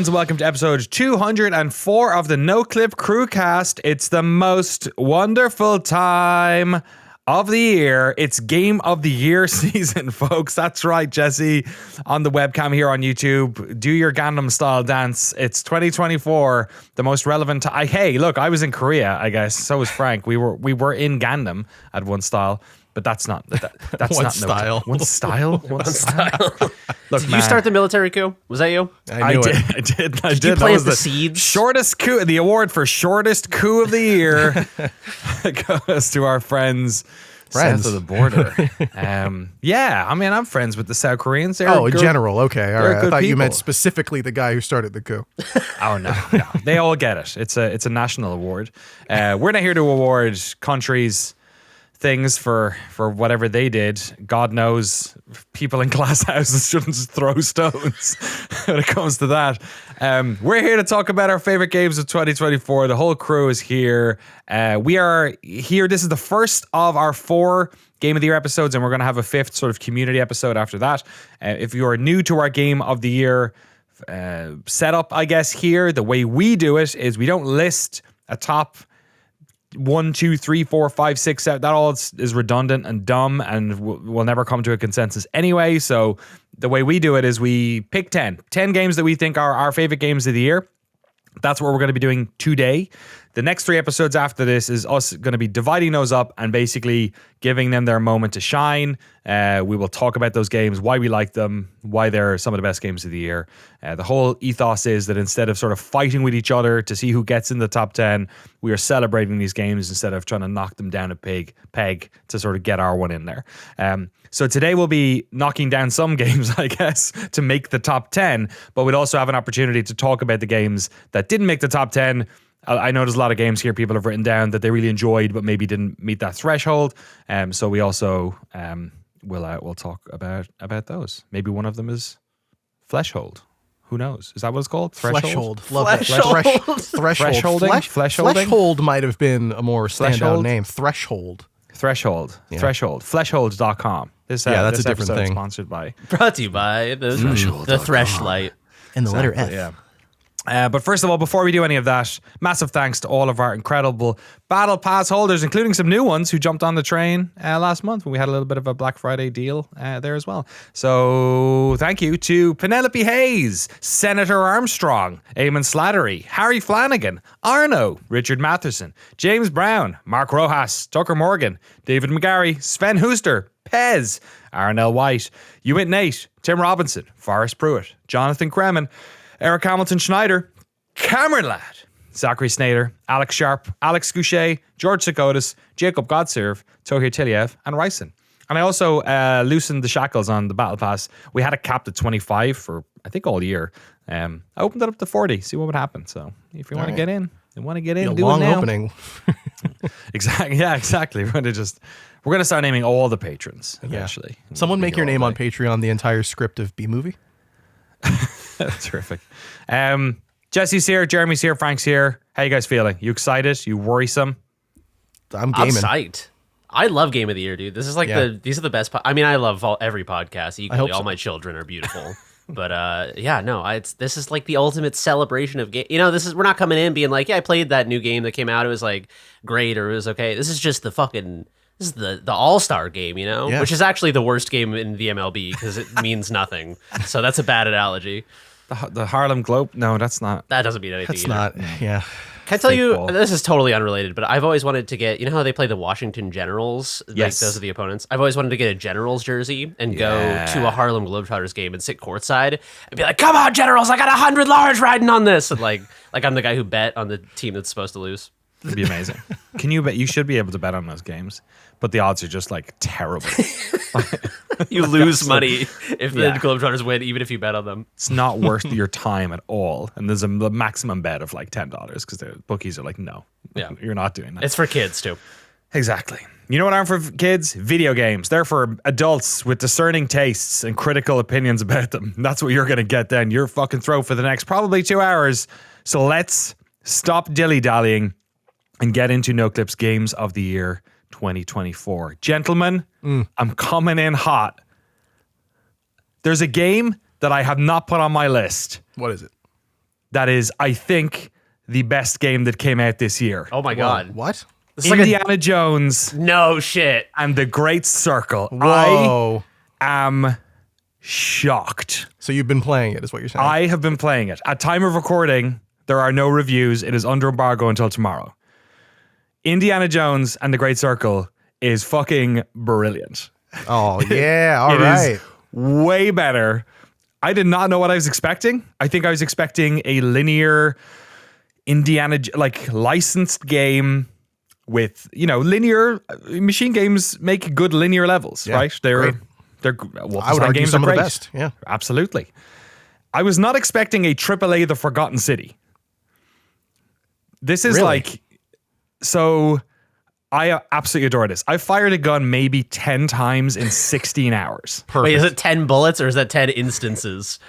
friends, and welcome to episode 204 of the NOCLIP Crewcast. It's the most wonderful time of the year. It's Game of the Year season, folks. That's right, Jesse, on the webcam here on YouTube. Do your Gangnam Style dance. It's 2024, the most relevant time. Hey, look, I was in Korea, I guess. So was Frank. We were in Gangnam at one style. But that's not that's one not style. One style. One style. Look, did you start the military coup? Was that you? I did. Did you plant the seeds? Shortest coup. The award for shortest coup of the year goes to our friends south of the border. Yeah, I mean, I'm friends with the South Koreans. They're in general. Okay, all right. I thought people. you meant specifically the guy who started the coup. Oh no, they all get it. It's a national award. We're not here to award countries things for whatever they did. God knows people in glass houses shouldn't just throw stones when it comes to that. We're here to talk about our favorite games of 2024. The whole crew is here. We are here. This is the first of our 4 Game of the Year episodes, and we're going to have a 5th sort of community episode after that. If you are new to our Game of the Year setup, I guess here, the way we do it is we don't list a top 1, 2, 3, 4, 5, 6, 7. That all is redundant and dumb, and we'll never come to a consensus anyway. So the way we do it is we pick 10 games that we think are our favorite games of the year. That's what we're going to be doing today. The next 3 episodes after this is us going to be dividing those up and basically giving them their moment to shine. We will talk about those games, why we like them, why they're some of the best games of the year. The whole ethos is that instead of sort of fighting with each other to see who gets in the top 10, we are celebrating these games instead of trying to knock them down a peg to sort of get our one in there. So today we'll be knocking down some games, I guess, to make the top 10, but we'd also have an opportunity to talk about the games that didn't make the top 10. I know there's a lot of games here people have written down that they really enjoyed but maybe didn't meet that threshold. So we also we'll talk about those. Maybe one of them is Fleshhold. Who knows? Is that what it's called? Threshold. Threshold. Threshold. Fleshhold might have been a more standout name. Threshold. Threshold. Yeah. Threshold. Fleshhold.com. That's a different thing. Sponsored by. Brought to you by the Threshlight. And the letter F. Yeah. But first of all, before we do any of that, massive thanks to all of our incredible Battle Pass holders, including some new ones who jumped on the train last month when we had a little bit of a Black Friday deal there as well. So thank you to Penelope Hayes, Senator Armstrong, Eamon Slattery, Harry Flanagan, Arno, Richard Matheson, James Brown, Mark Rojas, Tucker Morgan, David McGarry, Sven Huster, Pez, Aaron L. White, Ewint Nate, Tim Robinson, Forrest Pruitt, Jonathan Kremen, Eric Hamilton Schneider, Cameron Ladd, Zachary Snader, Alex Sharp, Alex Goucher, George Sakotis, Jacob Godserve, Tohir Tiliev, and Ryson. And I also loosened the shackles on the Battle Pass. We had it capped at 25 for, I think, all year. I opened it up to 40, see what would happen. So if you want to get in, do it now. Long opening. Exactly. Yeah, exactly. We're going to start naming all the patrons eventually. Yeah. Someone make your name on Patreon the entire script of B-Movie. Terrific. Jesse's here, Jeremy's here, Frank's here. How you guys feeling? You excited? You worrisome? I'm gaming. I'm psyched. I love Game of the Year, dude. This is like these are the best. I mean, I love every podcast equally. All my children are beautiful. But this is like the ultimate celebration of game. You know, we're not coming in being like, yeah, I played that new game that came out. It was like great or it was okay. This is just the all-star game, you know, which is actually the worst game in the MLB because it means nothing. So that's a bad analogy. The Harlem Globe? No, that's not. That doesn't mean anything. That's not. Yeah. Can I tell you, this is totally unrelated, but I've always wanted to get, you know how they play the Washington Generals? Yes. Like those are the opponents. I've always wanted to get a Generals jersey and go to a Harlem Globetrotters game and sit courtside and be like, come on, Generals, I got 100 large riding on this. And like I'm the guy who bet on the team that's supposed to lose. It'd be amazing. Can you bet? You should be able to bet on those games, but the odds are just like terrible. You lose money if the Globetrotters win, even if you bet on them. It's not worth your time at all. And there's a maximum bet of like $10 because the bookies are like, no, you're not doing that. It's for kids too. Exactly. You know what aren't for kids? Video games. They're for adults with discerning tastes and critical opinions about them. That's what you're going to get then. Your fucking throat for the next probably 2 hours. So let's stop dilly-dallying and get into NOCLIP'S Games of the Year 2024. Gentlemen, I'm coming in hot. There's a game that I have not put on my list. What is it? that is, I think, the best game that came out this year. Oh my God. What? Indiana Jones. No shit. And the Great Circle. Whoa. I am shocked. So you've been playing it, is what you're saying? I have been playing it. At time of recording, there are no reviews. It is under embargo until tomorrow. Indiana Jones and the Great Circle is fucking brilliant. Oh, yeah. All It right. is way better. I did not know what I was expecting. I think I was expecting a linear Indiana, like licensed game with, linear machine games make good linear levels, right? Great. They're I would argue some of the best. Yeah. Absolutely. I was not expecting a AAA The Forgotten City. This is Really? so I absolutely adore this. I fired a gun maybe 10 times in 16 hours. Perfect. Wait, is it 10 bullets or is that 10 instances?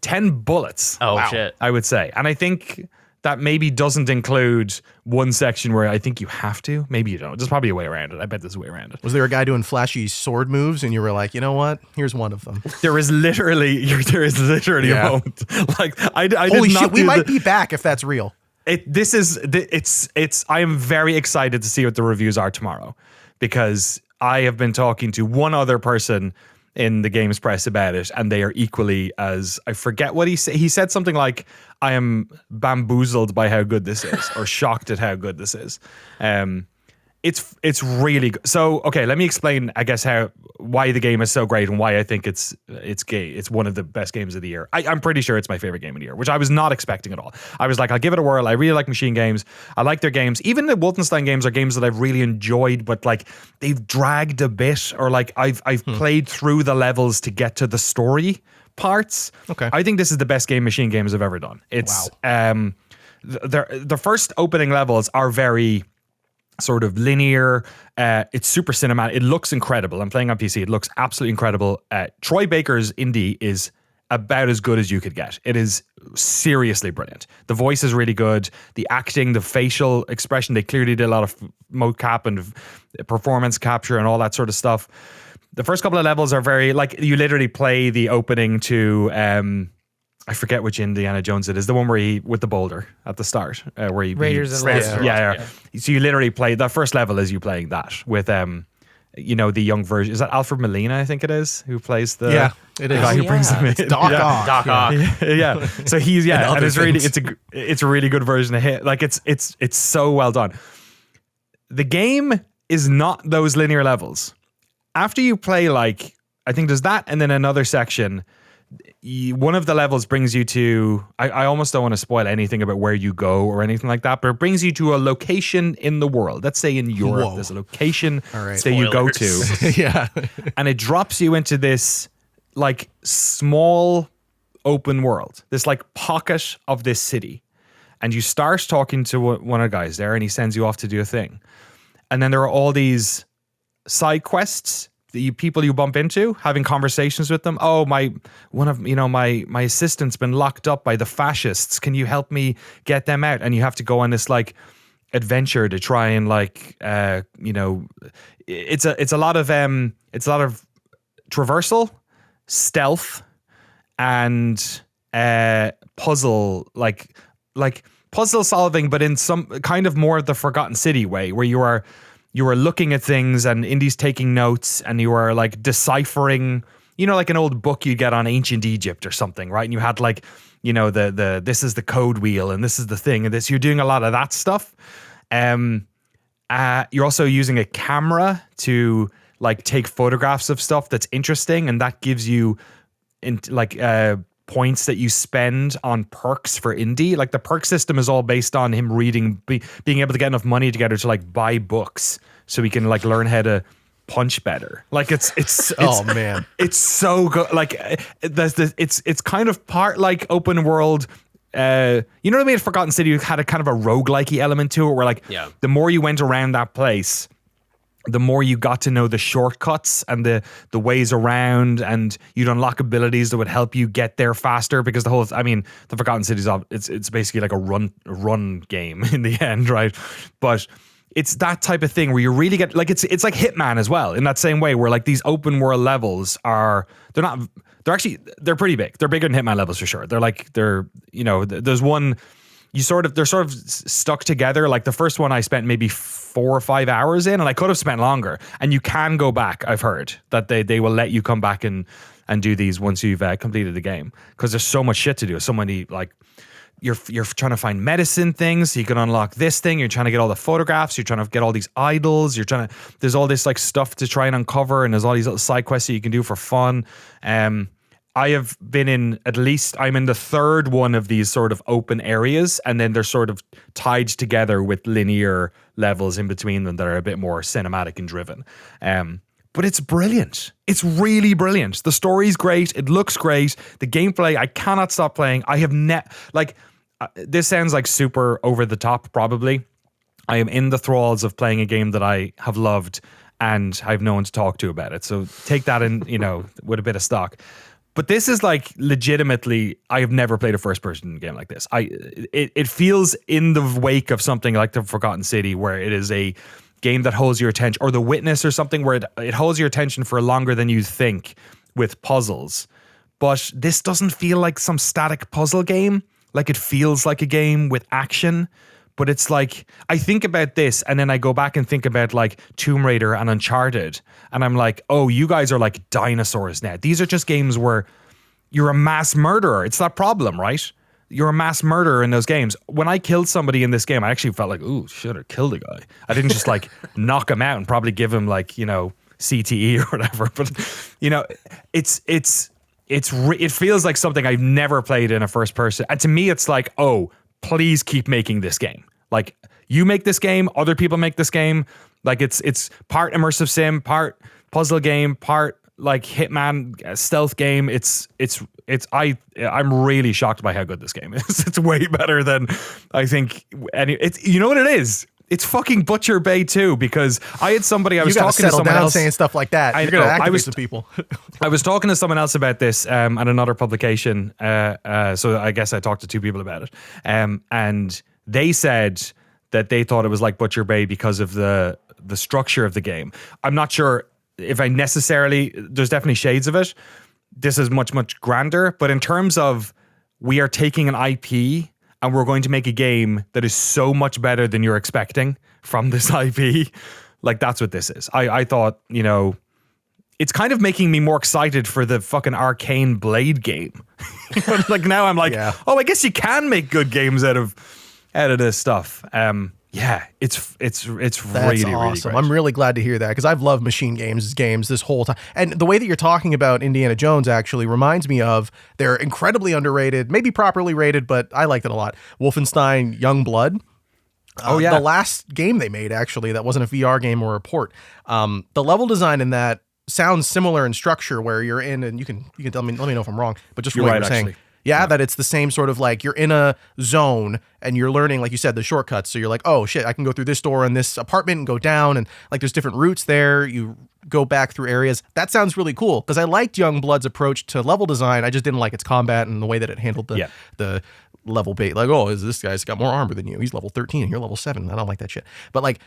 10 bullets. Oh, shit. I would say. And I think that maybe doesn't include one section where I think you have to. Maybe you don't. There's probably a way around it. I bet there's a way around it. Was there a guy doing flashy sword moves and you were like, you know what? Here's one of them. There is literally a moment. Like I Holy did not shit, we do might be back if that's real. I am very excited to see what the reviews are tomorrow, because I have been talking to one other person in the games press about it, and they are equally as, I forget what he said. He said something like, I am bamboozled by how good this is, or shocked at how good this is. It's really good. So, okay, let me explain, I guess, why the game is so great and why I think it's one of the best games of the year. I'm pretty sure it's my favorite game of the year, which I was not expecting at all. I was like, I'll give it a whirl. I really like machine games. I like their games. Even the Wolfenstein games are games that I've really enjoyed, but like they've dragged a bit, or like I've played through the levels to get to the story parts. Okay. I think this is the best game machine games I've ever done. It's the first opening levels are very sort of linear. It's super cinematic. It looks incredible. I'm playing on PC. It looks absolutely incredible. Troy Baker's Indy is about as good as you could get. It is seriously brilliant. The voice is really good. The acting, the facial expression, they clearly did a lot of mocap and performance capture and all that sort of stuff. The first couple of levels are very, like, you literally play the opening to I forget which Indiana Jones it is. The one where he, with the boulder at the start, where he Raiders of the Lost Ark. Yeah. So you literally play, the first level is you playing that with the young version. Is that Alfred Molina? I think it is, who plays the it is. guy who brings him in. Doc Ock. Doc Ock. Yeah. So he's and it's really things. it's a really good version of him. Like it's so well done. The game is not those linear levels. After you play, like, I think there's that, and then another section. One of the levels brings you to, I almost don't want to spoil anything about where you go or anything like that, but it brings you to a location in the world. Let's say in Europe, Whoa. there's a location that Spoilers. you go to, Yeah. and it drops you into this like small open world, this like pocket of this city. And you start talking to one of the guys there, and he sends you off to do a thing. And then there are all these side quests, people you bump into, having conversations with them. Oh, my assistant's been locked up by the fascists. Can you help me get them out? And you have to go on this like adventure to try and like it's a lot of traversal, stealth, and puzzle like puzzle solving, but in some kind of more of the Forgotten City way, where you are looking at things and Indy's taking notes, and you are like deciphering, like an old book you get on ancient Egypt or something, right? And you had like, the this is the code wheel and this is the thing, and you're doing a lot of that stuff. You're also using a camera to like take photographs of stuff that's interesting, and that gives you points that you spend on perks for Indy. Like the perk system is all based on him being able to get enough money together to like buy books so he can like learn how to punch better. Like it's Oh man, it's so good. Like it's kind of part like open world. You know what I mean? Forgotten City had a kind of a roguelike-y element to it, where like the more you went around that place, the more you got to know the shortcuts and the ways around, and you'd unlock abilities that would help you get there faster, because the Forgotten City's it's basically like a run game in the end, right? But it's that type of thing where you really get like it's like Hitman as well, in that same way, where like these open world levels they're they're pretty big. They're bigger than Hitman levels for sure. There's one. They're sort of stuck together. Like the first one I spent maybe 4 or 5 hours in, and I could have spent longer. And you can go back. I've heard that they will let you come back and do these once you've completed the game, because there's so much shit to do. So many, like, you're trying to find medicine things so you can unlock this thing. You're trying to get all the photographs. You're trying to get all these idols. There's all this like stuff to try and uncover, and there's all these little side quests that you can do for fun. I have been I'm in the third one of these sort of open areas, and then they're sort of tied together with linear levels in between them that are a bit more cinematic and driven. But it's brilliant. It's really brilliant. The story's great. It looks great. The gameplay, I cannot stop playing. I have this sounds like super over the top, probably. I am in the thralls of playing a game that I have loved, and I have no one to talk to about it. So take that in, with a bit of stock. But this is like legitimately, I have never played a first-person game like this. It feels in the wake of something like The Forgotten City, where it is a game that holds your attention, or The Witness or something, where it holds your attention for longer than you think with puzzles. But this doesn't feel like some static puzzle game. Like, it feels like a game with action. But it's like, I think about this, and then I go back and think about like Tomb Raider and Uncharted, and I'm like, oh, you guys are like dinosaurs now. These are just games where you're a mass murderer. It's that problem, right? You're a mass murderer in those games. When I killed somebody in this game, I actually felt like, ooh, should have killed a guy. I didn't just like knock him out and probably give him like, CTE or whatever. But it feels like something I've never played in a first person. And to me, it's like, oh, please keep making this game. Like, you make this game, other people make this game. Like, it's part immersive sim, part puzzle game, part like Hitman stealth game. I'm really shocked by how good this game is. It's way better than I think you know what it is? It's fucking Butcher Bay 2, because I had somebody I was talking to someone else saying stuff like that. You're going to activate some people. I was talking to someone else about this at another publication. So I guess I talked to 2 people about it. And they said that they thought it was like Butcher Bay because of the structure of the game. I'm not sure if there's definitely shades of it. This is much, much grander. But in terms of, we are taking an IP and we're going to make a game that is so much better than you're expecting from this IP. Like, that's what this is. I thought, it's kind of making me more excited for the fucking Arcane Blade game. Like, now I'm like, oh, I guess you can make good games out of this stuff. It's That's really, awesome. really great. I'm really glad to hear that, because I've loved machine games this whole time. And the way that you're talking about Indiana Jones actually reminds me of, they're incredibly underrated, maybe properly rated, but I liked it a lot, Wolfenstein Youngblood. The last game they made, actually, that wasn't a VR game or a port. The level design in that sounds similar in structure, where you're in, and you can let me know if I'm wrong, but just from what you're saying. Actually. Yeah, that it's the same sort of like, you're in a zone and you're learning, like you said, the shortcuts. So you're like, oh shit, I can go through this door in this apartment and go down, and like there's different routes there. You go back through areas. That sounds really cool, because I liked Youngblood's approach to level design. I just didn't like its combat and the way that it handled the level bait. Like, oh, this guy's got more armor than you. He's level 13 and you're level 7. I don't like that shit. But like,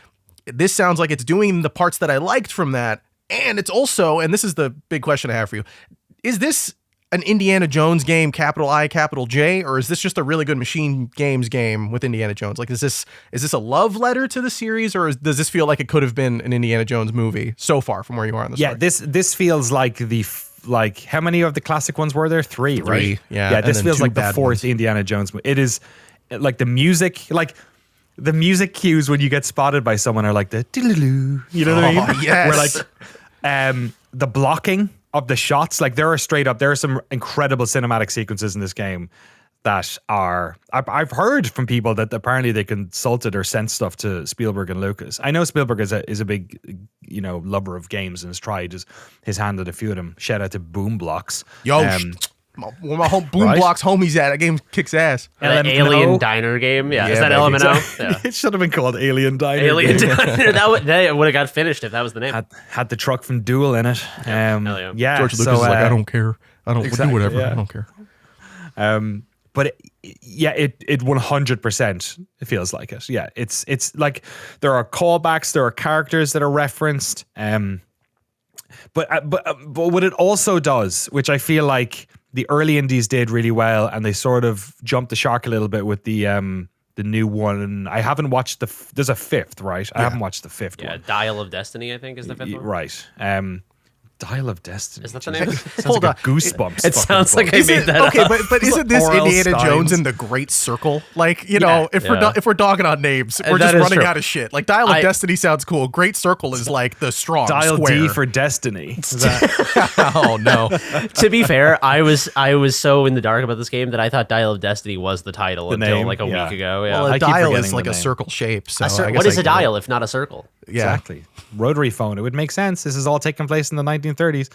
this sounds like it's doing the parts that I liked from that. And it's also, and this is the big question I have for you, is this an Indiana Jones game, capital I, capital J, or is this just a really good machine games game with Indiana Jones? Like, is this a love letter to the series, or does this feel like it could have been an Indiana Jones movie so far from where you are in the story? Yeah, this feels like how many of the classic ones were there? 3, right? Yeah, this feels like the 4th Indiana Jones movie. It is like the music, the music cues when you get spotted by someone are like the doo-doo-doo, you know what I mean? Yes. Where like the blocking of the shots, like there are some incredible cinematic sequences in this game that are, I've heard from people that apparently they consulted or sent stuff to Spielberg and Lucas. I know Spielberg is a big, lover of games and has tried his hand at a few of them. Shout out to Boom Blocks. Yo, where my Boom Blocks homies at? That game kicks ass. That Alien Diner game, is that LMNO? Yeah. It should have been called Alien Diner. Alien Diner. That would have got finished if that was the name. Had the truck from Duel in it. Yeah. George Lucas is like, I don't care. I don't do whatever. Yeah. I don't care. But it 100% feels like it. Yeah, it's like there are callbacks, there are characters that are referenced. but what it also does, which I feel like the early indies did really well, and they sort of jumped the shark a little bit with the new one. I haven't watched there's a fifth, right? I haven't watched the fifth one. Dial of Destiny, I think, is the fifth one. Right. Dial of Destiny. Is that the name? Sounds like a Goosebumps. It sounds like I made that okay, up. but isn't this R.L. Indiana Steins. Jones in the Great Circle? Like, you know, if we're dogging on names, we're That just is running true. out of shit. Like Dial of Destiny sounds cool. Great Circle is like the strong Dial square. D for Destiny. Is that- Oh no. To be fair, I was so in the dark about this game that I thought Dial of Destiny was the title until name, like a yeah. week ago. Yeah. Well, I a keep dial forgetting is like the a name. circle shape. So What is a dial if not a circle? Yeah. Exactly. Rotary phone. It would make sense. This is all taking place in the 1930s.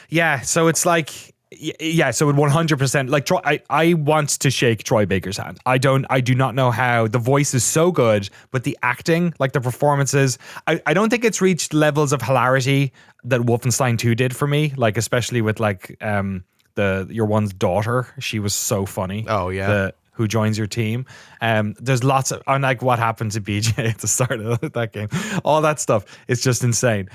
Yeah. So it's like, yeah. So it 100%. Like I want to shake Troy Baker's hand. I do not know how. The voice is so good, but the acting, like the performances, I don't think it's reached levels of hilarity that Wolfenstein 2 did for me. Like especially with like your one's daughter. She was so funny. Oh yeah. Who joins your team. There's lots of, unlike what happened to BJ at the start of that game, all that stuff is just insane.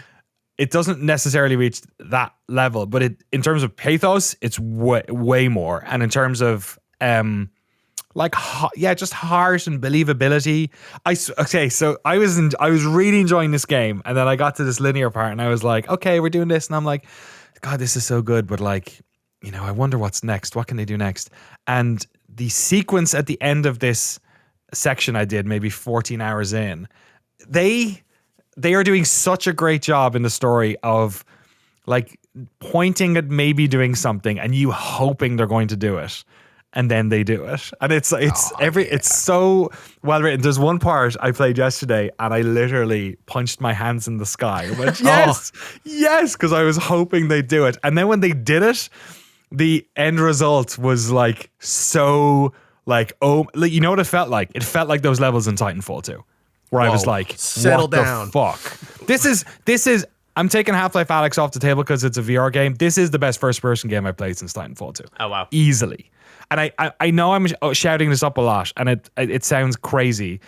It doesn't necessarily reach that level, but in terms of pathos, it's way more. And in terms of just heart and believability. So I was really enjoying this game, and then I got to this linear part, and I was like, okay, we're doing this, and I'm like, God, this is so good, but like, you know, I wonder what's next. What can they do next? And the sequence at the end of this section I did, maybe 14 hours in, they are doing such a great job in the story of like pointing at maybe doing something and you hoping they're going to do it, and then they do it. And it's so well written. There's one part I played yesterday and I literally punched my hands in the sky. I went, yes, because I was hoping they'd do it. And then when they did it, the end result was like so like, oh, you know what it felt like? It felt like those levels in Titanfall 2. Where I was like, settle what down. the fuck? This is I'm taking Half-Life Alyx off the table because it's a VR game. This is the best first-person game I've played since Titanfall 2. Oh, wow. Easily. And I know I'm shouting this up a lot, and it sounds crazy.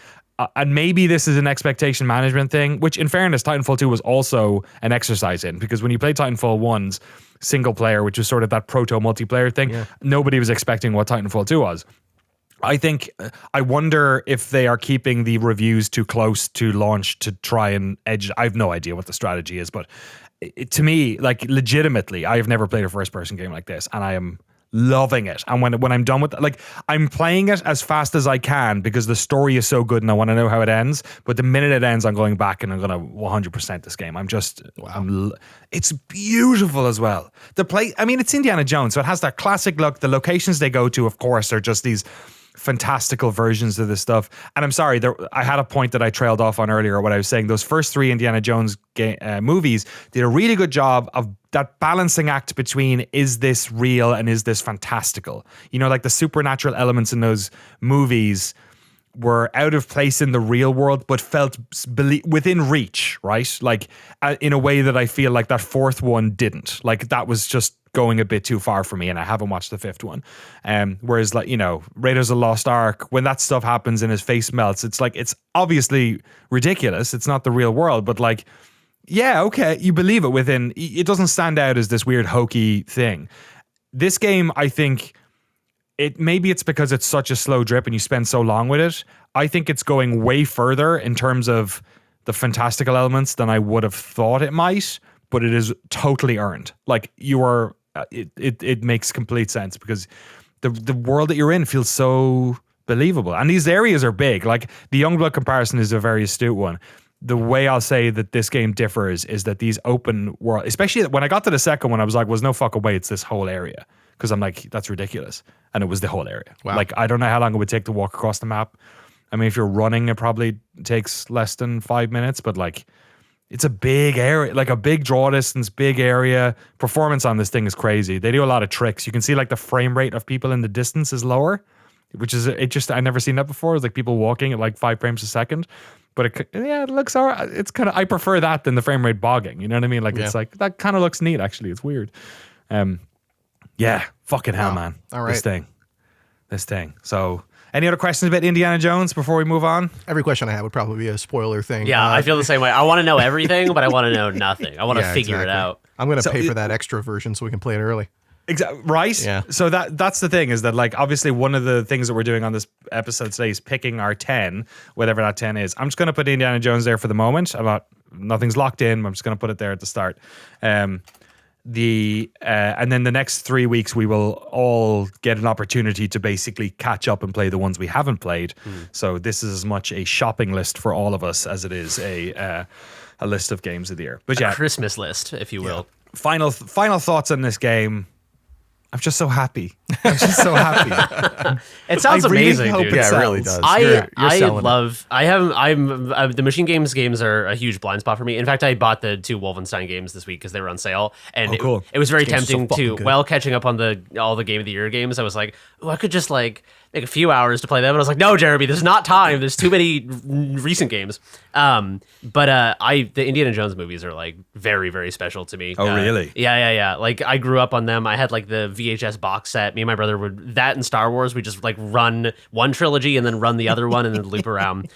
And maybe this is an expectation management thing, which in fairness, Titanfall 2 was also an exercise in, because when you play Titanfall 1's single player, which was sort of that proto-multiplayer thing, nobody was expecting what Titanfall 2 was. I wonder if they are keeping the reviews too close to launch to try and edge. I have no idea what the strategy is, but to me, like legitimately, I have never played a first person game like this, and I am loving it. And when I'm done with it, like I'm playing it as fast as I can because the story is so good and I want to know how it ends. But the minute it ends, I'm going back and I'm going to 100% this game. It's beautiful as well. It's Indiana Jones, so it has that classic look. The locations they go to, of course, are just these fantastical versions of this stuff. And I'm sorry, I had a point that I trailed off on earlier. What I was saying, those first three Indiana Jones movies did a really good job of that balancing act between is this real and is this fantastical. You know, like the supernatural elements in those movies were out of place in the real world, but felt within reach, right? Like in a way that I feel like that fourth one didn't. Like that was just going a bit too far for me, and I haven't watched the fifth one. Whereas, like, you know, Raiders of the Lost Ark, when that stuff happens and his face melts, it's like, it's obviously ridiculous. It's not the real world, but like, yeah, okay, you believe it within. It doesn't stand out as this weird hokey thing. This game, I think, maybe it's because it's such a slow drip and you spend so long with it. I think it's going way further in terms of the fantastical elements than I would have thought it might, but it is totally earned. Like you are, it makes complete sense because the world that you're in feels so believable. And these areas are big. Like the Youngblood comparison is a very astute one. The way I'll say that this game differs is that these open world, especially when I got to the second one, I was like, was no fucking way it's this whole area. Because I'm like, that's ridiculous. And it was the whole area. Wow. Like, I don't know how long it would take to walk across the map. I mean, if you're running, it probably takes less than 5 minutes, but like, it's a big area, like a big draw distance, big area. Performance on this thing is crazy. They do a lot of tricks. You can see like the frame rate of people in the distance is lower, which is, I never seen that before. It's like people walking at like 5 frames a second. But it looks all right. It's kind of, I prefer that than the frame rate bogging. You know what I mean? Like, it's like, that kind of looks neat, actually. It's weird. Yeah, fucking hell, man. All right. This thing. So, any other questions about Indiana Jones before we move on? Every question I have would probably be a spoiler thing. Yeah, I feel the same way. I want to know everything, but I want to know nothing. I want to figure it out. I'm going to pay for that extra version so we can play it early. Exactly. Right. Yeah. So that's the thing, is that like obviously one of the things that we're doing on this episode today is picking our 10, whatever that 10 is. I'm just going to put Indiana Jones there for the moment. Nothing's locked in. I'm just going to put it there at the start. And then the next 3 weeks we will all get an opportunity to basically catch up and play the ones we haven't played. So this is as much a shopping list for all of us as it is a list of games of the year. But yeah, a Christmas list, if you will. Final thoughts on this game. I'm just so happy. I'm just so happy. It sounds amazing, hope dude. it really does. I selling love. The Machine games are a huge blind spot for me. In fact, I bought the 2 Wolfenstein games this week because they were on sale, and cool. it was very Game's so tempting fucking to. good. While catching up on all the Game of the Year games, I was like, oh, I could just like take a few hours to play them. And I was like, no, Jeremy, there's not time. There's too many recent games. But the Indiana Jones movies are like very, very special to me. Oh, really? Yeah. Like I grew up on them. I had like the VHS box set. Me and my brother would, that and Star Wars, we just like run one trilogy and then run the other one and then loop around.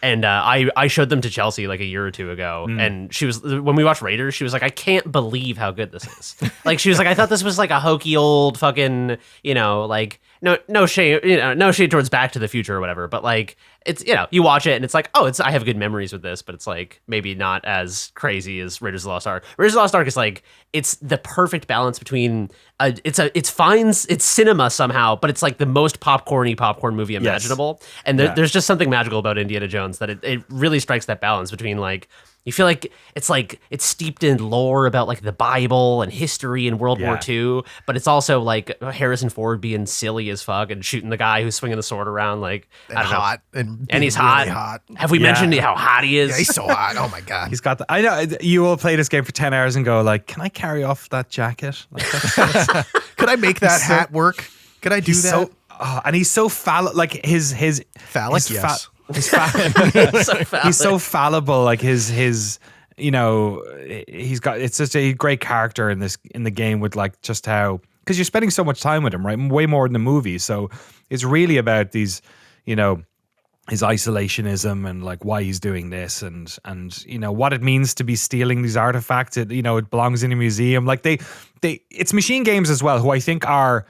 And I showed them to Chelsea like a year or two ago, and she was, when we watched Raiders, she was like, I can't believe how good this is. Like she was like, I thought this was like a hokey old fucking, like no shade, no shade towards Back to the Future or whatever, but like it's, you watch it and it's like, oh, I have good memories with this, but it's like maybe not as crazy as Raiders of the Lost Ark. Raiders of the Lost Ark is like, it's the perfect balance between it's cinema somehow, but it's like the most popcorn movie imaginable. Yes. And there's just something magical about Indiana Jones that it really strikes that balance between like, you feel like it's steeped in lore about like the Bible and history and World War II, but it's also like Harrison Ford being silly as fuck and shooting the guy who's swinging the sword around, like, and I don't hot know. and he's really hot. Have we mentioned how hot he is? Yeah, he's so hot. Oh my god. He's got the. I know you will play this game for 10 hours and go like, can I carry off that jacket? Like, could I make that hat work? Could I do that? And he's so like his phallic. Yes. He's so fallible. Like his he's got, it's just a great character in the game with like just how, because you're spending so much time with him, right? Way more than the movie. So it's really about these, his isolationism and like why he's doing this and what it means to be stealing these artifacts. It belongs in a museum. Like it's Machine Games as well, who I think are,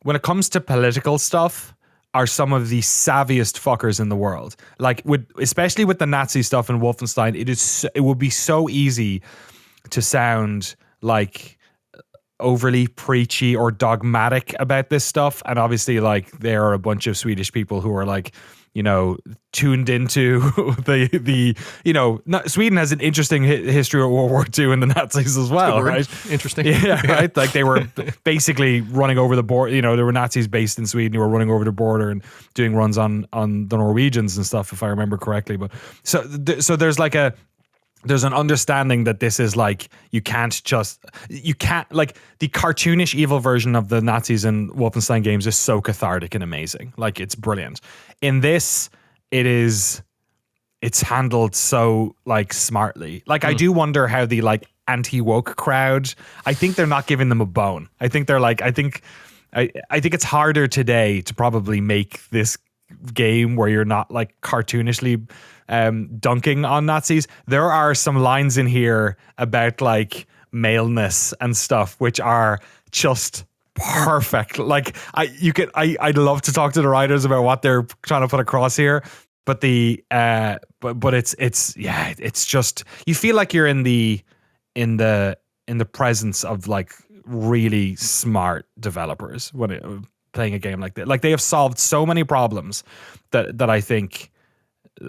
when it comes to political stuff, are some of the savviest fuckers in the world. Like especially with the Nazi stuff in Wolfenstein, it would be so easy to sound like overly preachy or dogmatic about this stuff. And obviously like there are a bunch of Swedish people who are like, tuned into Sweden has an interesting history of World War II and the Nazis as well, right? Interesting. Yeah, right. Like they were basically running over the border. There were Nazis based in Sweden who were running over the border and doing runs on the Norwegians and stuff, if I remember correctly. But so there's like there's an understanding that this is like, you can't like the cartoonish evil version of the Nazis in Wolfenstein games is so cathartic and amazing. Like it's brilliant. In this, it's handled so like smartly. Like I do wonder how the like anti-woke crowd, I think they're not giving them a bone. I think they're like, I think it's harder today to probably make this game where you're not like cartoonishly dunking on Nazis. There are some lines in here about like maleness and stuff which are just perfect. Like I'd love to talk to the writers about what they're trying to put across here, but but it's just, you feel like you're in the presence of like really smart developers when playing a game like that. Like they have solved so many problems that I think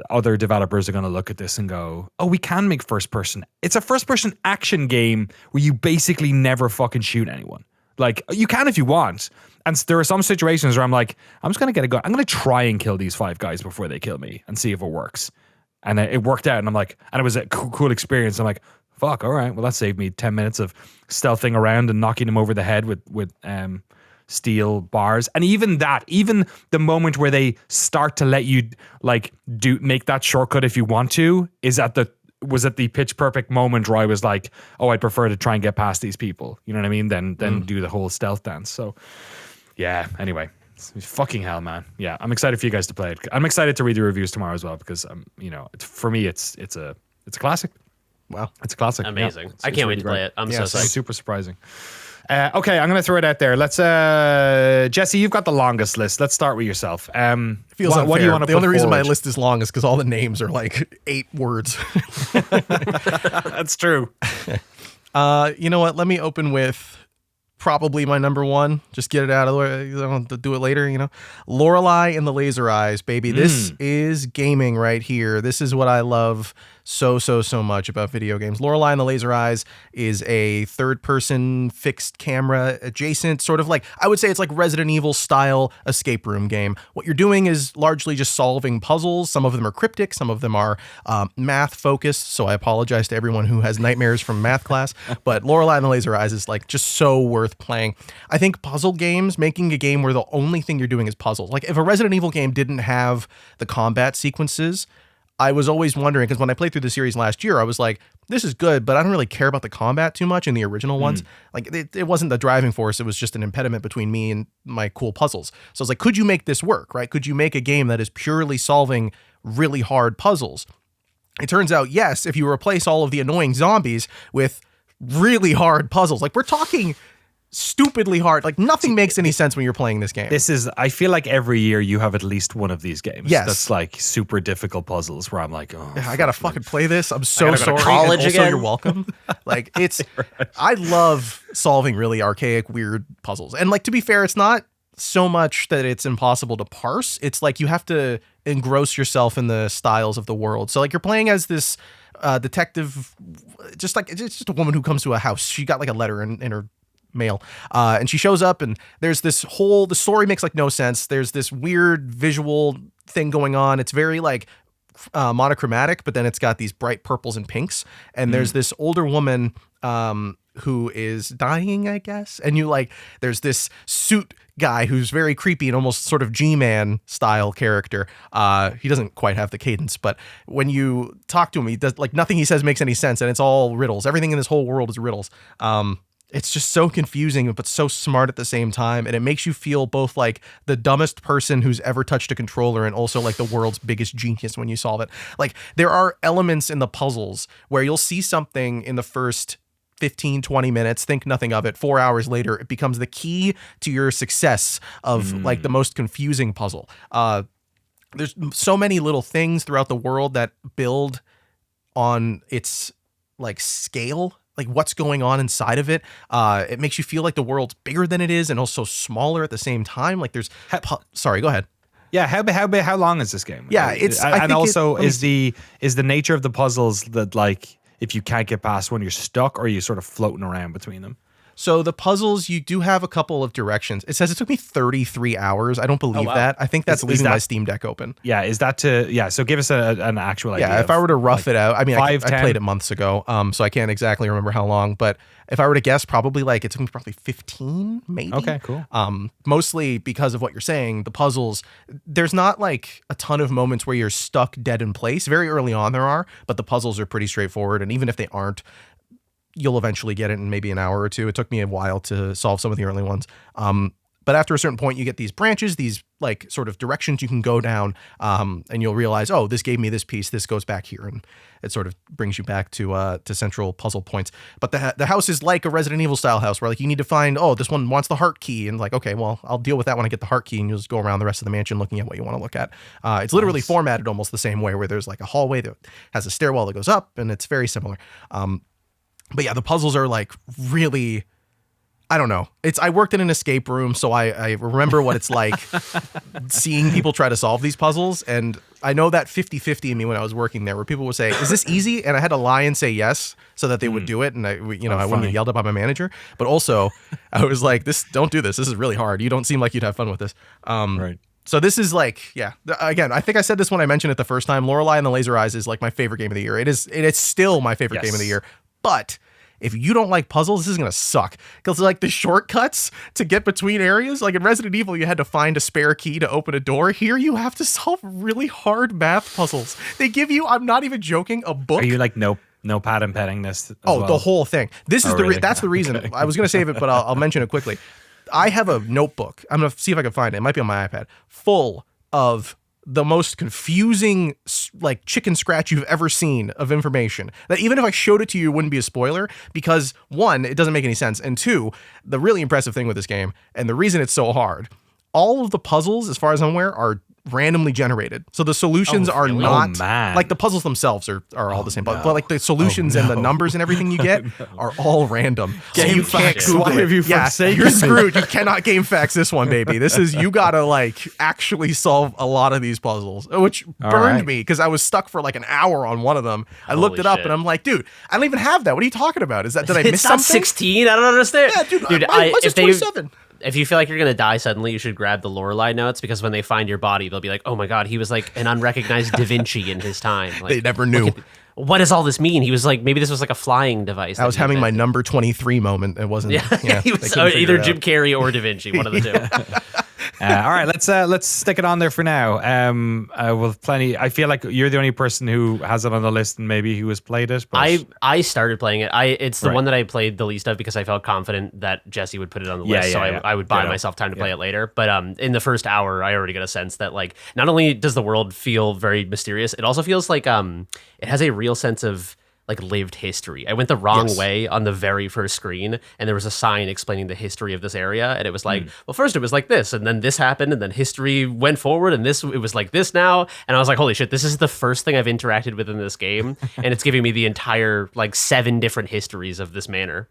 other developers are going to look at this and go, oh, we can make first person. It's a first person action game where you basically never fucking shoot anyone. Like you can if you want. And there are some situations where I'm like, I'm just going to get a gun. I'm going to try and kill these 5 guys before they kill me and see if it works. And it worked out. And I'm like, and it was a cool experience. I'm like, fuck, all right. Well, that saved me 10 minutes of stealthing around and knocking them over the head with steel bars. And even the moment where they start to let you like make that shortcut if you want to was at the pitch perfect moment where I was like, oh, I'd prefer to try and get past these people, you know what I mean, than do the whole stealth dance. So yeah, anyway, it's fucking hell, man. Yeah, I'm excited for you guys to play it. I'm excited to read the reviews tomorrow as well, because for me it's a classic. Wow. It's a classic. Amazing. Yeah. I can't wait to play it. I'm so It's psyched. super surprising. Okay, I'm going to throw it out there. Let's, Jesse, you've got the longest list. Let's start with yourself. Feels unfair. What do you want to The only reason my list is long is because all the names are like 8 words. That's true. You know what? Let me open with probably my number one. Just get it out of the way. I don't have to do it later, you know. Lorelei and the Laser Eyes, baby. This is gaming right here. This is what I love so much about video games. Lorelei and the Laser Eyes is a third-person fixed camera adjacent, sort of like, I would say it's like Resident Evil style escape room game. What you're doing is largely just solving puzzles. Some of them are cryptic, some of them are math focused, so I apologize to everyone who has nightmares from math class, but Lorelei and the Laser Eyes is like just so worth playing. I think puzzle games, making a game where the only thing you're doing is puzzles. Like if a Resident Evil game didn't have the combat sequences, I was always wondering, because when I played through the series last year, I was like, this is good, but I don't really care about the combat too much in the original ones. Like it wasn't the driving force. It was just an impediment between me and my cool puzzles. So I was like, could you make this work, right? Could you make a game that is purely solving really hard puzzles? It turns out, yes, if you replace all of the annoying zombies with really hard puzzles, like we're talking stupidly hard. Like nothing makes any sense when you're playing this game. I feel like every year you have at least one of these games. Yes. That's like super difficult puzzles where I'm like, oh, I gotta fucking play this. I'm so gotta go sorry. to college and also, again. you're welcome. Like it's, I love solving really archaic, weird puzzles. And like to be fair, it's not so much that it's impossible to parse. It's like you have to engross yourself in the styles of the world. So like you're playing as this detective, just like it's just a woman who comes to a house. She got like a letter in her mail, and she shows up, and there's this whole, the story makes like no sense. There's this weird visual thing going on. It's very like monochromatic, but then it's got these bright purples and pinks, and there's this older woman who is dying, I guess, and you like, there's this suit guy who's very creepy and almost sort of G-Man style character. He doesn't quite have the cadence, but when you talk to him, he does, like, nothing he says makes any sense, and it's all riddles. Everything in this whole world is riddles. It's just so confusing, but so smart at the same time. And it makes you feel both like the dumbest person who's ever touched a controller and also like the world's biggest genius when you solve it. Like there are elements in the puzzles where you'll see something in the first 15, 20 minutes, think nothing of it. 4 hours later, it becomes the key to your success of like the most confusing puzzle. There's so many little things throughout the world that build on its like scale, like what's going on inside of it. It makes you feel like the world's bigger than it is and also smaller at the same time. Like there's, sorry, go ahead. Yeah, how long is this game? Yeah, it's, and also is the nature of the puzzles that like if you can't get past one, you're stuck, or are you sort of floating around between them? So the puzzles, you do have a couple of directions. It says it took me 33 hours. I don't believe that. I think that's leaving my Steam Deck open. Yeah, is that so give us an actual idea. Yeah, if I were to rough it out, I mean, I 10? played it months ago, so I can't exactly remember how long, but if I were to guess, probably like, it took me probably 15, maybe. Okay, cool. Mostly because of what you're saying, the puzzles, there's not like a ton of moments where you're stuck dead in place. Very early on there are, but the puzzles are pretty straightforward, and even if they aren't, you'll eventually get it in maybe an hour or two. It took me a while to solve some of the early ones. But after a certain point, you get these branches, these like sort of directions you can go down, and you'll realize, oh, this gave me this piece, this goes back here, and it sort of brings you back to central puzzle points. But the house is like a Resident Evil style house where like you need to find, oh, this one wants the heart key, and like, okay, well, I'll deal with that when I get the heart key, and you'll just go around the rest of the mansion looking at what you want to look at. It's literally formatted almost the same way, where there's like a hallway that has a stairwell that goes up, and it's very similar. But yeah, the puzzles are like really, I don't know. I worked in an escape room, so I remember what it's like seeing people try to solve these puzzles. And I know that 50-50 in me when I was working there, where people would say, is this easy? And I had to lie and say yes so that they would do it. And I wouldn't get yelled at by my manager. But also I was like, don't do this. This is really hard. You don't seem like you'd have fun with this. Right. So this is like, yeah, again, I think I said this when I mentioned it the first time. Lorelei and the Laser Eyes is like my favorite game of the year. It is still my favorite game of the year. But if you don't like puzzles, this is going to suck. Because like the shortcuts to get between areas, like in Resident Evil, you had to find a spare key to open a door. Here you have to solve really hard math puzzles. They give you, I'm not even joking, a book. Are you like no pad and petting this? The whole thing. This is really? That's the reason. Okay. I was going to save it, but I'll mention it quickly. I have a notebook. I'm going to see if I can find it. It might be on my iPad. Full of the most confusing, like, chicken scratch you've ever seen of information. That even if I showed it to you, it wouldn't be a spoiler because, one, it doesn't make any sense. And two, the really impressive thing with this game, and the reason it's so hard, all of the puzzles, as far as I'm aware, are randomly generated. So the solutions are not like the puzzles themselves are all the same, but like the solutions and the numbers and everything you get are all random. So you can't Google it. You're screwed. You cannot game facts this one, baby. This is, you gotta like actually solve a lot of these puzzles, which burned me because I was stuck for like an hour on one of them. I looked it up and I'm like, dude, I don't even have that. What are you talking about? Is that, did I miss something? It's not 16. I don't understand. Yeah, dude, mine's just 27. If you feel like you're going to die suddenly, you should grab the Lorelei notes, because when they find your body, they'll be like, oh my God, he was like an unrecognized Da Vinci in his time. Like, they never knew. What does all this mean? He was like, maybe this was like a flying device. I was having my number 23 moment. It wasn't. Yeah, he was either Jim Carrey or Da Vinci, one of the two. All right, let's stick it on there for now. With plenty, I feel like you're the only person who has it on the list, and maybe who has played it. But I started playing it. It's the one that I played the least of because I felt confident that Jesse would put it on the list, so I would buy myself time to play it later. But in the first hour, I already got a sense that like not only does the world feel very mysterious, it also feels like it has a real sense of like lived history. I went the wrong way on the very first screen, and there was a sign explaining the history of this area, and it was like, well, first it was like this, and then this happened, and then history went forward, and it was like this now, and I was like, holy shit, this is the first thing I've interacted with in this game, and it's giving me the entire like 7 different histories of this manor.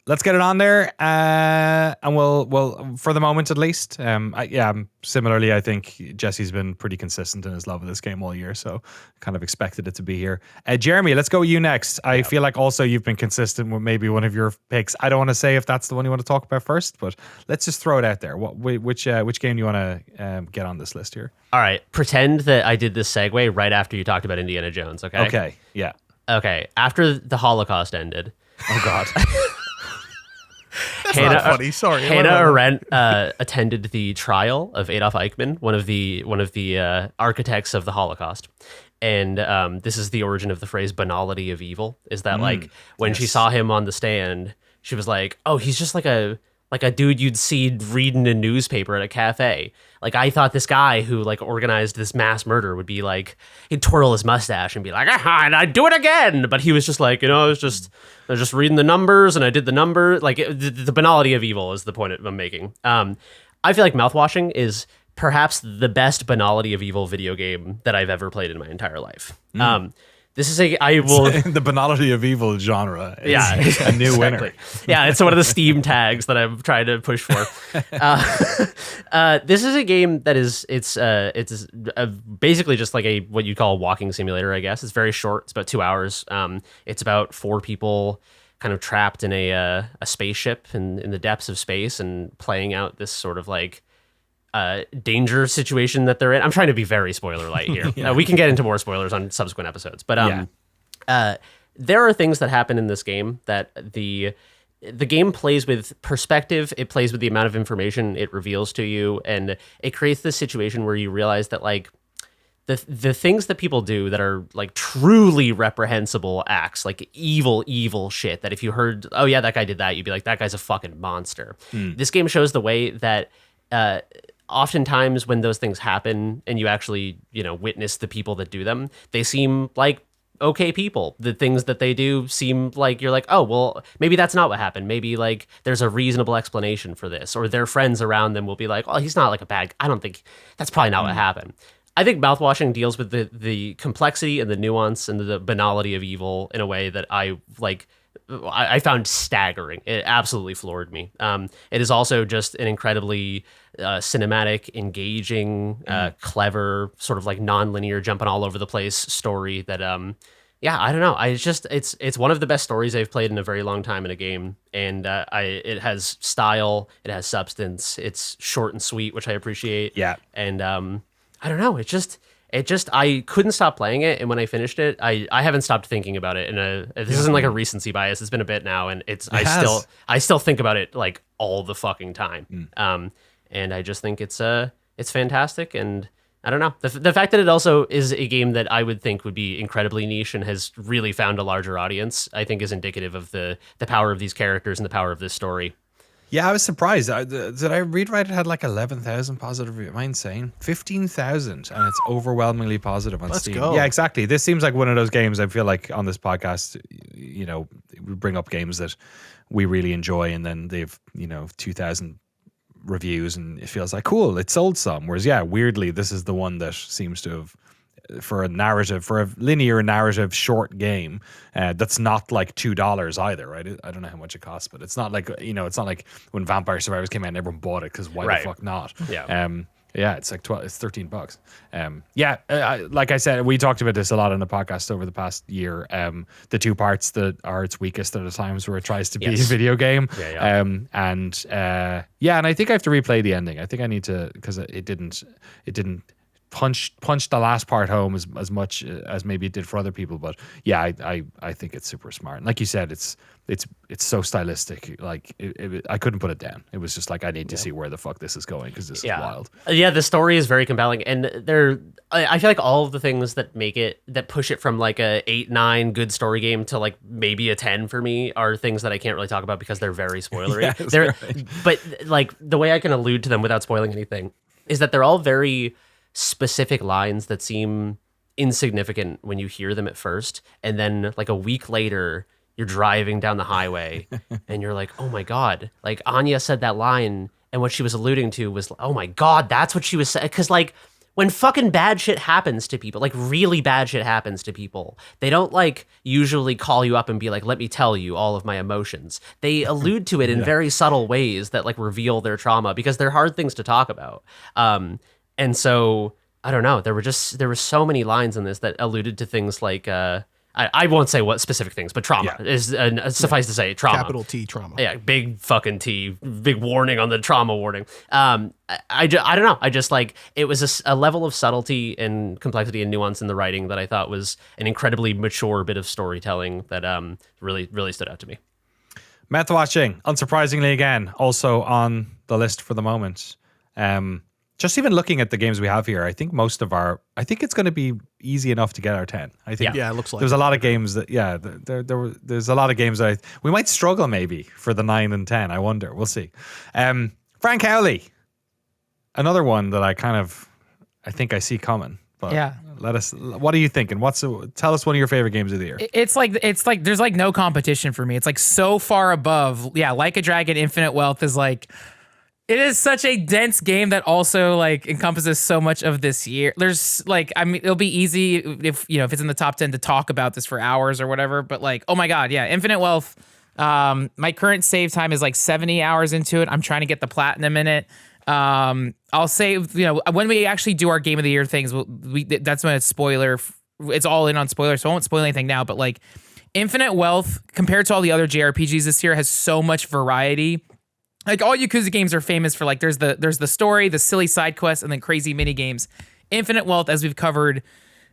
Let's get it on there, and we'll for the moment at least. Similarly, I think Jesse's been pretty consistent in his love of this game all year, so kind of expected it to be here. Jeremy, let's go with you next. I feel like also you've been consistent with maybe one of your picks. I don't want to say if that's the one you want to talk about first, but let's just throw it out there. Which game do you want to get on this list here? All right, pretend that I did this segue right after you talked about Indiana Jones. Okay. Okay. Yeah. Okay. After the Holocaust ended. Oh God. That's not funny. Sorry. Hannah Arendt attended the trial of Adolf Eichmann, one of the architects of the Holocaust. And this is the origin of the phrase "banality of evil." Is that like when she saw him on the stand, she was like, "Oh, he's just like a dude you'd see reading a newspaper at a cafe." Like, I thought this guy who like organized this mass murder would be like, he'd twirl his mustache and be like, and I'd do it again. But he was just like, I was just reading the numbers, and I did the number. Like, the banality of evil is the point I'm making. I feel like Mouthwashing is perhaps the best banality of evil video game that I've ever played in my entire life. This is the banality of evil genre. Is a new winner. Yeah, it's one of the Steam tags that I'm trying to push for. This is a game that it's basically just like what you'd call a walking simulator, I guess. It's very short. It's about 2 hours. It's about 4 people kind of trapped in a spaceship in the depths of space and playing out this sort of like danger situation that they're in. I'm trying to be very spoiler light here. We can get into more spoilers on subsequent episodes, but there are things that happen in this game that the game plays with perspective. It plays with the amount of information it reveals to you, and it creates this situation where you realize that like the things that people do that are like truly reprehensible acts, like evil shit, that if you heard, oh yeah, that guy did that, you'd be like, that guy's a fucking monster. This game shows the way that oftentimes when those things happen and you actually, witness the people that do them, they seem like okay people. The things that they do seem like you're like, oh, well, maybe that's not what happened. Maybe like there's a reasonable explanation for this, or their friends around them will be like, oh, he's not like a bad, I don't think that's probably not what happened. I think Mouthwashing deals with the complexity and the nuance and the banality of evil in a way that I found staggering. It absolutely floored me. It is also just an incredibly cinematic, engaging, clever, sort of like non-linear, jumping all over the place story that, I don't know. It's one of the best stories I've played in a very long time in a game. And it has style, it has substance, it's short and sweet, which I appreciate. Yeah. And I don't know, I couldn't stop playing it, and when I finished it, I haven't stopped thinking about it. And this isn't like a recency bias. It's been a bit now, and I still think about it like all the fucking time. And I just think it's fantastic. And I don't know, the fact that it also is a game that I would think would be incredibly niche and has really found a larger audience, I think is indicative of the power of these characters and the power of this story. Yeah, I was surprised. Did I read right? It had like 11,000 positive reviews. Am I insane? 15,000, and it's overwhelmingly positive on Steam. Go. Yeah, exactly. This seems like one of those games. I feel like on this podcast, we bring up games that we really enjoy, and then they've 2,000 reviews, and it feels like cool. It sold some. Whereas, yeah, weirdly, this is the one that seems to have. For a linear narrative short game that's not like $2 either, right? I don't know how much it costs, but it's not like it's not like when Vampire Survivors came out and everyone bought it because why the fuck not? Yeah. Yeah, it's like it's $13. Like I said, we talked about this a lot on the podcast over the past year. The two parts that are its weakest are the times where it tries to be a video game. And I think I have to replay the ending. I think I need to because it didn't punch the last part home as much as maybe it did for other people, but yeah, I think it's super smart. And like you said, it's so stylistic. Like I couldn't put it down. It was just like I need to see where the fuck this is going because this is wild. Yeah, the story is very compelling, and I feel like all of the things that push it from like a 8-9 good story game to like maybe a 10 for me are things that I can't really talk about because they're very spoilery. But like the way I can allude to them without spoiling anything is that they're all very specific lines that seem insignificant when you hear them at first, and then like a week later you're driving down the highway and you're like, oh my god, like Anya said that line, and what she was alluding to was, oh my god, that's what she was saying. Because like when fucking bad shit happens to people, like really bad shit happens to people, they don't like usually call you up and be like, let me tell you all of my emotions. They allude to it in very subtle ways that like reveal their trauma because they're hard things to talk about. And so, I don't know, there were so many lines in this that alluded to things like, I won't say what specific things, but trauma is, suffice to say, trauma. Capital T trauma. Yeah, big fucking T, big warning on the trauma warning. I don't know, I just like, it was a level of subtlety and complexity and nuance in the writing that I thought was an incredibly mature bit of storytelling that really, really stood out to me. Mouthwashing, unsurprisingly again, also on the list for the moment. Just even looking at the games we have here, I think it's going to be easy enough to get our 10. I think. Yeah, it looks like there's a lot of games that, there's a lot of games that we might struggle maybe for the 9 and 10. I wonder. We'll see. Frank Howley, another one that I think I see coming. But what are you thinking? Tell us one of your favorite games of the year. It's like there's like no competition for me. It's like so far above. Yeah, Like a Dragon, Infinite Wealth is like. It is such a dense game that also like encompasses so much of this year. There's like, I mean, it'll be easy if it's in the top 10 to talk about this for hours or whatever. But like, oh my god, yeah, Infinite Wealth. My current save time is like 70 hours into it. I'm trying to get the platinum in it. I'll say, when we actually do our game of the year things, that's when it's spoiler. It's all in on spoilers, so I won't spoil anything now. But like, Infinite Wealth compared to all the other JRPGs this year has so much variety. Like all Yakuza games are famous for like there's the story, the silly side quests, and then crazy mini games. Infinite Wealth, as we've covered,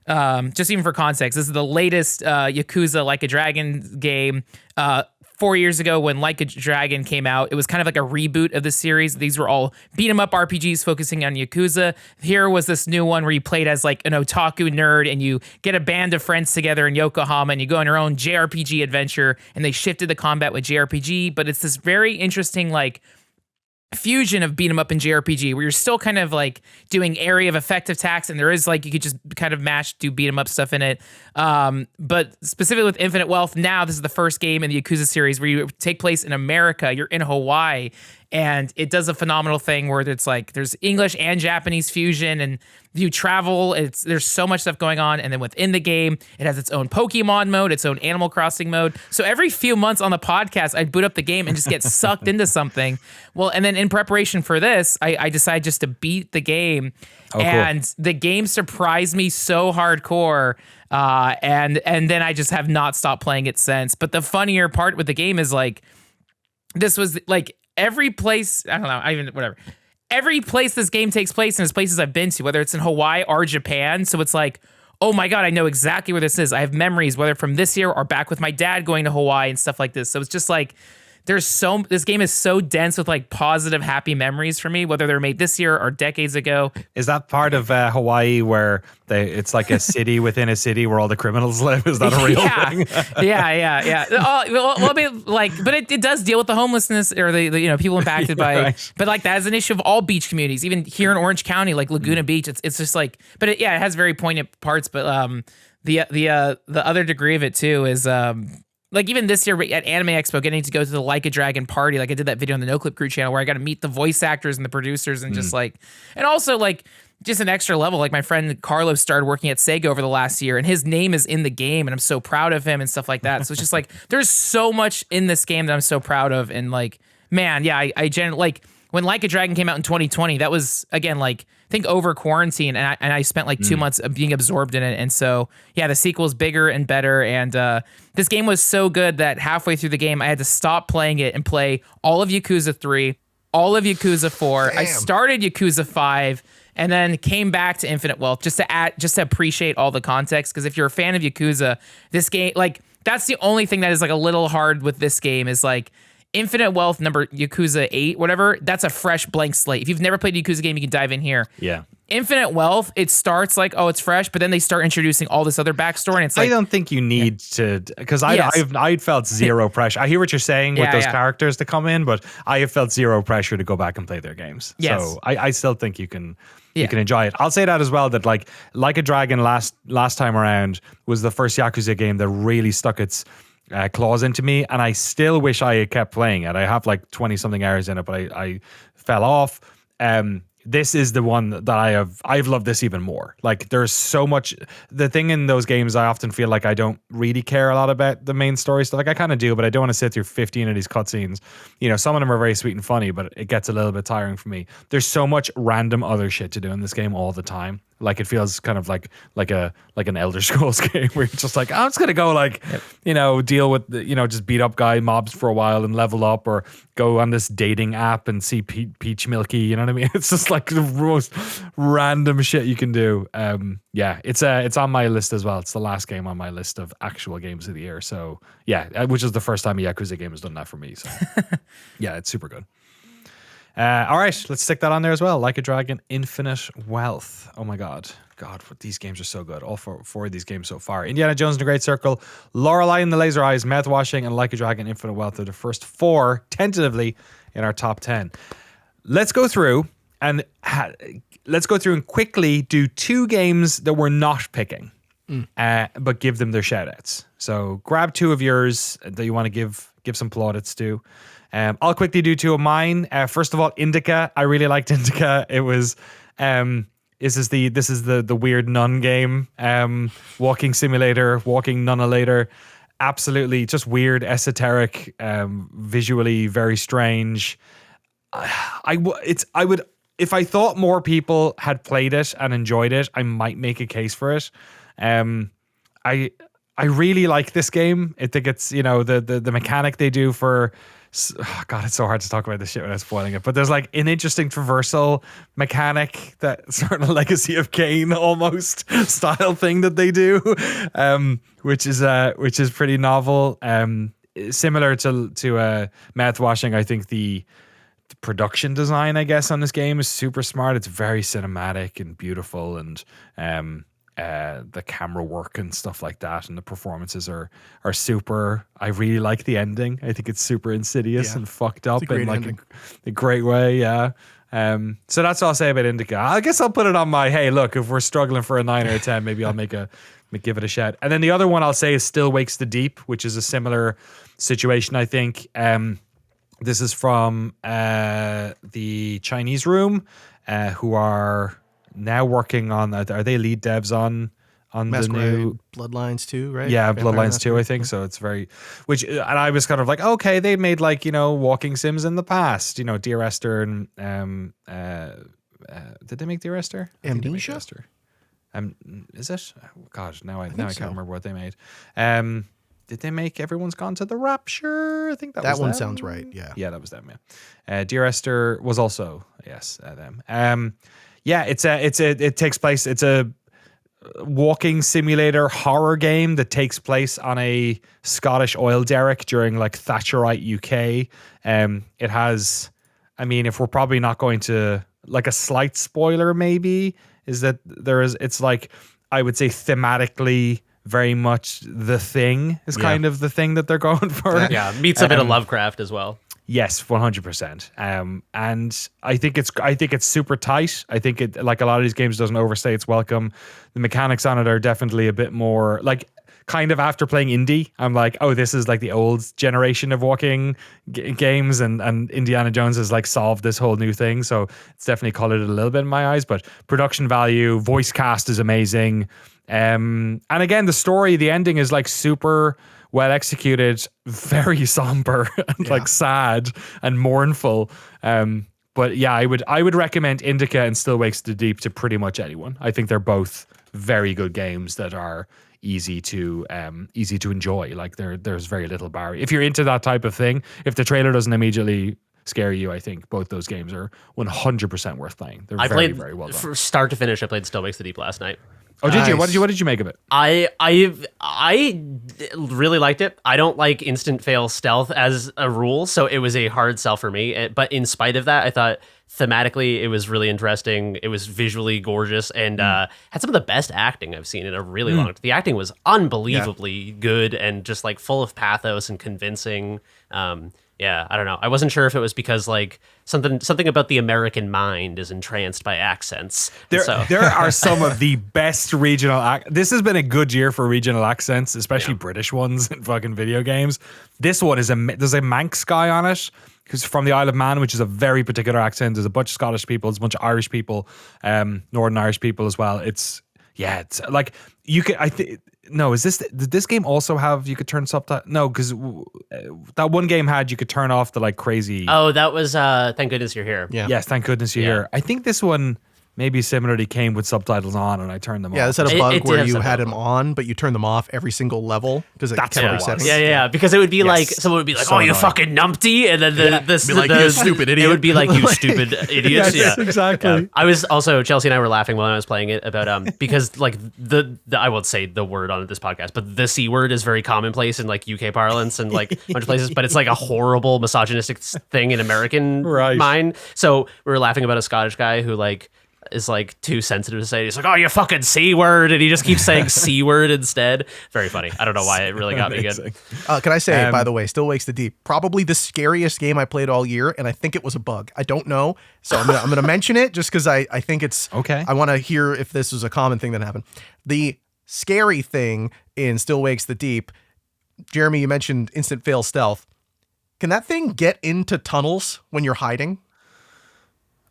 just even for context, this is the latest Yakuza Like a Dragon game. 4 years ago when Like a Dragon came out, it was kind of like a reboot of the series. These were all beat 'em up RPGs focusing on Yakuza. Here was this new one where you played as like an otaku nerd and you get a band of friends together in Yokohama and you go on your own JRPG adventure, and they shifted the combat with JRPG, but it's this very interesting like fusion of beat 'em up and JRPG where you're still kind of like doing area of effect attacks, and there is like you could just kind of do beat 'em up stuff in it. But specifically with Infinite Wealth, now this is the first game in the Yakuza series where you take place in America. You're in Hawaii, and it does a phenomenal thing where it's like there's English and Japanese fusion, and you travel. There's so much stuff going on, and then within the game, it has its own Pokemon mode, its own Animal Crossing mode. So every few months on the podcast, I'd boot up the game and just get sucked into something. Well, and then in preparation for this, I decided just to beat the game, and the game surprised me so hardcore. And then I just have not stopped playing it since. But the funnier part with the game is like, this was like every place, I don't know, whatever. Every place this game takes place and it's places I've been to, whether it's in Hawaii or Japan. So it's like, oh my god, I know exactly where this is. I have memories, whether from this year or back with my dad going to Hawaii and stuff like this. So it's just like, this game is so dense with like positive, happy memories for me, whether they're made this year or decades ago. Is that part of Hawaii where it's like a city within a city where all the criminals live? Is that a real thing? Yeah. Well, I mean, like, but it does deal with the homelessness or the people impacted by. Right. But like that is an issue of all beach communities, even here in Orange County, like Laguna Beach. It's just like, but it has very poignant parts. But the other degree of it too is like even this year at Anime Expo, getting to go to the Like a Dragon party, like I did that video on the NoClip crew channel where I got to meet the voice actors and the producers and just like, and also like just an extra level. Like my friend Carlos started working at Sega over the last year and his name is in the game and I'm so proud of him and stuff like that. So it's just like, there's so much in this game that I'm so proud of. And like, man, yeah, I generally like when Like a Dragon came out in 2020, that was again, like, I think over quarantine and I spent like 2 months being absorbed in it. And so, yeah, the sequel's bigger and better. And this game was so good that halfway through the game, I had to stop playing it and play all of Yakuza 3, all of Yakuza 4. Damn. I started Yakuza 5 and then came back to Infinite Wealth just to appreciate all the context. Because if you're a fan of Yakuza, this game, like, that's the only thing that is like a little hard with this game is like, Infinite Wealth number Yakuza 8, whatever, that's a fresh blank slate. If you've never played a Yakuza game, you can dive in here. Yeah. Infinite Wealth, it starts like, oh, it's fresh, but then they start introducing all this other backstory. And it's like, I don't think you need to, because I felt zero pressure. I hear what you're saying with those characters to come in, but I have felt zero pressure to go back and play their games. Yes. So I still think you can enjoy it. I'll say that as well, that like a Dragon last time around was the first Yakuza game that really stuck its claws into me, and I still wish I had kept playing it. I have like 20 something hours in it, but I fell off. This is the one that I've loved this even more. Like there's so much. The thing in those games, I often feel like I don't really care a lot about the main story stuff. Like I kind of do, but I don't want to sit through 15 of these cutscenes. You know, some of them are very sweet and funny, but it gets a little bit tiring for me. There's so much random other shit to do in this game all the time. Like it feels kind of like an Elder Scrolls game where you're just like, I'm just gonna go deal with just beat up guy mobs for a while and level up, or go on this dating app and see Peach Milky. You know what I mean? It's just like the most random shit you can do. It's on my list as well. It's the last game on my list of actual games of the year. So yeah, which is the first time a Yakuza game has done that for me. So yeah, it's super good. All right, let's stick that on there as well. Like a Dragon, Infinite Wealth. Oh my God, these games are so good. All four of these games so far. Indiana Jones and the Great Circle, Lorelei and the Laser Eyes, Mouthwashing, and Like a Dragon, Infinite Wealth are the first 4 tentatively in our top 10. Let's go through and quickly do 2 games that we're not picking, but give them their shout outs. So grab 2 of yours that you want to give some plaudits to. I'll quickly do 2 of mine. First of all, INDIKA. I really liked INDIKA. It was this is the weird nun game, walking simulator, walking nunnulator. Absolutely just weird, esoteric, visually very strange. If I thought more people had played it and enjoyed it, I might make a case for it. I really like this game. I think it's the mechanic they do for. Oh God, it's so hard to talk about this shit without spoiling it. But there's like an interesting traversal mechanic, that sort of Legacy of Kain almost style thing that they do, which is pretty novel. Similar to Mouthwashing, I think the production design, I guess, on this game is super smart. It's very cinematic and beautiful, and the camera work and stuff like that, and the performances are super. I really like the ending. I think it's super insidious and fucked up in like a great way. Yeah. So that's all I'll say about INDIKA. I guess I'll put it on my, hey, look, if we're struggling for a 9 or a 10, maybe I'll give it a shout. And then the other one I'll say is Still Wakes the Deep, which is a similar situation, I think. This is from the Chinese Room, who are now working on, are they lead devs on the new Bloodlines 2, right? Yeah, Vampire Bloodlines 2, I think. So it's very, and I was kind of like, okay, they made walking sims in the past, Dear Esther and did they make Dear Esther? Amnesia? Is it? God, now I can't so. remember what they made. Did they make Everyone's Gone to the Rapture? I think that was one them. sounds right. Yeah, that was them. Yeah, Dear Esther was also them. Yeah, it takes place. It's a walking simulator horror game that takes place on a Scottish oil derrick during like Thatcherite UK. It has, I mean, if we're probably not going to, like, a slight spoiler maybe is that it's like, I would say thematically very much The Thing is kind of the thing that they're going for. Yeah, meets a bit of Lovecraft as well. Yes, 100%. And I think it's super tight. I think it, like a lot of these games, doesn't overstay its welcome. The mechanics on it are definitely a bit more like, kind of after playing indie, I'm like, oh, this is like the old generation of walking games, and Indiana Jones has like solved this whole new thing. So it's definitely colored it a little bit in my eyes. But production value, voice cast is amazing. And again, the story, the ending is like super well executed, very somber and like sad and mournful. But yeah, I would recommend INDIKA and Still Wakes the Deep to pretty much anyone. I think they're both very good games that are easy to enjoy. Like there's very little barrier. If you're into that type of thing, if the trailer doesn't immediately scare you, I think both those games are 100% worth playing. They're very well done. From start to finish, I played Still Wakes the Deep last night. Oh, did you? What did you make of it? I really liked it. I don't like instant fail stealth as a rule, so it was a hard sell for me. But in spite of that, I thought thematically it was really interesting. It was visually gorgeous and had some of the best acting I've seen in a really long time. The acting was unbelievably good and just like full of pathos and convincing. Yeah, I don't know. I wasn't sure if it was because like something about the American mind is entranced by accents. There are some of the best regional. This has been a good year for regional accents, especially British ones in fucking video games. This one is there's a Manx guy on it who's from the Isle of Man, which is a very particular accent. There's a bunch of Scottish people, there's a bunch of Irish people, Northern Irish people as well. It's like you could. No, did this game also have you could turn subtitles? No, because that one game had you could turn off the like crazy. Oh, that was Thank Goodness You're Here. Yeah. Yes, Thank Goodness You're Here. I think this one maybe similarly came with subtitles on, and I turned them off. Yeah, this had a bug where you had them on, but you turned them off every single level because it kept resetting. Yeah, because it would be like someone would be like, so "Oh, you fucking numpty," and then you stupid idiot. It would be like, "You stupid idiots." Yes, exactly. Yeah. I was also Chelsea and I were laughing while I was playing it about because like the I won't say the word on this podcast, but the C word is very commonplace in like UK parlance and like a bunch of places, but it's like a horrible misogynistic thing in American mind. So we were laughing about a Scottish guy who like is like too sensitive to say it. He's like, "Oh, you fucking C word," and he just keeps saying C word instead. Very funny. I don't know why it really got me good. Can I say, by the way, Still Wakes the Deep, probably the scariest game I played all year, and I think it was a bug. I don't know, so I'm gonna mention it just because I think it's okay. I want to hear if this was a common thing that happened. The scary thing in Still Wakes the Deep, Jeremy, you mentioned instant fail stealth. Can that thing get into tunnels when you're hiding?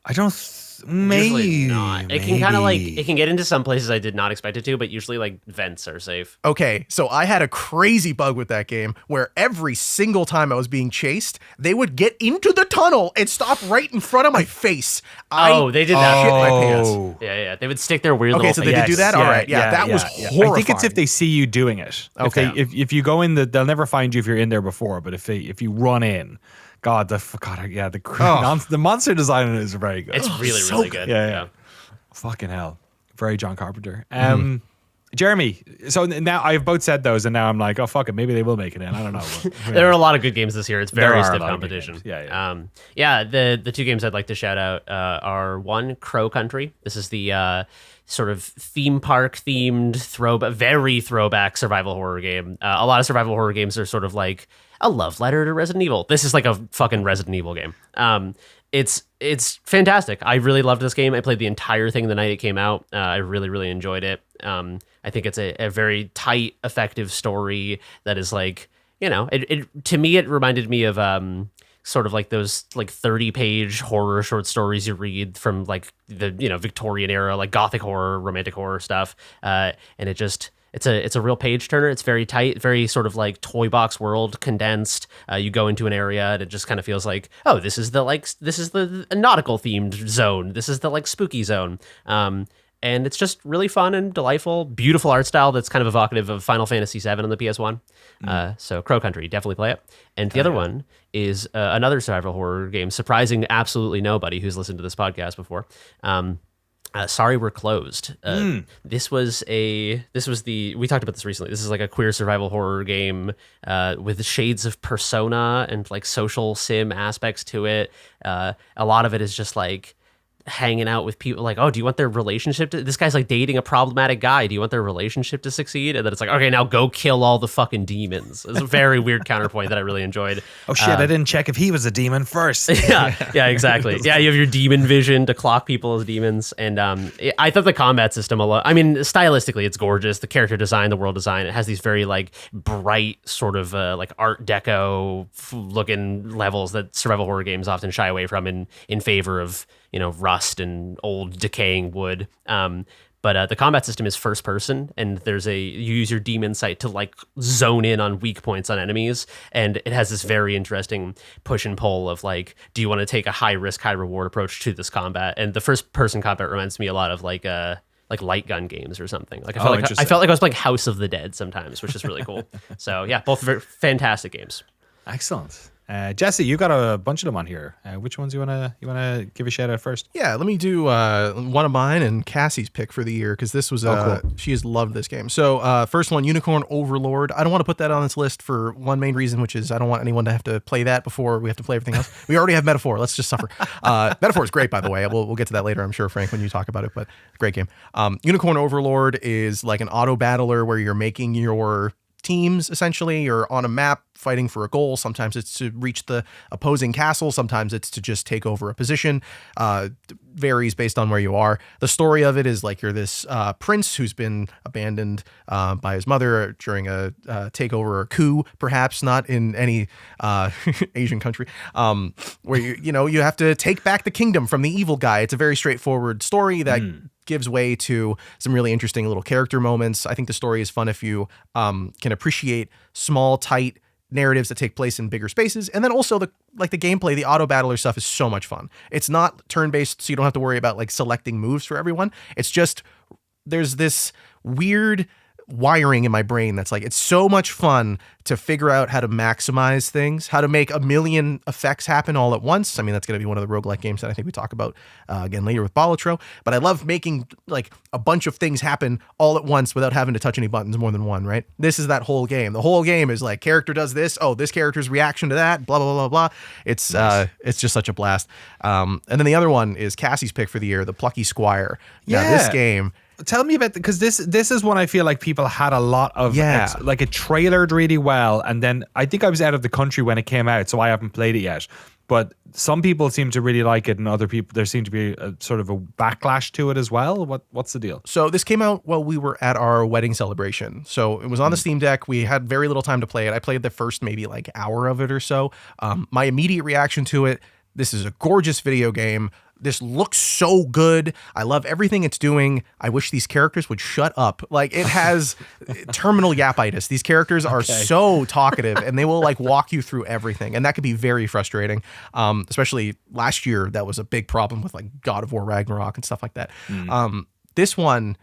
I don't. Maybe not. It can kind of like it can get into some places I did not expect it to, but usually like vents are safe. Okay, so I had a crazy bug with that game where every single time I was being chased, they would get into the tunnel and stop right in front of my face. They did that. Shit my pants. Yeah. They would stick their weird. Okay, so they did do that. All right, that was horrifying. I think it's if they see you doing it. Okay, if you go in, they'll never find you if you're in there before. But if you run in. The monster design in it is very good. It's really good. Yeah. Fucking hell. Very John Carpenter. Jeremy, so now I've both said those, and now I'm like, oh, fuck it. Maybe they will make it in. I don't know. There are a lot of good games this year. It's very stiff competition. Yeah. The two games I'd like to shout out are one, Crow Country. This is the sort of theme park themed very throwback survival horror game. A lot of survival horror games are sort of like a love letter to Resident Evil. This is like a fucking Resident Evil game. It's fantastic. I really loved this game. I played the entire thing the night it came out. I really enjoyed it. I think it's a very tight, effective story that is like, to me it reminded me of sort of like those like 30-page horror short stories you read from like the Victorian era, like gothic horror, romantic horror stuff. And it's a real page turner. It's very tight, very sort of like toy box world condensed. You go into an area and it just kind of feels like, oh, this is the nautical themed zone. This is the like spooky zone. And it's just really fun and delightful, beautiful art style that's kind of evocative of Final Fantasy VII on the PS1. So Crow Country, definitely play it. And the other one is another survival horror game, surprising absolutely nobody who's listened to this podcast before. Sorry, We're Closed. This was we talked about this recently. This is like a queer survival horror game with shades of Persona and like social sim aspects to it. A lot of it is just like hanging out with people like, oh, do you want their relationship to, this guy's like dating a problematic guy, do you want their relationship to succeed? And then it's like, okay, now go kill all the fucking demons. It's a very weird counterpoint that I really enjoyed. Oh shit, I didn't check if he was a demon first. yeah, exactly. Yeah, you have your demon vision to clock people as demons. And I thought the combat system I mean, stylistically it's gorgeous, the character design, the world design, it has these very like bright sort of like art deco looking levels that survival horror games often shy away from in favor of, you know, rust and old decaying wood. But the combat system is first person, and you use your demon sight to like zone in on weak points on enemies. And it has this very interesting push and pull of like, do you want to take a high risk, high reward approach to this combat? And the first person combat reminds me a lot of like light gun games or something. Like I felt like I was playing House of the Dead sometimes, which is really cool. So yeah, both very fantastic games. Excellent. Jesse, you got a bunch of them on here. Which ones you wanna give a shout out first? Yeah, let me do one of mine and Cassie's pick for the year, because this was cool. She has loved this game. So first one, Unicorn Overlord. I don't want to put that on this list for one main reason, which is I don't want anyone to have to play that before we have to play everything else. We already have Metaphor. Let's just suffer. Metaphor is great, by the way. We'll get to that later, I'm sure, Frank, when you talk about it. But great game. Unicorn Overlord is like an auto battler where you're making your teams. Essentially, you're on a map fighting for a goal. Sometimes it's to reach the opposing castle, sometimes it's to just take over a position. Varies based on where you are. The story of it is like you're this prince who's been abandoned by his mother during a takeover or coup, perhaps not in any Asian country, where you have to take back the kingdom from the evil guy. It's a very straightforward story that gives way to some really interesting little character moments. I think the story is fun if you can appreciate small, tight narratives that take place in bigger spaces. And then also the gameplay, the auto battler stuff is so much fun. It's not turn-based, so you don't have to worry about like selecting moves for everyone. It's just, there's this weird wiring in my brain that's like, it's so much fun to figure out how to maximize things, how to make a million effects happen all at once. I mean, that's going to be one of the roguelike games that I think we talk about again later with Balatro, but I love making like a bunch of things happen all at once without having to touch any buttons more than one, right? This is that whole game. The whole game is like, character does this, oh, this character's reaction to that, blah, blah, blah, blah. It's nice. It's just such a blast. And then the other one is Cassie's pick for the year, the Plucky Squire. Yeah. Now, this game, tell me about, because this is one I feel like people had a lot of, like it trailered really well, and then I think I was out of the country when it came out, so I haven't played it yet. But some people seem to really like it, and other people, there seemed to be a sort of a backlash to it as well. What's the deal? So this came out while we were at our wedding celebration. So it was on the Steam Deck. We had very little time to play it. I played the first maybe like hour of it or so. My immediate reaction to it, this is a gorgeous video game. This looks so good. I love everything it's doing. I wish these characters would shut up. Like, it has terminal yapitis. These characters are so talkative, and they will like walk you through everything. And that could be very frustrating. Especially last year, that was a big problem with like God of War Ragnarok and stuff like that. This one,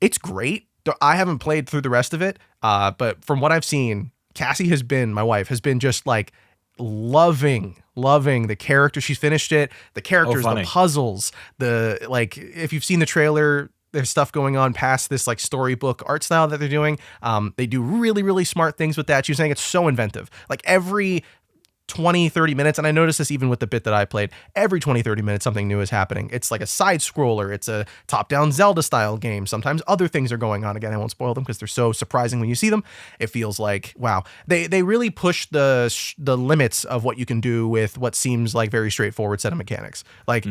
it's great. I haven't played through the rest of it. But from what I've seen, Cassie my wife has been just like loving the character. She's finished it, the characters, the puzzles, the like, if you've seen the trailer, there's stuff going on past this like storybook art style that they're doing. They do really, really smart things with that. She was saying it's so inventive. Like every 20, 30 minutes, and I noticed this even with the bit that I played, every 20, 30 minutes something new is happening. It's like a side scroller, it's a top-down Zelda style game. Sometimes other things are going on. Again, I won't spoil them because they're so surprising when you see them. It feels like, wow, they really push the limits of what you can do with what seems like very straightforward set of mechanics. Like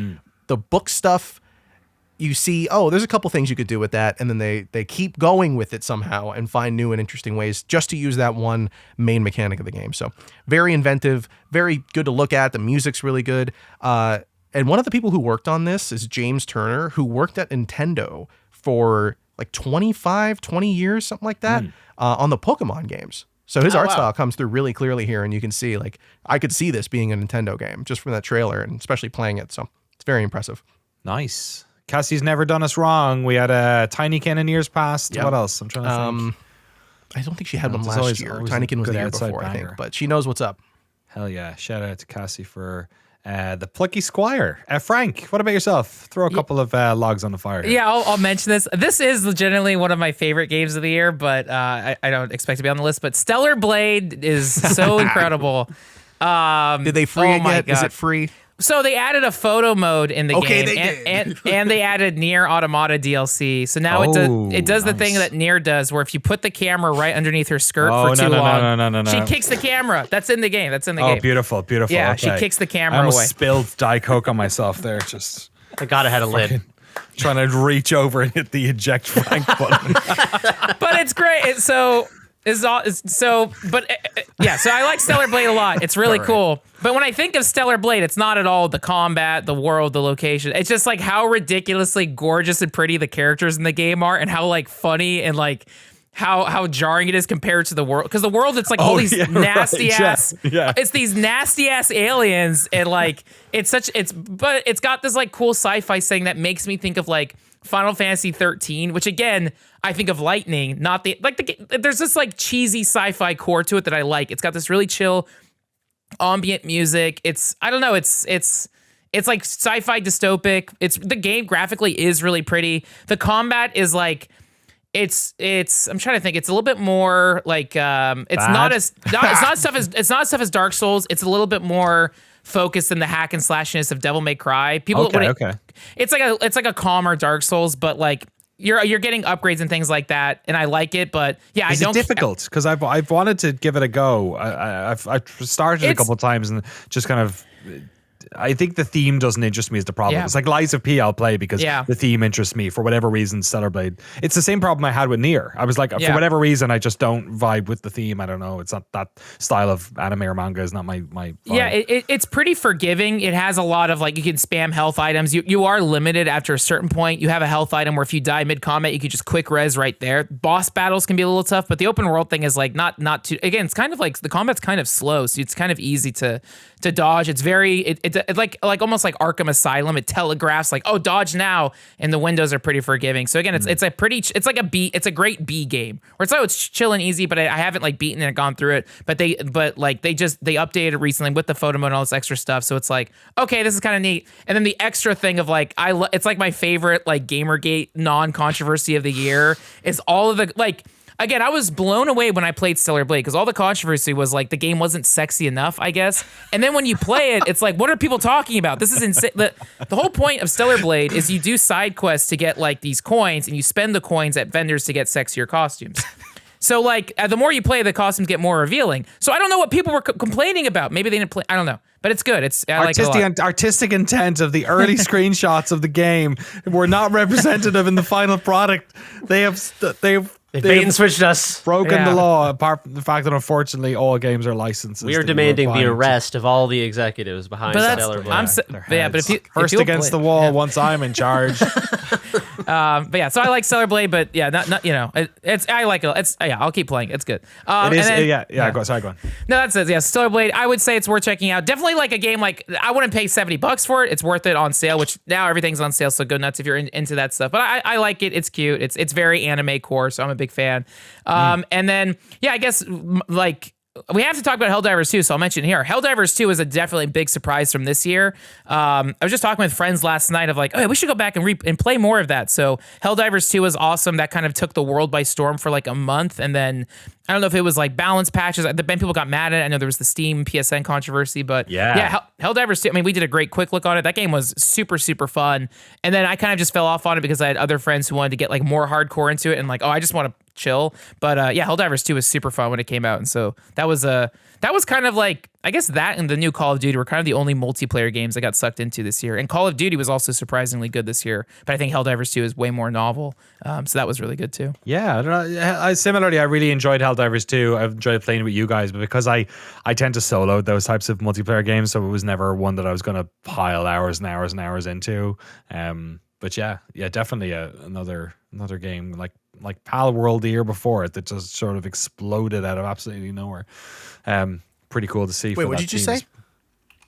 the book stuff, you see, oh, there's a couple things you could do with that, and then they keep going with it somehow and find new and interesting ways just to use that one main mechanic of the game. So very inventive, very good to look at. The music's really good. And one of the people who worked on this is James Turner, who worked at Nintendo for like 20 years, something like that, on the Pokemon games. So his art style comes through really clearly here, and you can see, like, I could see this being a Nintendo game just from that trailer, and especially playing it. So it's very impressive. Nice. Cassie's never done us wrong. We had a Tinykin in years past. Yep. What else? I'm trying to think. I don't think she had one last year. Tinykin was the year before, I think. But she knows what's up. Hell yeah. Shout out to Cassie for the Plucky Squire. Frank, what about yourself? Throw a couple of logs on the fire here. Yeah, I'll mention this. This is legitimately one of my favorite games of the year, but I don't expect to be on the list. But Stellar Blade is so incredible. Did they free it yet? Is it free? So they added a photo mode in the game, they did. and they added Nier Automata DLC. So now it does the thing that Nier does, where if you put the camera right underneath her skirt for too long, no. she kicks the camera. That's in the game. Game. Oh, beautiful. Yeah, okay. she kicks the camera I almost away. spilled Diet Coke on myself there. Just Thank God it had a lid. trying to reach over and hit the eject Frank button. But it's great. So I like Stellar Blade a lot. It's really cool. But when I think of Stellar Blade, it's not at all the combat, the world, the location. It's just like how ridiculously gorgeous and pretty the characters in the game are, and how like funny and like how jarring it is compared to the world. Because the world, it's like all these nasty ass. Yeah. It's these nasty ass aliens, and like but it's got this like cool sci-fi thing that makes me think of like Final Fantasy 13, which again, I think of Lightning, not there's this like cheesy sci-fi core to it that I like. It's got this really chill ambient music. It's like sci-fi dystopic. The game graphically is really pretty. The combat is like it's I'm trying to think. It's a little bit more like it's not stuff as Dark Souls. It's a little bit more focused in the hack and slashiness of Devil May Cry. It's like a calmer Dark Souls, but like you're getting upgrades and things like that, and I like it. But yeah, Is it difficult? Because I've wanted to give it a go. I've started a couple of times and just kind of. I think the theme doesn't interest me is the problem. Yeah. It's like Lies of P I'll play because the theme interests me for whatever reason. Stellar Blade. It's the same problem I had with Nier. I was like, for whatever reason, I just don't vibe with the theme. I don't know. It's not that style of anime or manga is not my vibe. Yeah, it's pretty forgiving. It has a lot of like you can spam health items. You are limited after a certain point. You have a health item where if you die mid combat, you can just quick res right there. Boss battles can be a little tough, but the open world thing is like not too. Again, it's kind of like the combat's kind of slow, so it's kind of easy to dodge. It's very it like almost like Arkham Asylum. It telegraphs like, oh, dodge now, and the windows are pretty forgiving. So again, it's a great B game where it's chill and easy, but I haven't like beaten and gone through it. But they updated it recently with the photo mode and all this extra stuff. So it's like, okay, this is kind of neat. And then the extra thing of like it's like my favorite like Gamergate non-controversy of the year is all of the like. Again, I was blown away when I played Stellar Blade because all the controversy was like the game wasn't sexy enough, I guess. And then when you play it, it's like, what are people talking about? This is insane. The whole point of Stellar Blade is you do side quests to get like these coins, and you spend the coins at vendors to get sexier costumes. So like the more you play, the costumes get more revealing. So I don't know what people were complaining about. Maybe they didn't play. I don't know. But it's good. Artistic intent of the early screenshots of the game were not representative in the final product. They bait and switched us. Broken the law, apart from the fact that unfortunately all games are licenses. We are demanding the arrest of all the executives behind Stellar Blade. But first against the wall once I'm in charge. But yeah, so I like Stellar Blade, but yeah, not I like it. I'll keep playing. It's good. It is. Go on. No, that's it. Yeah, Stellar Blade. I would say it's worth checking out. Definitely like a game like I wouldn't pay $70 for it. It's worth it on sale, which now everything's on sale. So go nuts if you're into that stuff. But I like it. It's cute. It's very anime core, so I'm a big fan. And then I guess like. We have to talk about Helldivers 2, so I'll mention it here. Helldivers 2 is a definitely big surprise from this year. I was just talking with friends last night of like, oh, we should go back and play more of that. So Helldivers 2 was awesome. That kind of took the world by storm for like a month, and then I don't know if it was like balance patches. Then people got mad at it. I know there was the Steam PSN controversy, but Helldivers 2, I mean, we did a great quick look on it. That game was super, super fun. And then I kind of just fell off on it because I had other friends who wanted to get like more hardcore into it and like, oh, I just want to chill. But Helldivers 2 was super fun when it came out. And so that was kind of like, I guess that and the new Call of Duty were kind of the only multiplayer games I got sucked into this year. And Call of Duty was also surprisingly good this year, but I think Helldivers 2 is way more novel. So that was really good too. Yeah, I don't know. Similarly, I really enjoyed Helldivers 2. I've enjoyed playing with you guys, but because I tend to solo those types of multiplayer games, so it was never one that I was going to pile hours and hours and hours into. But yeah, definitely another game like Pal World the year before it that just sort of exploded out of absolutely nowhere. Pretty cool to see. Wait, what did you say?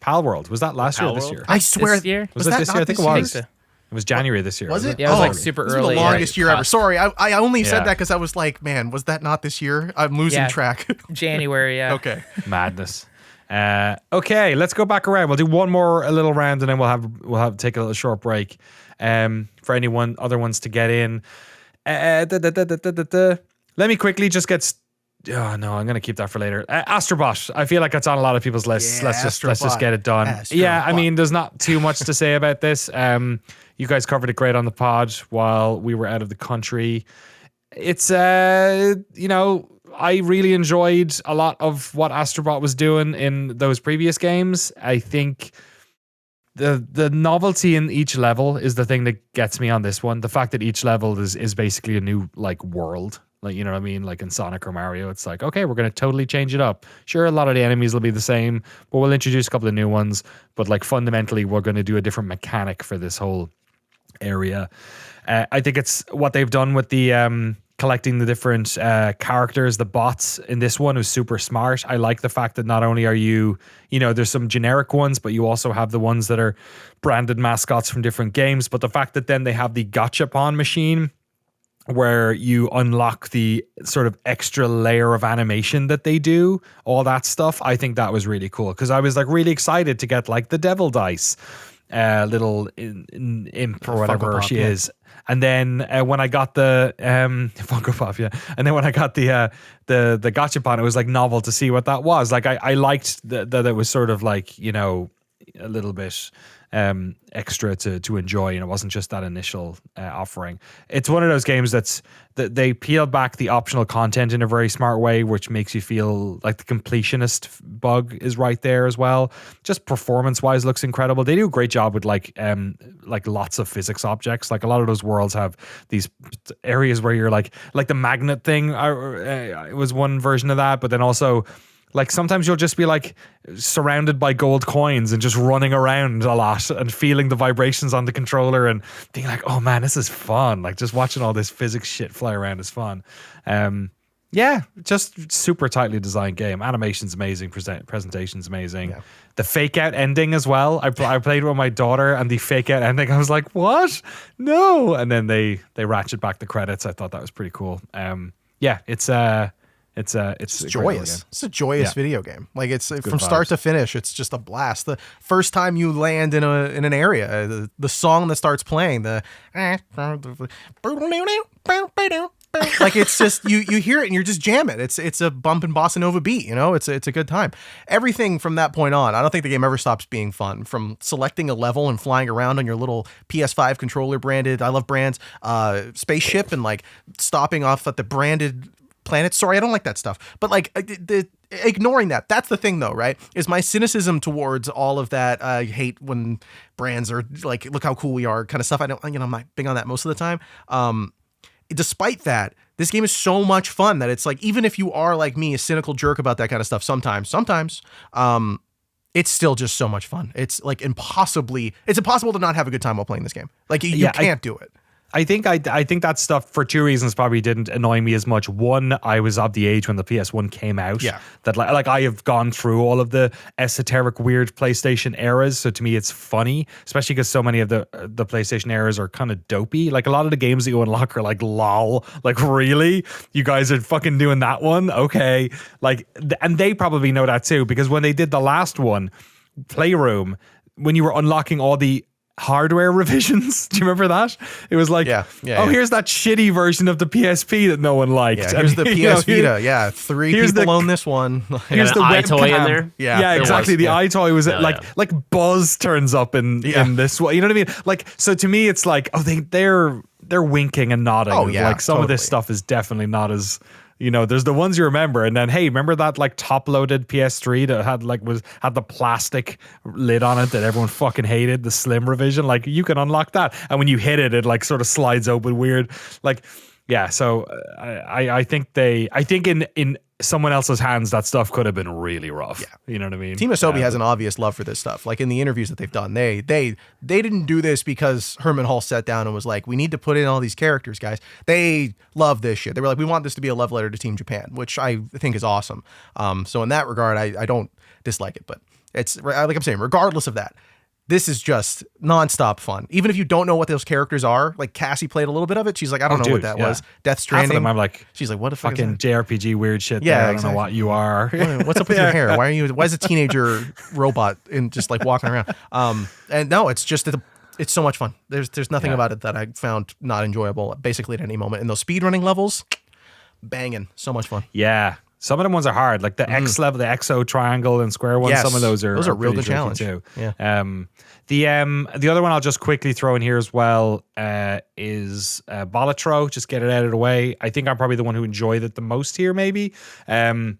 Pal World, was that last year or this year? I swear, this year? Was it this year? I think it was. It was January this year. Was it? Yeah, it was like super this early. Was the longest year ever. Sorry, I only said Yeah. that because I was like, man, was that not this year? I'm losing track. January, yeah. Okay. Madness. Okay, let's go back around. We'll do one more a little round, and then we'll have take a little short break. For anyone other ones to get in. Let me quickly just get. Oh no, I'm gonna keep that for later. Astro Bot. I feel like it's on a lot of people's lists. Yeah, let's just get it done. Astro I Bot. mean, there's not too much to say about this. You guys covered it great on the pod while we were out of the country. It's I really enjoyed a lot of what Astro Bot was doing in those previous games. I think the novelty in each level is the thing that gets me on this one. The fact that each level is basically a new like world. Like, you know what I mean? Like in Sonic or Mario, it's like, okay, we're going to totally change it up. Sure, a lot of the enemies will be the same, but we'll introduce a couple of new ones. But like fundamentally, we're going to do a different mechanic for this whole area. I think it's what they've done with the collecting the different characters, the bots in this one is super smart. I like the fact that not only are there's some generic ones, but you also have the ones that are branded mascots from different games. But the fact that then they have the gachapon machine, where you unlock the sort of extra layer of animation that they do, all that stuff. I think that was really cool because I was like really excited to get like the devil dice, little imp or whatever Funko Pop, she is. And then when I got the Funko Pop, and then when I got the gachapon, it was like novel to see what that was. Like I liked that it was sort of like, a little bit extra to enjoy, and it wasn't just that initial offering. It's one of those games that they peel back the optional content in a very smart way, which makes you feel like the completionist bug is right there as well. Just performance wise looks incredible. They do a great job with like lots of physics objects. Like a lot of those worlds have these areas where you're like the magnet thing it was one version of that, but then also like sometimes you'll just be like surrounded by gold coins and just running around a lot and feeling the vibrations on the controller and being like, oh man, this is fun. Like just watching all this physics shit fly around is fun. Just super tightly designed game. Animation's amazing. Presentation's amazing. Yeah. The fake out ending as well. I played with my daughter and the fake out ending, I was like, what? No. And then they ratchet back the credits. I thought that was pretty cool. It's joyous. It's a joyous video game. Like it's from vibes. Start to finish. It's just a blast. The first time you land in an area, the song that starts playing, like it's just you hear it and you're just jamming. It's a bumping bossa nova beat. It's a good time. Everything from that point on, I don't think the game ever stops being fun. From selecting a level and flying around on your little PS5 controller branded, I love brands, spaceship, and like stopping off at the branded planet. Sorry, I don't like that stuff. But like ignoring that's the thing though, right? Is my cynicism towards all of that. I hate when brands are like, look how cool we are kind of stuff. I'm not big on that most of the time. Despite that, this game is so much fun that it's like, even if you are like me, a cynical jerk about that kind of stuff, sometimes, it's still just so much fun. It's like it's impossible to not have a good time while playing this game. Like you can't do it. I think that stuff for two reasons probably didn't annoy me as much. One, I was of the age when the PS1 came out. Yeah. That like I have gone through all of the esoteric weird PlayStation eras, so to me it's funny, especially because so many of the PlayStation eras are kind of dopey. Like a lot of the games that you unlock are like lol, like really? You guys are fucking doing that one? Okay. Like and they probably know that too, because when they did the last one, Playroom, when you were unlocking all the hardware revisions. Do you remember that? It was like, here's that shitty version of the PSP that no one liked. Yeah, here's the PS Vita. 3 people own this one. Here's the iToy in there. Yeah, exactly. The iToy was like Buzz turns up in this one. You know what I mean? Like, so to me, it's like, oh, they're winking and nodding. Oh yeah, like some of this stuff is definitely not as. There's the ones you remember, and then hey, remember that like top-loaded PS3 that had the plastic lid on it that everyone fucking hated, the slim revision? Like you can unlock that, and when you hit it, it like sort of slides open weird. Like, yeah. So I think in someone else's hands that stuff could have been really rough. Yeah. You know what I mean? Team Asobi has an obvious love for this stuff. Like in the interviews that they've done, they didn't do this because Herman Hall sat down and was like, we need to put in all these characters, guys. They love this shit. They were like, we want this to be a love letter to Team Japan, which I think is awesome. So in that regard, I don't dislike it, but it's like I'm saying, regardless of that, this is just nonstop fun. Even if you don't know what those characters are, like Cassie played a little bit of it. She's like, I don't know what that was. Death Stranding. Half of them I'm like, she's like, what the fuck fucking is that? JRPG weird shit. Yeah, there. I don't know what you are. What's up with your hair? Why is a teenager robot in just like walking around? And no, it's just it's so much fun. There's nothing about it that I found not enjoyable basically at any moment. And those speedrunning levels, banging, so much fun. Yeah. Some of them ones are hard, like the X level, the XO triangle and square ones. Yes. Some of those are real pretty good tricky challenge too. Yeah. The other one I'll just quickly throw in here as well is Balatro. Just get it out of the way. I think I'm probably the one who enjoyed it the most here, maybe. I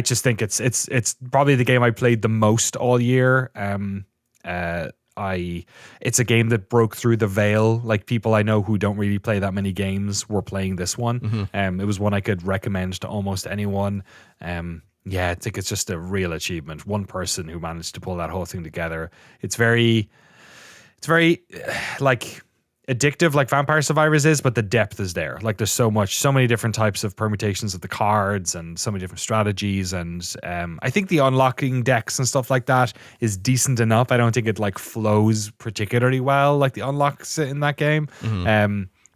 just think it's probably the game I played the most all year. It's a game that broke through the veil. Like people I know who don't really play that many games were playing this one. It was one I could recommend to almost anyone. I think it's just a real achievement. One person who managed to pull that whole thing together. It's very like addictive, like Vampire Survivors is, but the depth is there. Like there's so many different types of permutations of the cards and so many different strategies. And I think the unlocking decks and stuff like that is decent enough. I don't think it like flows particularly well like the unlocks in that game.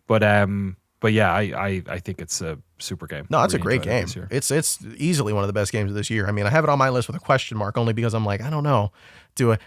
But yeah, I think it's a super game. No, it's Really a great game. It's easily one of the best games of this year. I mean, I have it on my list with a question mark only because I'm like, I don't know.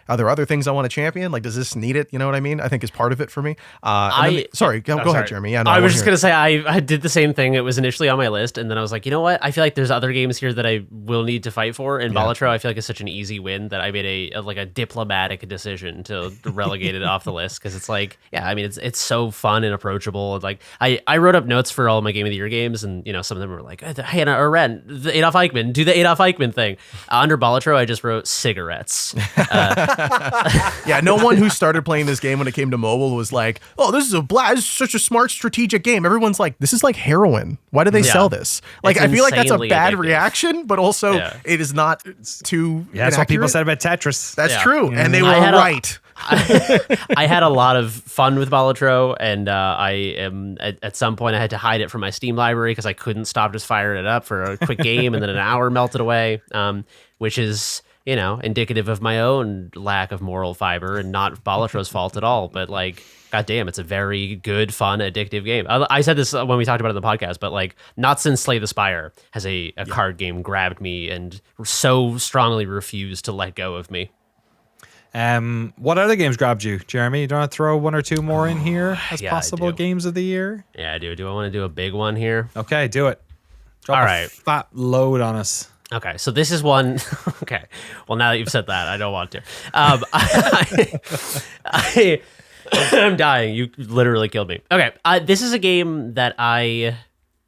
Are there other things I want to champion? Like, does this need it? You know what I mean? I think is part of it for me. Go ahead, Jeremy. Yeah, no, I was just gonna say I did the same thing. It was initially on my list, and then I was like, you know what? I feel like there's other games here that I will need to fight for. And Balatro, I feel like is such an easy win that I made a diplomatic decision to relegate it off the list because it's like, yeah, I mean, it's so fun and approachable. Like I wrote up notes for all my Game of the Year games, and some of them were like, hey, Ren, the Adolf Eichmann, do the Adolf Eichmann thing. Under Balatro, I just wrote cigarettes. Yeah, no one who started playing this game when it came to mobile was like, oh, this is such a smart strategic game. Everyone's like, this is like heroin. Why do they sell this? Like, I feel like that's a bad reaction, but also it is not too that's what people said about Tetris. That's true. And they were right. I had a lot of fun with Balatro, and at some point I had to hide it from my Steam library because I couldn't stop just firing it up for a quick game, and then an hour melted away, which is indicative of my own lack of moral fiber and not Balatro's fault at all. But like, goddamn, it's a very good, fun, addictive game. I said this when we talked about it in the podcast, but like, not since Slay the Spire has a card game grabbed me and so strongly refused to let go of me. What other games grabbed you, Jeremy? You don't want to throw one or two more in here as possible games of the year? Yeah, I do. Do I want to do a big one here? Okay, do it. Drop a fat load on us. Okay, so this is one. Okay, well, now that you've said that, I don't want to. I'm dying. You literally killed me. Okay, this is a game that I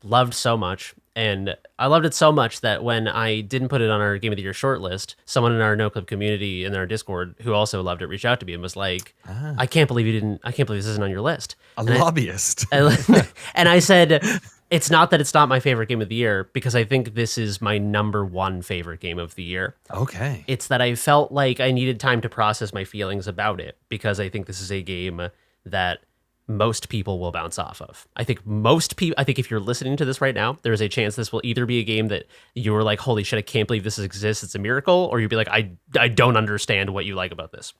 loved so much, and I loved it so much that when I didn't put it on our Game of the Year shortlist, someone in our NoClip community in our Discord who also loved it reached out to me and was like, I can't believe this isn't on your list. Lobbyist. And I said, it's not that it's not my favorite game of the year, because I think this is my number one favorite game of the year. Okay. It's that I felt like I needed time to process my feelings about it, because I think this is a game that most people will bounce off of. I think if you're listening to this right now, there's a chance this will either be a game that you were like, holy shit, I can't believe this exists, it's a miracle, or you'd be like, I don't understand what you like about this.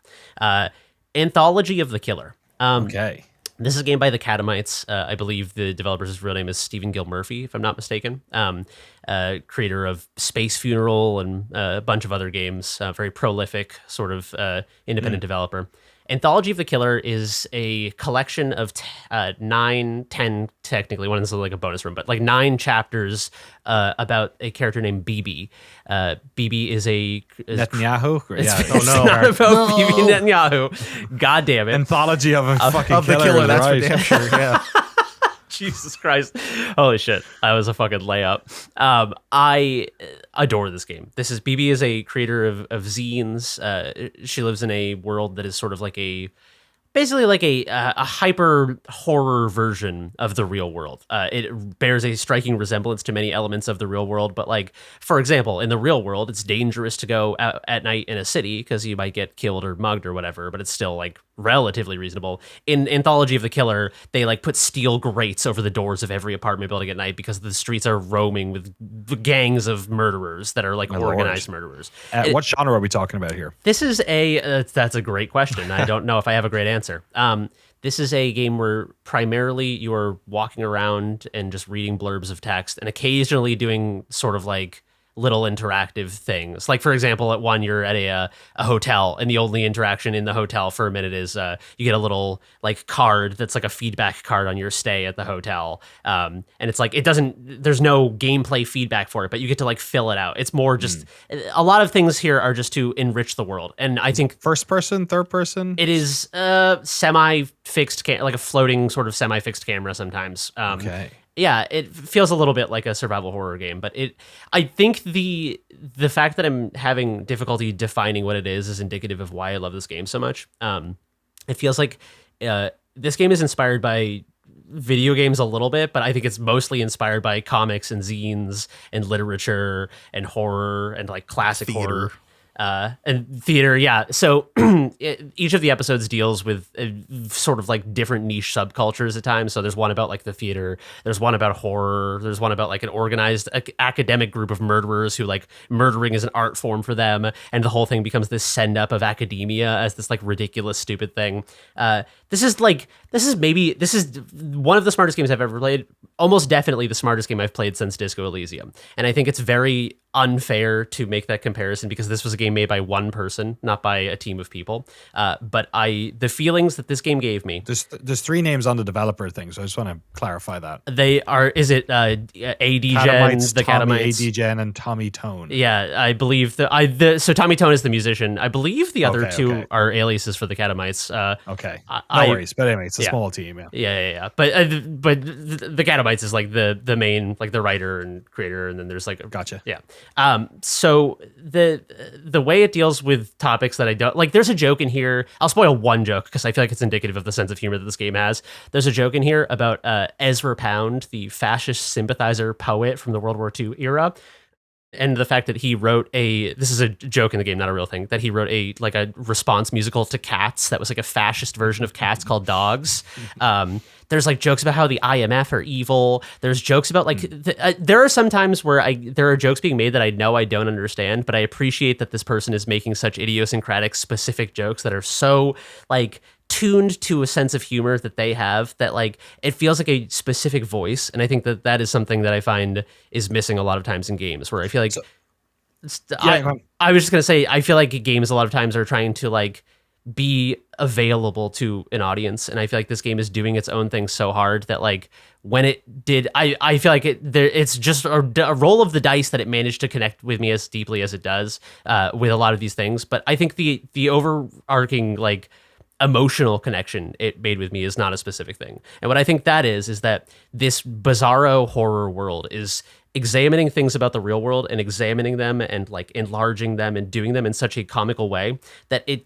Anthology of the Killer. Okay. This is a game by the Catamites. I believe the developer's real name is Stephen Gill Murphy, if I'm not mistaken. Creator of Space Funeral and a bunch of other games. Very prolific sort of independent developer. Anthology of the Killer is a collection of 10 technically, one of them is like a bonus room, but like 9 chapters about a character named BB. BB is Netanyahu? It's not about BB Netanyahu. God damn it. Anthology of a fucking of the killer, that's for damn sure, yeah. Jesus Christ. Holy shit. That was a fucking layup. I adore this game. BB is a creator of zines. She lives in a world that is sort of like basically like a hyper horror version of the real world. It bears a striking resemblance to many elements of the real world, but like, for example, in the real world, it's dangerous to go out at night in a city because you might get killed or mugged or whatever, but it's still like relatively reasonable. In Anthology of the Killer, they like put steel grates over the doors of every apartment building at night because the streets are roaming with gangs of murderers that are like organized murderers. What genre are we talking about here? This is that's a great question. I don't know if I have a great answer. This is a game where primarily you are walking around and just reading blurbs of text and occasionally doing sort of like little interactive things. Like, for example, at one, you're at a hotel, and the only interaction in the hotel for a minute is you get a little like card that's like a feedback card on your stay at the hotel. And it's like, there's no gameplay feedback for it, but you get to like fill it out. It's more just, a lot of things here are just to enrich the world. And I think first person, third person? It is semi-fixed, like a floating sort of semi-fixed camera sometimes. Okay. Yeah, it feels a little bit like a survival horror game, but I think the fact that I'm having difficulty defining what it is indicative of why I love this game so much. It feels like this game is inspired by video games a little bit, but I think it's mostly inspired by comics and zines and literature and horror and like classic horror. And theater, yeah. So each of the episodes deals with sort of like different niche subcultures at times. So there's one about like the theater, there's one about horror, there's one about like an organized academic group of murderers who like murdering is an art form for them, and the whole thing becomes this send up of academia as this like ridiculous, stupid thing. This is one of the smartest games I've ever played. Almost definitely the smartest game I've played since Disco Elysium. And I think it's very unfair to make that comparison because this was a game made by one person, not by a team of people. But the feelings that this game gave me. There's three names on the developer thing, so I just want to clarify that. They are, is it A.Degen, the Catamites? A.Degen and Tommy Tone. Yeah, I believe so Tommy Tone is the musician. I believe the other two are aliases for the Catamites. Okay. No worries. But anyway, it's a small team. Yeah. But the Catamites is like the main, like the writer and creator, and then there's like gotcha. Yeah. So the way it deals with topics that I don't like, there's a joke in here. I'll spoil one joke because I feel like it's indicative of the sense of humor that this game has. There's a joke in here about Ezra Pound, the fascist sympathizer poet from the World War II era. And the fact that he wrote this is a joke in the game, not a real thing, that he wrote a response musical to Cats that was like a fascist version of Cats called Dogs. There's like jokes about how the IMF are evil. There's jokes about like, there are some times where there are jokes being made that I know I don't understand, but I appreciate that this person is making such idiosyncratic, specific jokes that are so like tuned to a sense of humor that they have that like it feels like a specific voice. And I think that is something that I find is missing a lot of times in games, where I feel like I was just gonna say, I feel like games a lot of times are trying to like be available to an audience, and I feel like this game is doing its own thing so hard that like when it did, I feel like it's just a roll of the dice that it managed to connect with me as deeply as it does with a lot of these things. But I think the overarching like emotional connection it made with me is not a specific thing. And what I think that is that this bizarro horror world is examining things about the real world and examining them and like enlarging them and doing them in such a comical way that it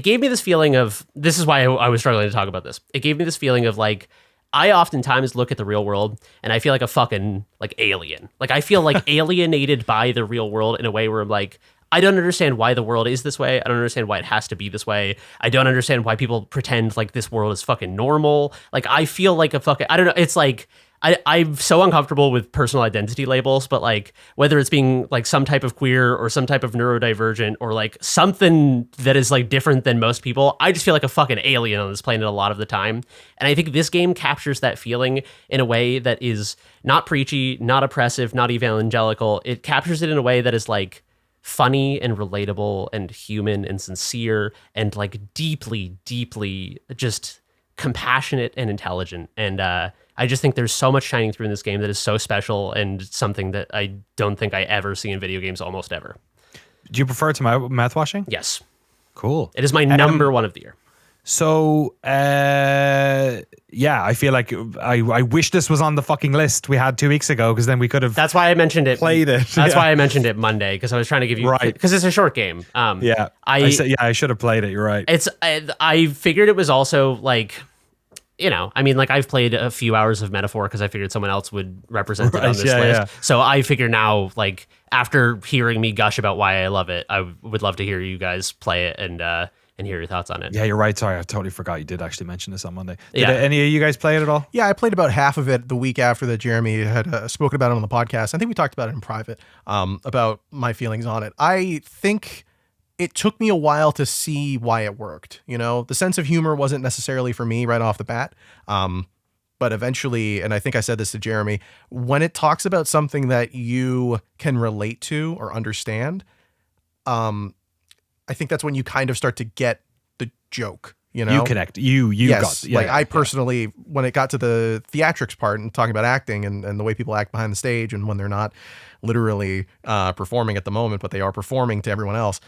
gave me this feeling of, this is why I was struggling to talk about this. It gave me this feeling of like, I oftentimes look at the real world and I feel like a fucking like alien. Like I feel like alienated by the real world in a way where I'm like, I don't understand why the world is this way. I don't understand why it has to be this way. I don't understand why people pretend like this world is fucking normal. Like I feel like I don't know. It's like, I'm so uncomfortable with personal identity labels, but like whether it's being like some type of queer or some type of neurodivergent or like something that is like different than most people, I just feel like a fucking alien on this planet a lot of the time. And I think this game captures that feeling in a way that is not preachy, not oppressive, not evangelical. It captures it in a way that is like funny and relatable and human and sincere and like deeply, deeply just compassionate and intelligent. And I just think there's so much shining through in this game that is so special and something that I don't think I ever see in video games almost ever. Do you prefer it to Mouthwashing? Yes. Cool. It is my number one of the year. So, yeah, I feel like I wish this was on the fucking list we had 2 weeks ago, because then we could have. That's why I mentioned it. Played it. That's why I mentioned it Monday, because I was trying to give you right, because it's a short game. Yeah, I should have played it. You're right. I figured it was also like, you know, I mean, like I've played a few hours of Metaphor because I figured someone else would represent it on this list. Yeah. So I figure now, like after hearing me gush about why I love it, I would love to hear you guys play it and and hear your thoughts on it. Yeah, you're right. Sorry, I totally forgot you did actually mention this on Monday. Did Yeah. any of you guys play it at all? Yeah, I played about half of it the week after that Jeremy had spoken about it on the podcast. I think we talked about it in private, about my feelings on it. I think it took me a while to see why it worked. You know, the sense of humor wasn't necessarily for me right off the bat. But eventually, and I think I said this to Jeremy, when it talks about something that you can relate to or understand, I think that's when you kind of start to get the joke. You know, You connect. You yes, got. Yeah, like I personally, when it got to the theatrics part and talking about acting and the way people act behind the stage and when they're not literally performing at the moment, but they are performing to everyone else,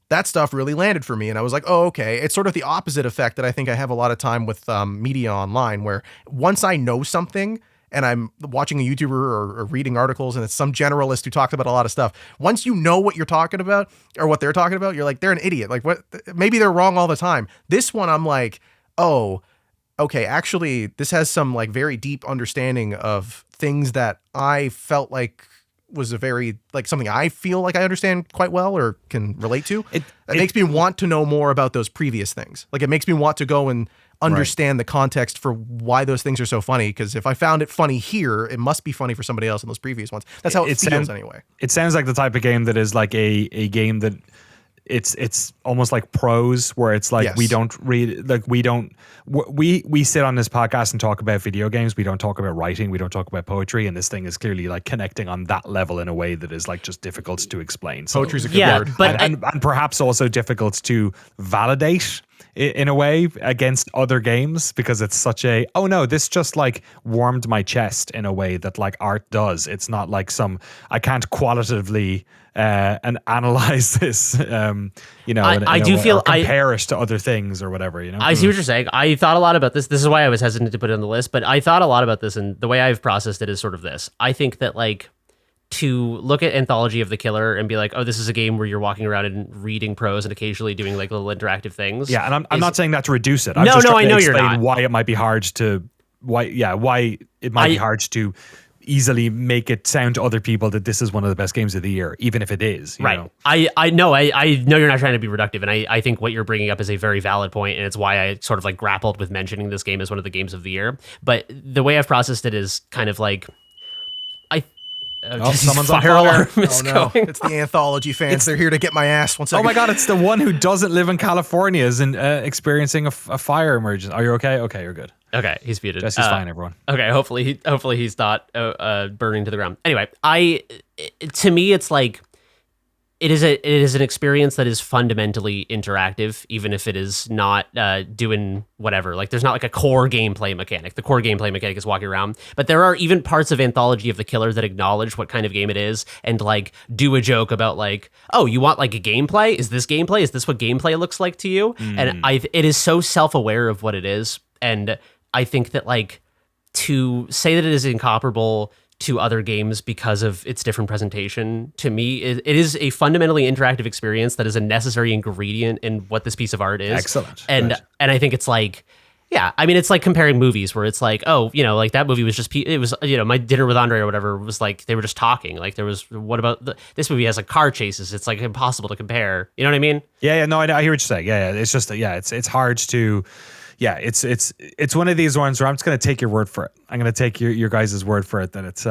that stuff really landed for me. And I was like, oh, okay. It's sort of the opposite effect that I think I have a lot of time with media online, where once I know something and I'm watching a YouTuber or reading articles and it's some generalist who talks about a lot of stuff, once you know what you're talking about or what they're talking about, you're like, they're an idiot. Like, what? Maybe they're wrong all the time. This one, I'm like, oh, okay, actually, this has some like very deep understanding of things that I felt like was a very, like, something I feel like I understand quite well or can relate to. It makes me want to know more about those previous things. Like, it makes me want to go and understand the context for why those things are so funny. Because if I found it funny here, it must be funny for somebody else in those previous ones. That's how it feels anyway. It sounds like the type of game that is like a game that it's almost like prose, where it's like, yes, we don't read, like we sit on this podcast and talk about video games. We don't talk about writing. We don't talk about poetry. And this thing is clearly like connecting on that level in a way that is like just difficult to explain. So, Poetry's a good word. But and perhaps also difficult to validate in a way against other games, because it's such a, oh no, this just like warmed my chest in a way that like art does. It's not like I can't qualitatively and analyze this, you know, I do feel compare it to other things or whatever, you know. I see what you're saying. I thought a lot about this. This is why I was hesitant to put it on the list, but I thought a lot about this, and the way I've processed it is sort of this. I think that like, to look at Anthology of the Killer and be like, oh, this is a game where you're walking around and reading prose and occasionally doing like little interactive things. Yeah, and I'm not saying that to reduce it. I know you're not. Why it might be hard to why it might be hard to easily make it sound to other people that this is one of the best games of the year, even if it is. You know? I know you're not trying to be reductive, and I think what you're bringing up is a very valid point, and it's why I sort of like grappled with mentioning this game as one of the games of the year. But the way I've processed it is kind of like, someone's on fire fire. alarm is going. It's the Anthology fans. They're here to get my ass. 1 second. Oh my God, it's the one who doesn't live in California is experiencing a fire emergency. Are you okay? Okay, you're good. Okay, he's muted. Jesse's fine, everyone. Okay, hopefully he's not burning to the ground. Anyway, to me, it's like, it is an experience that is fundamentally interactive, even if it is not doing whatever. Like, there's not like a core gameplay mechanic. The core gameplay mechanic is walking around, but there are even parts of Anthology of the Killer that acknowledge what kind of game it is and like do a joke about like, oh, you want like a gameplay? Is this gameplay? Is this what gameplay looks like to you? And it is so self-aware of what it is, and I think that like, to say that it is incomparable to other games because of its different presentation, to me, it is a fundamentally interactive experience that is a necessary ingredient in what this piece of art is. Excellent. And Right. and I think it's like, yeah, I mean, it's like comparing movies where it's like, oh, you know, like that movie was just, it was, you know, My Dinner with Andre or whatever was like, they were just talking. Like there was, what about this movie has like car chases. It's like impossible to compare. You know what I mean? Yeah, no, I hear what you're saying. Yeah, it's just, it's hard to, it's one of these ones where I'm just going to take your word for it. I'm going to take your guys' word for it that it's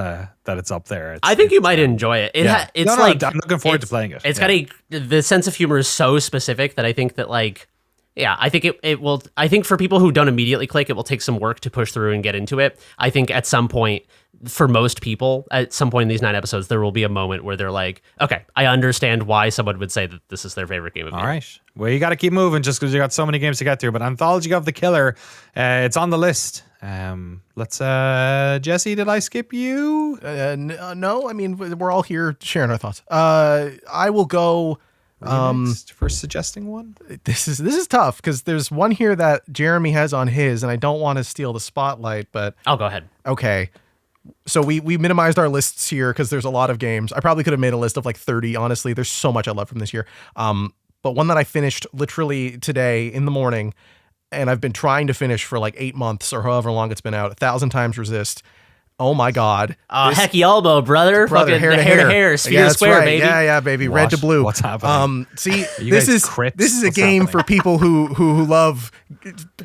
up there. I think you might enjoy it. It's like, I'm looking forward to playing it. It's got the sense of humor is so specific that I think that like, yeah, I think it will. I think for people who don't immediately click, it will take some work to push through and get into it. I think at some point, for most people, at some point in these 9 episodes, there will be a moment where they're like, okay, I understand why someone would say that this is their favorite game of the year. All right. Well, you got to keep moving just because you got so many games to get through. But Anthology of the Killer, it's on the list. Let's, Jesse, did I skip you? No, I mean, we're all here sharing our thoughts. I will go. For suggesting one. This is tough because there's one here that Jeremy has on his, and I don't want to steal the spotlight, but I'll go ahead. Okay. So we minimized our lists here because there's a lot of games. I probably could have made a list of like 30. Honestly, there's so much I love from this year. But one that I finished literally today in the morning, and I've been trying to finish for like 8 months or however long it's been out, 1,000 Times Resist. Oh my God. Hecky elbow, brother. Brother, Fucking hair to hair, hair. sphere to square, right. baby. Yeah, baby. Red to blue. What's happening? See, you this guys is Crips? this is a What's game happening? for people who love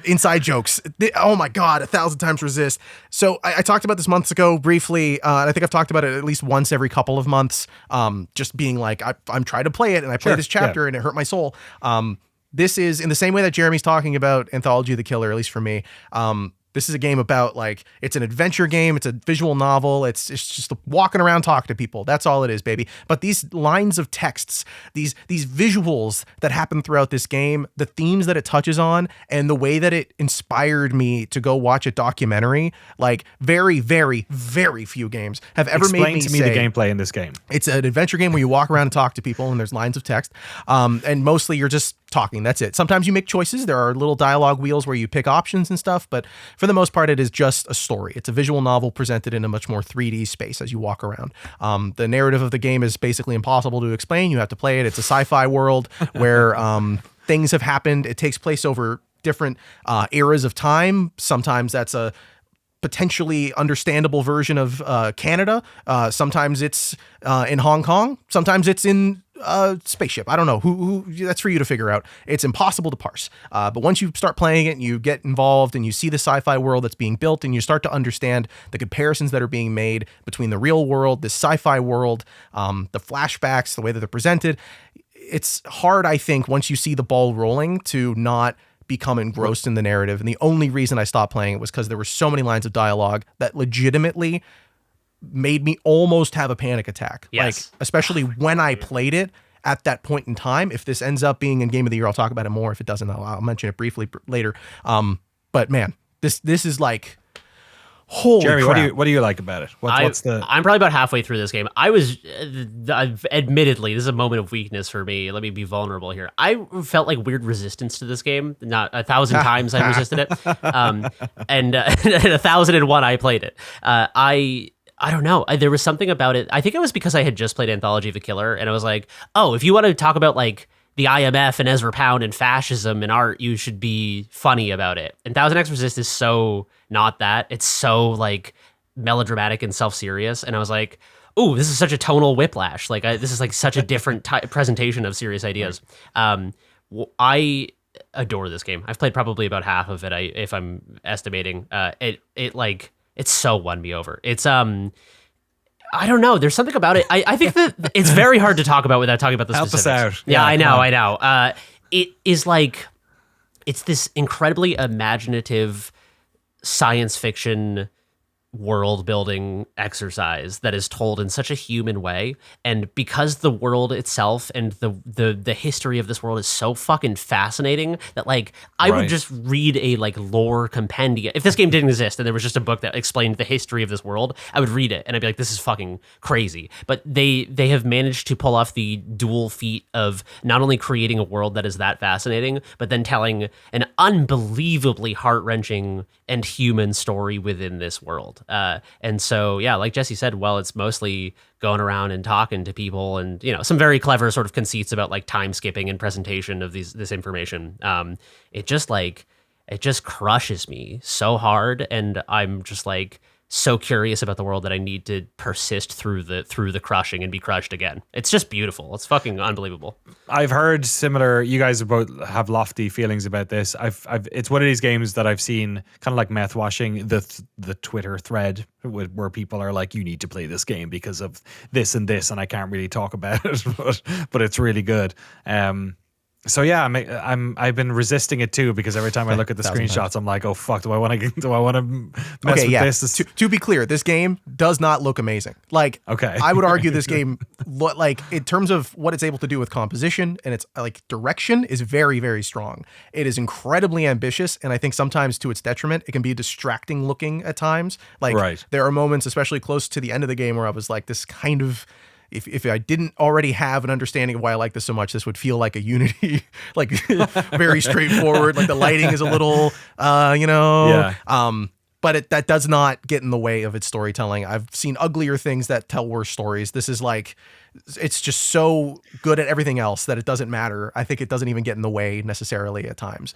inside jokes. Oh my God, 1,000 times resist. So I talked about this months ago briefly, and I think I've talked about it at least once every couple of months. Just being like, I'm trying to play it, and I played this chapter, and it hurt my soul. This is in the same way that Jeremy's talking about Anthology, the Killer, at least for me. This is a game about, like, it's an adventure game. It's a visual novel. It's just walking around talking to people. That's all it is, baby. But these lines of texts, these visuals that happen throughout this game, the themes that it touches on, and the way that it inspired me to go watch a documentary, like very, very, very few games have ever made me Explain to me say, the gameplay in this game. it's an adventure game where you walk around and talk to people, and there's lines of text. And mostly you're just talking. That's it. Sometimes you make choices. There are little dialogue wheels where you pick options and stuff, but for the most part, it is just a story. It's a visual novel presented in a much more 3D space as you walk around. The narrative of the game is basically impossible to explain. You have to play it. It's a sci-fi world where things have happened. It takes place over different eras of time. Sometimes that's a potentially understandable version of Canada. Sometimes it's in Hong Kong. Sometimes it's in spaceship. I don't know who that's for you to figure out. It's impossible to parse. But once you start playing it and you get involved and you see the sci-fi world that's being built and you start to understand the comparisons that are being made between the real world, this sci-fi world, the flashbacks, the way that they're presented, it's hard, I think, once you see the ball rolling to not become engrossed in the narrative. And the only reason I stopped playing it was because there were so many lines of dialogue that legitimately made me almost have a panic attack. Yes. Like, especially when I played it at that point in time. If this ends up being in Game of the Year, I'll talk about it more. If it doesn't, I'll mention it briefly later. But man, this is like, holy Jeremy, crap. what do you like about it? What's the? I'm probably about halfway through this game. I've admittedly, this is a moment of weakness for me. Let me be vulnerable here. I felt like weird resistance to this game. Not 1,000 times I resisted it, and 1,001 I played it. I don't know. There was something about it. I think it was because I had just played Anthology of the Killer, and I was like, oh, if you want to talk about like the IMF and Ezra Pound and fascism and art, you should be funny about it. And Thousand X Resist is so not that. It's so like melodramatic and self-serious. And I was like, ooh, this is such a tonal whiplash. Like this is like such a different presentation of serious ideas. I adore this game. I've played probably about half of it. If I'm estimating, it's so won me over. It's I don't know. There's something about it. I think that it's very hard to talk about without talking about the Help specifics. us out. Yeah, Yeah, I know. It is like, it's this incredibly imaginative science fiction world building exercise that is told in such a human way, and because the world itself and the history of this world is so fucking fascinating that like I would just read a like lore compendium. If this game didn't exist and there was just a book that explained the history of this world, I would read it and I'd be like, this is fucking crazy. But they have managed to pull off the dual feat of not only creating a world that is that fascinating, but then telling an unbelievably heart-wrenching and human story within this world. And so, yeah, like Jesse said, well, it's mostly going around and talking to people and, you know, some very clever sort of conceits about like time skipping and presentation of this information. It just crushes me so hard. And I'm just like so curious about the world that I need to persist through the crushing and be crushed again. It's just beautiful. It's fucking unbelievable. I've heard similar. You guys both have lofty feelings about this. It's one of these games that I've seen kind of like Mouthwashing, the Twitter thread where people are like, you need to play this game because of this, and I can't really talk about it, but it's really good. So yeah, I've been resisting it too, because every time I look at the screenshots, I'm like, oh fuck, do I want to mess with this? To be clear, this game does not look amazing. Like, okay, I would argue this game, like in terms of what it's able to do with composition and its like direction, is very, very strong. It is incredibly ambitious, and I think sometimes to its detriment, it can be distracting looking at times. Like there are moments, especially close to the end of the game, where I was like, this kind of. If I didn't already have an understanding of why I like this so much, this would feel like a Unity, like very straightforward. Like the lighting is a little, but that does not get in the way of its storytelling. I've seen uglier things that tell worse stories. This is like, it's just so good at everything else that it doesn't matter. I think it doesn't even get in the way necessarily at times.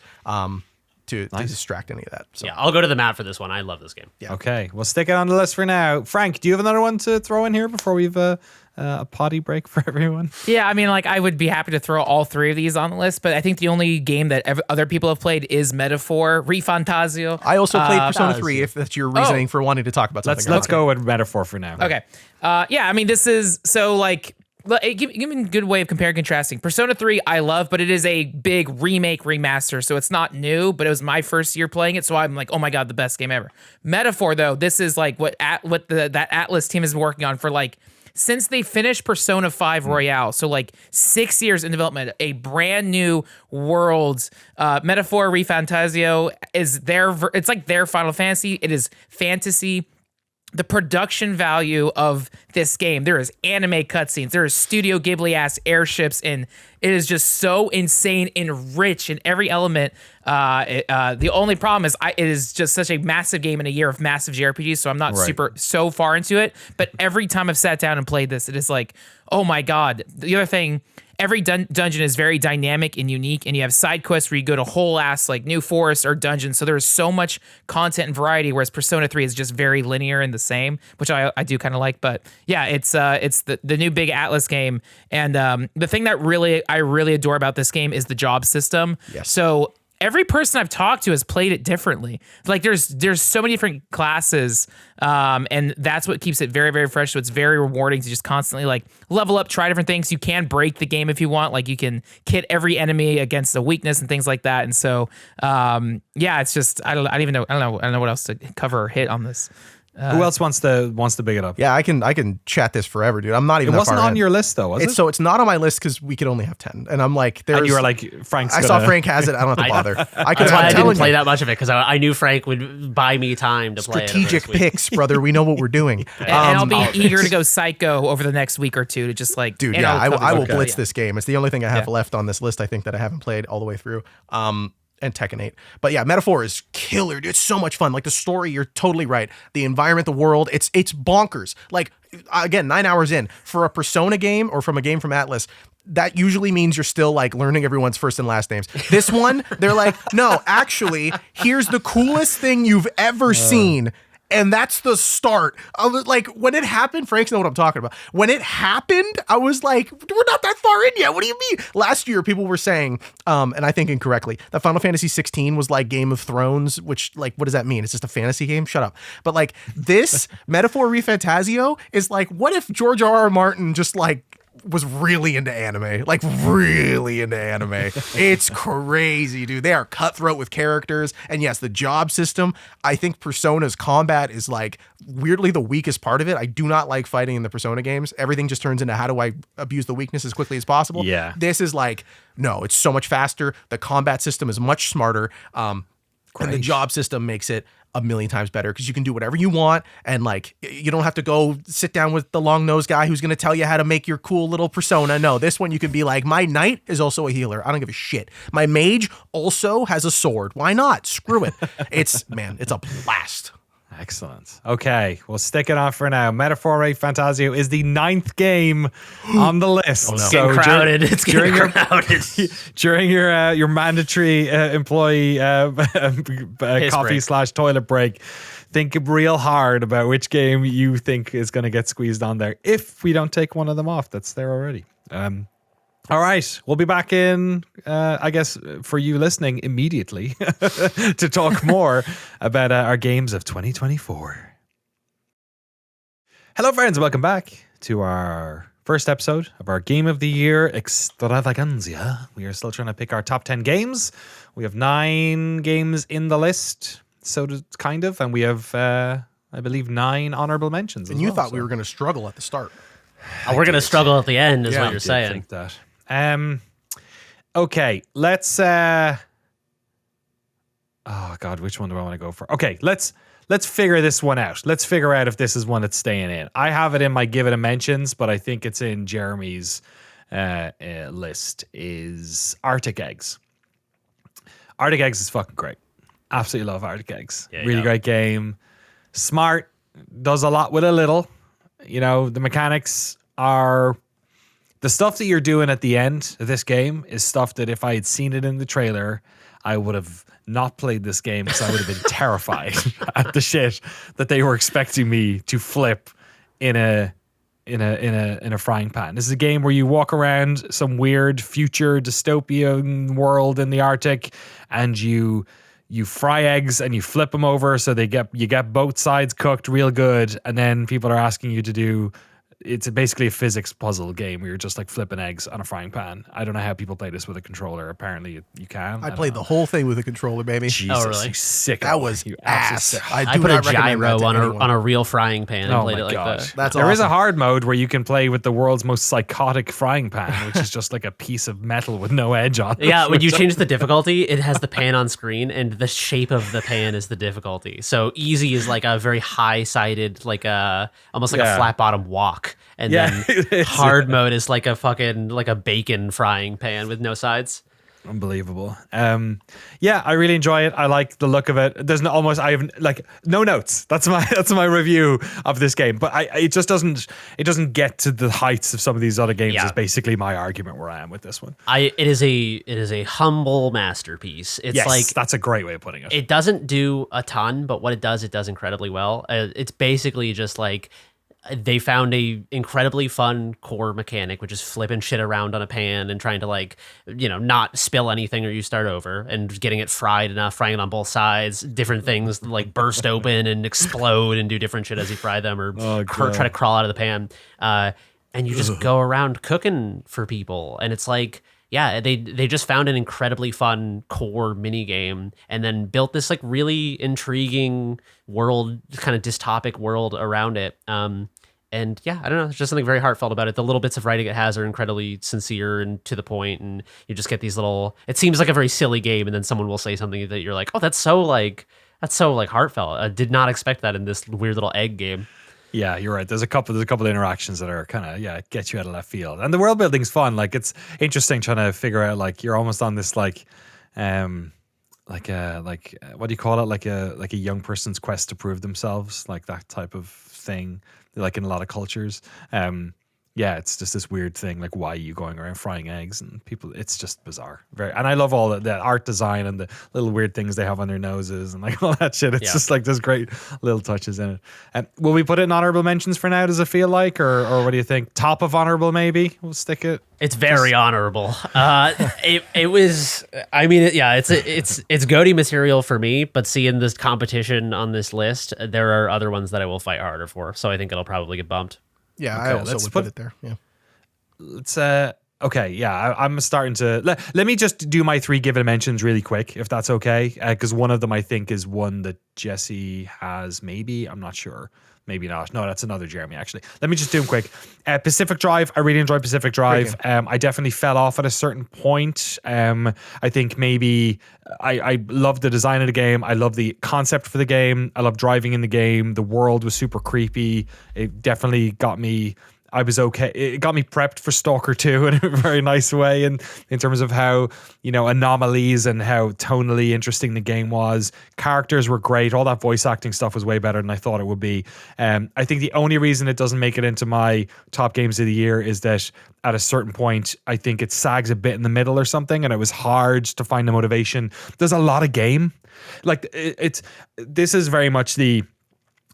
to distract any of that. So. Yeah, I'll go to the map for this one. I love this game. Yeah. Okay, we'll stick it on the list for now. Frank, do you have another one to throw in here before we've a potty break for everyone? Yeah, I mean, like, I would be happy to throw all three of these on the list, but I think the only game that other people have played is Metaphor, ReFantazio. I also played Persona 3, if that's your reasoning for wanting to talk about something. Let's go with Metaphor for now. Okay. Yeah, I mean, this is so like. Give me a good way of comparing and contrasting. Persona 3 I love, but it is a big remake remaster, so it's not new, but it was my first year playing it, so I'm like, oh my god, the best game ever. Metaphor, though, this is like what that Atlas team has been working on for like since they finished Persona 5 Royale, so like 6 years in development, a brand new world. Metaphor ReFantazio is it's like their Final Fantasy. It is fantasy. The production value of this game, there is anime cutscenes, there is Studio Ghibli-ass airships, and it is just so insane and rich in every element. The only problem is it is just such a massive game in a year of massive JRPGs, so I'm not so far into it. But every time I've sat down and played this, it is like, oh my god. The other thing, every dungeon is very dynamic and unique, and you have side quests where you go to whole ass like new forests or dungeons. So there's so much content and variety, whereas Persona 3 is just very linear and the same, which I do kind of like. But yeah, it's the new big Atlas game, and the thing that I really adore about this game is the job system. Yes. So every person I've talked to has played it differently. Like there's so many different classes, and that's what keeps it very, very fresh. So it's very rewarding to just constantly like level up, try different things. You can break the game if you want. Like you can kit every enemy against a weakness and things like that. And so, yeah, it's just I don't know what else to cover or hit on this. Who else wants to big it up? Yeah, I can chat this forever, dude. I'm not even. It wasn't on your list though, was it? So it's not on my list because we could only have 10, and I'm like, and you were like, Frank's. I saw Frank has it. I don't have to bother. That's why I didn't play that much of it because I knew Frank would buy me time to play. Strategic picks, brother. We know what we're doing. And I'll be eager to go psycho over the next week or two to just like, dude. Yeah, I will blitz this game. It's the only thing I have left on this list. I think that I haven't played all the way through. And Tekken 8. But yeah, Metaphor is killer, dude. It's so much fun. Like the story, you're totally right. The environment, the world, it's bonkers. Like, again, 9 hours in. For a Persona game or from a game from Atlas, that usually means you're still like learning everyone's first and last names. This one, they're like, no, actually, here's the coolest thing you've ever seen. And that's the start. I was like, when it happened, Frank's know what I'm talking about. When it happened, I was like, we're not that far in yet. What do you mean? Last year, people were saying, and I think incorrectly, that Final Fantasy 16 was like Game of Thrones, which, like, what does that mean? It's just a fantasy game? Shut up. But like this Metaphor ReFantazio is like, what if George R.R. Martin just like was really into anime, like really into anime. It's crazy, dude. They are cutthroat with characters. And yes, the job system, I think Persona's combat is like weirdly the weakest part of it. I do not like fighting in the Persona games. Everything just turns into how do I abuse the weakness as quickly as possible. Yeah. This is like, no, it's so much faster. The combat system is much smarter. And the job system makes it a million times better because you can do whatever you want, and like you don't have to go sit down with the long-nosed guy who's going to tell you how to make your cool little persona. No, this one you can be like, my knight is also a healer. I don't give a shit. My mage also has a sword. Why not? Screw it. It's a blast. Excellent. Okay, we'll stick it on for now. Metaphor ReFantazio is the 9th game on the list. Oh, no. So getting crowded. It's getting crowded. During your mandatory employee coffee/toilet break, think real hard about which game you think is going to get squeezed on there. If we don't take one of them off, that's there already. All right, we'll be back in, I guess, for you listening immediately to talk more about our games of 2024. Hello, friends, and welcome back to our first episode of our Game of the Year Extravaganza. We are still trying to pick our top 10 games. We have 9 games in the list, kind of, and we have, I believe, 9 honorable mentions. And you thought we were going to struggle at the start. We're going to struggle at the end, is what you're saying. I think that. Okay, let's oh god, which one do I want to go for? Okay, let's figure this one out. Let's figure out if this is one that's staying in. I have it in my give it a mentions, but I think it's in Jeremy's list is Arctic Eggs. Arctic Eggs is fucking great. Absolutely love Arctic Eggs. Really great game. Smart, does a lot with a little. You know, the mechanics are the stuff that you're doing at the end of this game is stuff that if I had seen it in the trailer, I would have not played this game because I would have been terrified at the shit that they were expecting me to flip in a frying pan. This is a game where you walk around some weird future dystopian world in the Arctic, and you fry eggs and you flip them over so you get both sides cooked real good, and then people are asking you to do. It's basically a physics puzzle game where you're just like flipping eggs on a frying pan. I don't know how people play this with a controller. Apparently you can. I played the whole thing with a controller, baby. Jesus, really? You sicko. That was you ass. I put a gyro on a real frying pan and played it like that. That's There is a awesome. hard mode where you can play with the world's most psychotic frying pan, which is just like a piece of metal with no edge on it. Yeah, when you change the difficulty, it has the pan on screen, and the shape of the pan is the difficulty. So easy is like a very high-sided, like almost like a flat bottom wok, and then hard mode is like a bacon frying pan with no sides. Unbelievable. I really enjoy it. I like the look of it. There's I have like no notes. That's my review of this game. But it doesn't get to the heights of some of these other games. Yeah. Is basically my argument where I am with this one. It is a humble masterpiece. It's Yes, like that's a great way of putting it. it doesn't do a ton, but what it does incredibly well. It's basically just like they found a incredibly fun core mechanic, which is flipping shit around on a pan and trying to not spill anything or you start over, and getting it fried enough, frying it on both sides, different things like burst open and explode and do different shit as you fry them, or try to crawl out of the pan. And you just go around cooking for people. And it's like, yeah, they just found an incredibly fun core mini game and then built this like really intriguing world, kind of dystopic world around it. And yeah, I don't know, there's just something very heartfelt about it. The little bits of writing it has are incredibly sincere and to the point, and you just get these little, it seems like a very silly game, and then someone will say something that you're like, oh, that's so heartfelt. I did not expect that in this weird little egg game. Yeah, you're right. There's a couple of interactions that are kind of get you out of left field, and the world building's fun. Like it's interesting trying to figure out like you're almost on this what do you call it? Like a young person's quest to prove themselves, like that type of thing. Like in a lot of cultures. It's just this weird thing, like why are you going around frying eggs and people, it's just bizarre. And I love all the art design and the little weird things they have on their noses and like all that shit. It's just like there's great little touches in it. Will we put it in honorable mentions for now? Does it feel like, or what do you think? Top of honorable, maybe we'll stick it. It's very honorable. It was, I mean, it's GOTY material for me, but seeing this competition on this list, there are other ones that I will fight harder for. So I think it'll probably get bumped. Yeah, Okay, I also let's would put put it there. Yeah. Let's okay, yeah, I'm starting to let me just do my 3 given mentions really quick, if that's okay, because one of them I think is one that Jesse has. Maybe, I'm not sure. Maybe not. No, that's another Jeremy, actually. Let me just do them quick. Pacific Drive. I really enjoyed Pacific Drive. I definitely fell off at a certain point. I think maybe I love the design of the game. I love the concept for the game. I love driving in the game. The world was super creepy. It definitely got me... I was okay. It got me prepped for Stalker 2 in a very nice way, and in terms of how, anomalies and how tonally interesting the game was. Characters were great. All that voice acting stuff was way better than I thought it would be. I think the only reason it doesn't make it into my top games of the year is that at a certain point, I think it sags a bit in the middle or something, and it was hard to find the motivation. There's a lot of game. Like this is very much the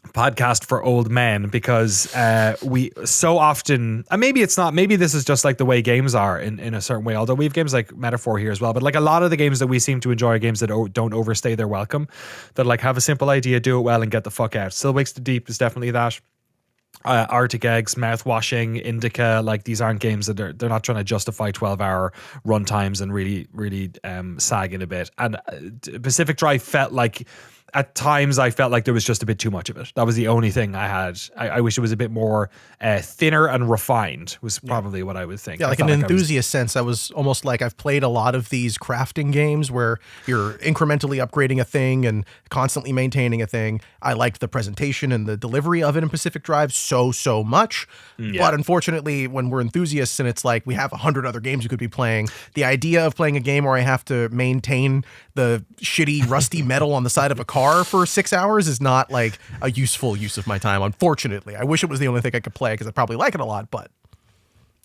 podcast for old men, because we so often, and maybe it's not, maybe this is just like the way games are in a certain way, although we have games like Metaphor here as well, but like a lot of the games that we seem to enjoy are games that don't overstay their welcome, that like have a simple idea, do it well, and get the fuck out. Still Wakes the Deep is definitely that. Arctic Eggs, Mouthwashing, INDIKA, like these aren't games that they're not trying to justify 12-hour run times and really sagging a bit. And Pacific Drive felt like, at times I felt like there was just a bit too much of it. That was the only thing I had. I wish it was a bit more thinner and refined, was probably what I would think. Yeah, like an enthusiast sense. I was almost like, I've played a lot of these crafting games where you're incrementally upgrading a thing and constantly maintaining a thing. I liked the presentation and the delivery of it in Pacific Drive so much. But unfortunately, when we're enthusiasts and it's like we have 100 other games you could be playing, the idea of playing a game where I have to maintain the shitty rusty metal on the side of a car for 6 hours is not like a useful use of my time, unfortunately. I wish it was the only thing I could play because I probably like it a lot, but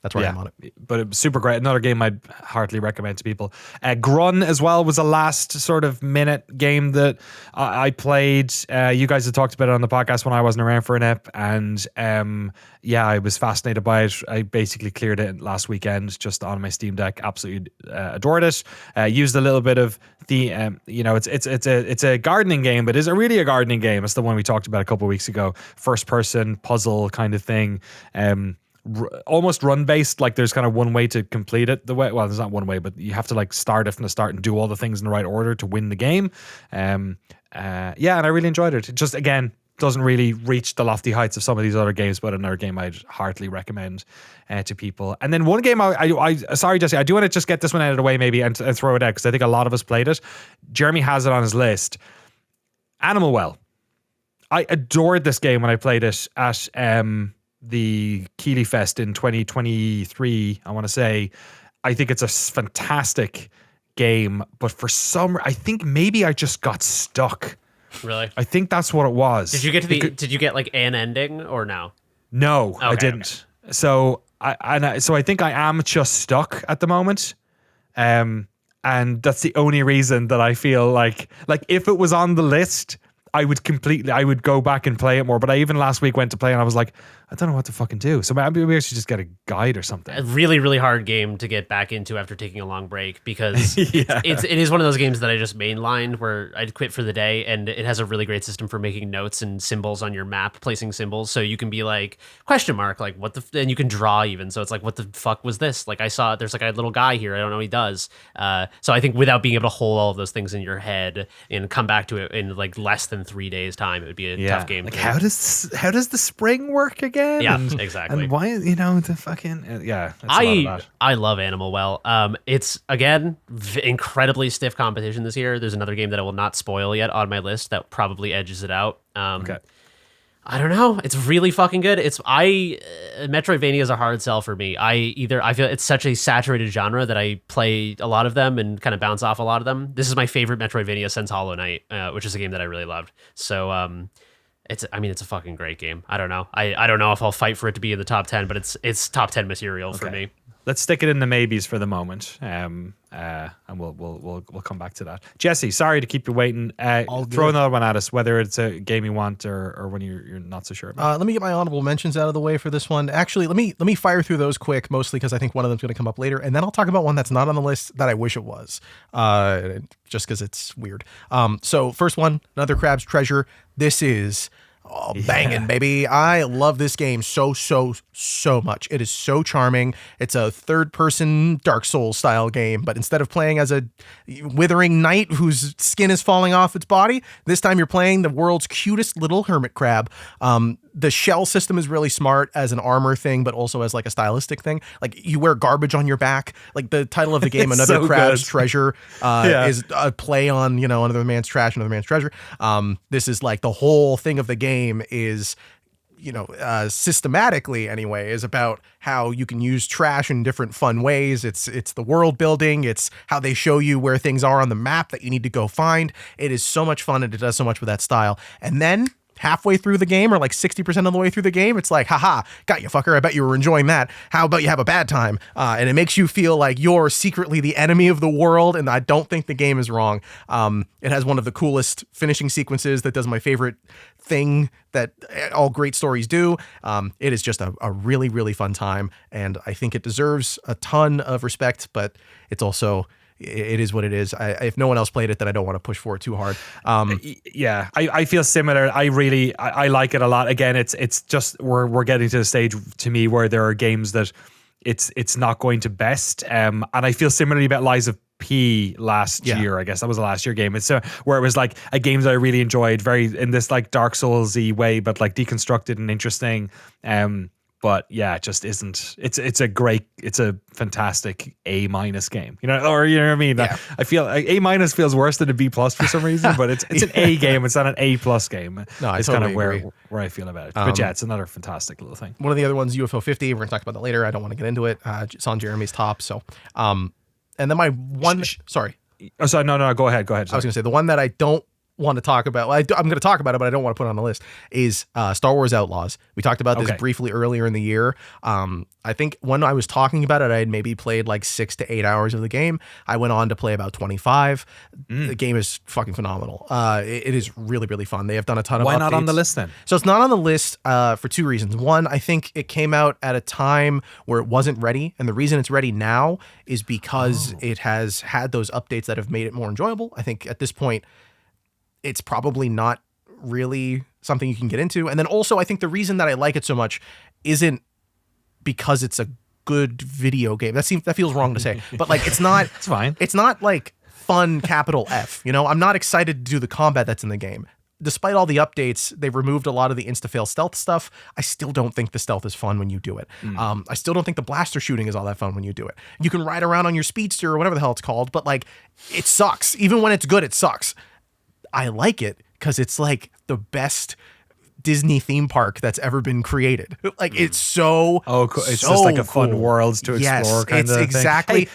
That's where I am on it. But it was super great. Another game I'd heartily recommend to people. Grunn as well was a last sort of minute game that I played. You guys had talked about it on the podcast when I wasn't around for an ep, and I was fascinated by it. I basically cleared it last weekend just on my Steam Deck. Absolutely adored it. Used a little bit of the it's a gardening game, but is it really a gardening game? It's the one we talked about a couple of weeks ago. First person puzzle kind of thing. Almost run based, like there's kind of one way to complete it. There's not one way, but you have to like start it from the start and do all the things in the right order to win the game. And I really enjoyed it. It just, again, doesn't really reach the lofty heights of some of these other games, but another game I'd heartily recommend to people. And then one game sorry, Jesse, I do want to just get this one out of the way maybe and throw it out because I think a lot of us played it. Jeremy has it on his list. Animal Well. I adored this game when I played it at the Keighley Fest in 2023, I want to say. I think it's a fantastic game, but for I think maybe I just got stuck. Really? I think that's what it was. Did you get to did you get like an ending or no? No, okay, I didn't. Okay. So I think I am just stuck at the moment. And that's the only reason that I feel like if it was on the list, I would go back and play it more. But I even last week went to play and I was like, I don't know what to fucking do. So maybe I should just get a guide or something. A really, really hard game to get back into after taking a long break because it is one of those games that I just mainlined where I'd quit for the day, and it has a really great system for making notes and symbols on your map, placing symbols. So you can be like, question mark, like what and you can draw even. So it's like, what the fuck was this? Like I saw there's like a little guy here. I don't know what he does. So I think without being able to hold all of those things in your head and come back to it in like less than 3 days time, it would be a tough game. Like how does the spring work again? Yeah, exactly. And why, the fucking I love Animal Well. It's again incredibly stiff competition this year. There's another game that I will not spoil yet on my list that probably edges it out. Okay. I don't know. It's really fucking good. Metroidvania is a hard sell for me. I feel it's such a saturated genre that I play a lot of them and kind of bounce off a lot of them. This is my favorite Metroidvania since Hollow Knight, which is a game that I really loved. So it's a fucking great game. I don't know. I don't know if I'll fight for it to be in the top 10, but it's top 10 material for me. Let's stick it in the maybes for the moment, and we'll come back to that. Jesse, sorry to keep you waiting. Throw another one at us, whether it's a game you want or one you're not so sure about. Let me get my honorable mentions out of the way for this one. Actually, let me fire through those quick, mostly because I think one of them's going to come up later, and then I'll talk about one that's not on the list that I wish it was, just because it's weird. So first one, another Crab's Treasure. This is banging, baby. I love this game so much. It is so charming. It's a third-person Dark Souls style game, but instead of playing as a withering knight whose skin is falling off its body, this time you're playing the world's cutest little hermit crab. The shell system is really smart as an armor thing, but also as like a stylistic thing. Like you wear garbage on your back. Like the title of the game, Another Crab's Treasure, is a play on, another man's trash, another man's treasure. This is like the whole thing of the game is, systematically anyway, is about how you can use trash in different fun ways. It's the world building. It's how they show you where things are on the map that you need to go find. It is so much fun, and it does so much with that style. And then halfway through the game, or like 60% of the way through the game, it's like, haha, got you, fucker. I bet you were enjoying that. How about you have a bad time? And it makes you feel like you're secretly the enemy of the world, and I don't think the game is wrong. It has one of the coolest finishing sequences that does my favorite thing that all great stories do. It is just a really, really fun time, and I think it deserves a ton of respect, but it's also... it is what it is. If no one else played it, then I don't want to push for it too hard. I feel similar. I like it a lot. Again, it's just we're getting to the stage to me where there are games that it's not going to best. And I feel similarly about Lies of P last year. I guess that was the last year game. It's where it was like a game that I really enjoyed, very in this like Dark Souls-y way, but like deconstructed and interesting. But yeah, it just isn't. It's a fantastic A- game. Or you know what I mean? Yeah. I feel like A- feels worse than a B+ for some reason, but it's an A game. It's not an A+ game. No, it's totally kind of agree. where I feel about it. But yeah, it's another fantastic little thing. One of the other ones, UFO 50. We're gonna talk about that later. I don't want to get into it. It's on Jeremy's top. So, and then my one. Sorry. Oh, sorry. No. Go ahead. I was gonna say the one that I don't want to talk about. Well, I'm going to talk about it, but I don't want to put it on the list. Is Star Wars Outlaws. We talked about this briefly earlier in the year. I think when I was talking about it, I had maybe played like 6 to 8 hours of the game. I went on to play about 25. The game is fucking phenomenal. It is really, really fun. They have done a ton of updates. Why not on the list then? So it's not on the list for 2 reasons. One, I think it came out at a time where it wasn't ready. And the reason it's ready now is because it has had those updates that have made it more enjoyable. I think at this point, it's probably not really something you can get into. And then also, I think the reason that I like it so much isn't because it's a good video game. That feels wrong to say, but like it's not. It's fine. It's not like fun capital F. You know, I'm not excited to do the combat that's in the game. Despite all the updates, they've removed a lot of the insta-fail stealth stuff. I still don't think the stealth is fun when you do it. I still don't think the blaster shooting is all that fun when you do it. You can ride around on your speedster or whatever the hell it's called, but like it sucks. Even when it's good, it sucks. I like it because it's like the best Disney theme park that's ever been created. Like it's so it's just like a fun world to explore. Yes, kind it's of exactly. Hey,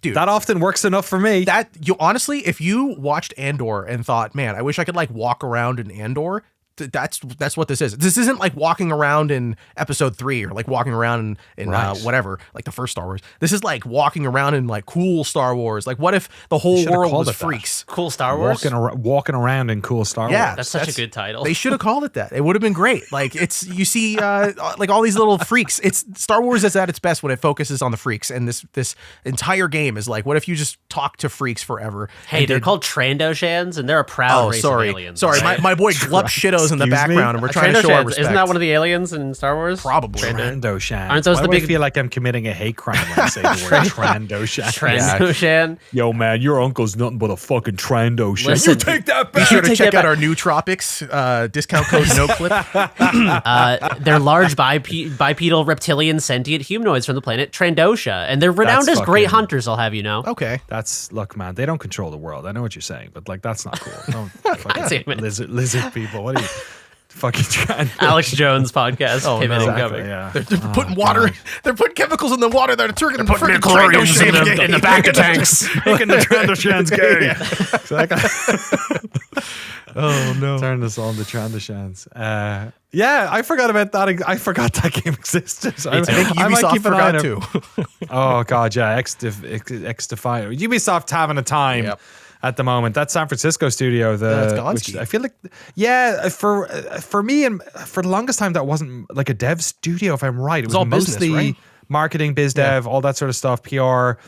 dude, that often works enough for me. that you honestly, if you watched Andor and thought, man, I wish I could like walk around in Andor. That's what this is. This isn't like walking around in episode 3 or like walking around in whatever, like the first Star Wars. This is like walking around in like cool Star Wars. Like what if the whole world was freaks? Cool Star Wars? Walking around in cool Star Wars. That's such a good title. They should have called it that. It would have been great. Like it's, you see like all these little freaks. It's Star Wars is at its best when it focuses on the freaks. And this entire game is like, what if you just talk to freaks forever? Hey, they're called Trandoshans and they're a proud race of aliens. Sorry, right? my boy Glup Shitto's in the background, and we're trying to show our respect. Isn't that one of the aliens in Star Wars? Probably. Trandoshan. Aren't those Why the do big? I feel like I'm committing a hate crime when I say the word Trandoshan. Trandoshan. Yo, man, your uncle's nothing but a fucking Trandoshan. Listen, You take that back. Be sure to check out our new Tropics discount code NOCLIP. They're large bipedal reptilian sentient humanoids from the planet Trandosha, and they're renowned as great hunters, I'll have you know. Okay. Look, man, they don't control the world. I know what you're saying, but like that's not cool. Don't fucking Damn it. lizard people. What are you fucking trying to Alex Jones podcast. Came in and coming. Yeah. They're putting water. They're putting chemicals in the water that are turning the freaking Chlorians Trandoshan in the back of tanks. Making the Trandoshans gay. Oh no. Turn us all into Trandoshans. Yeah, I forgot about that. I forgot that game existed. I think Ubisoft forgot too. Oh god, yeah, X-Defy. Ubisoft having a time at the moment. That San Francisco studio, which I feel like, for me and for the longest time that wasn't like a dev studio. If I'm right, it was all mostly business, right? marketing, biz dev, all that sort of stuff, PR.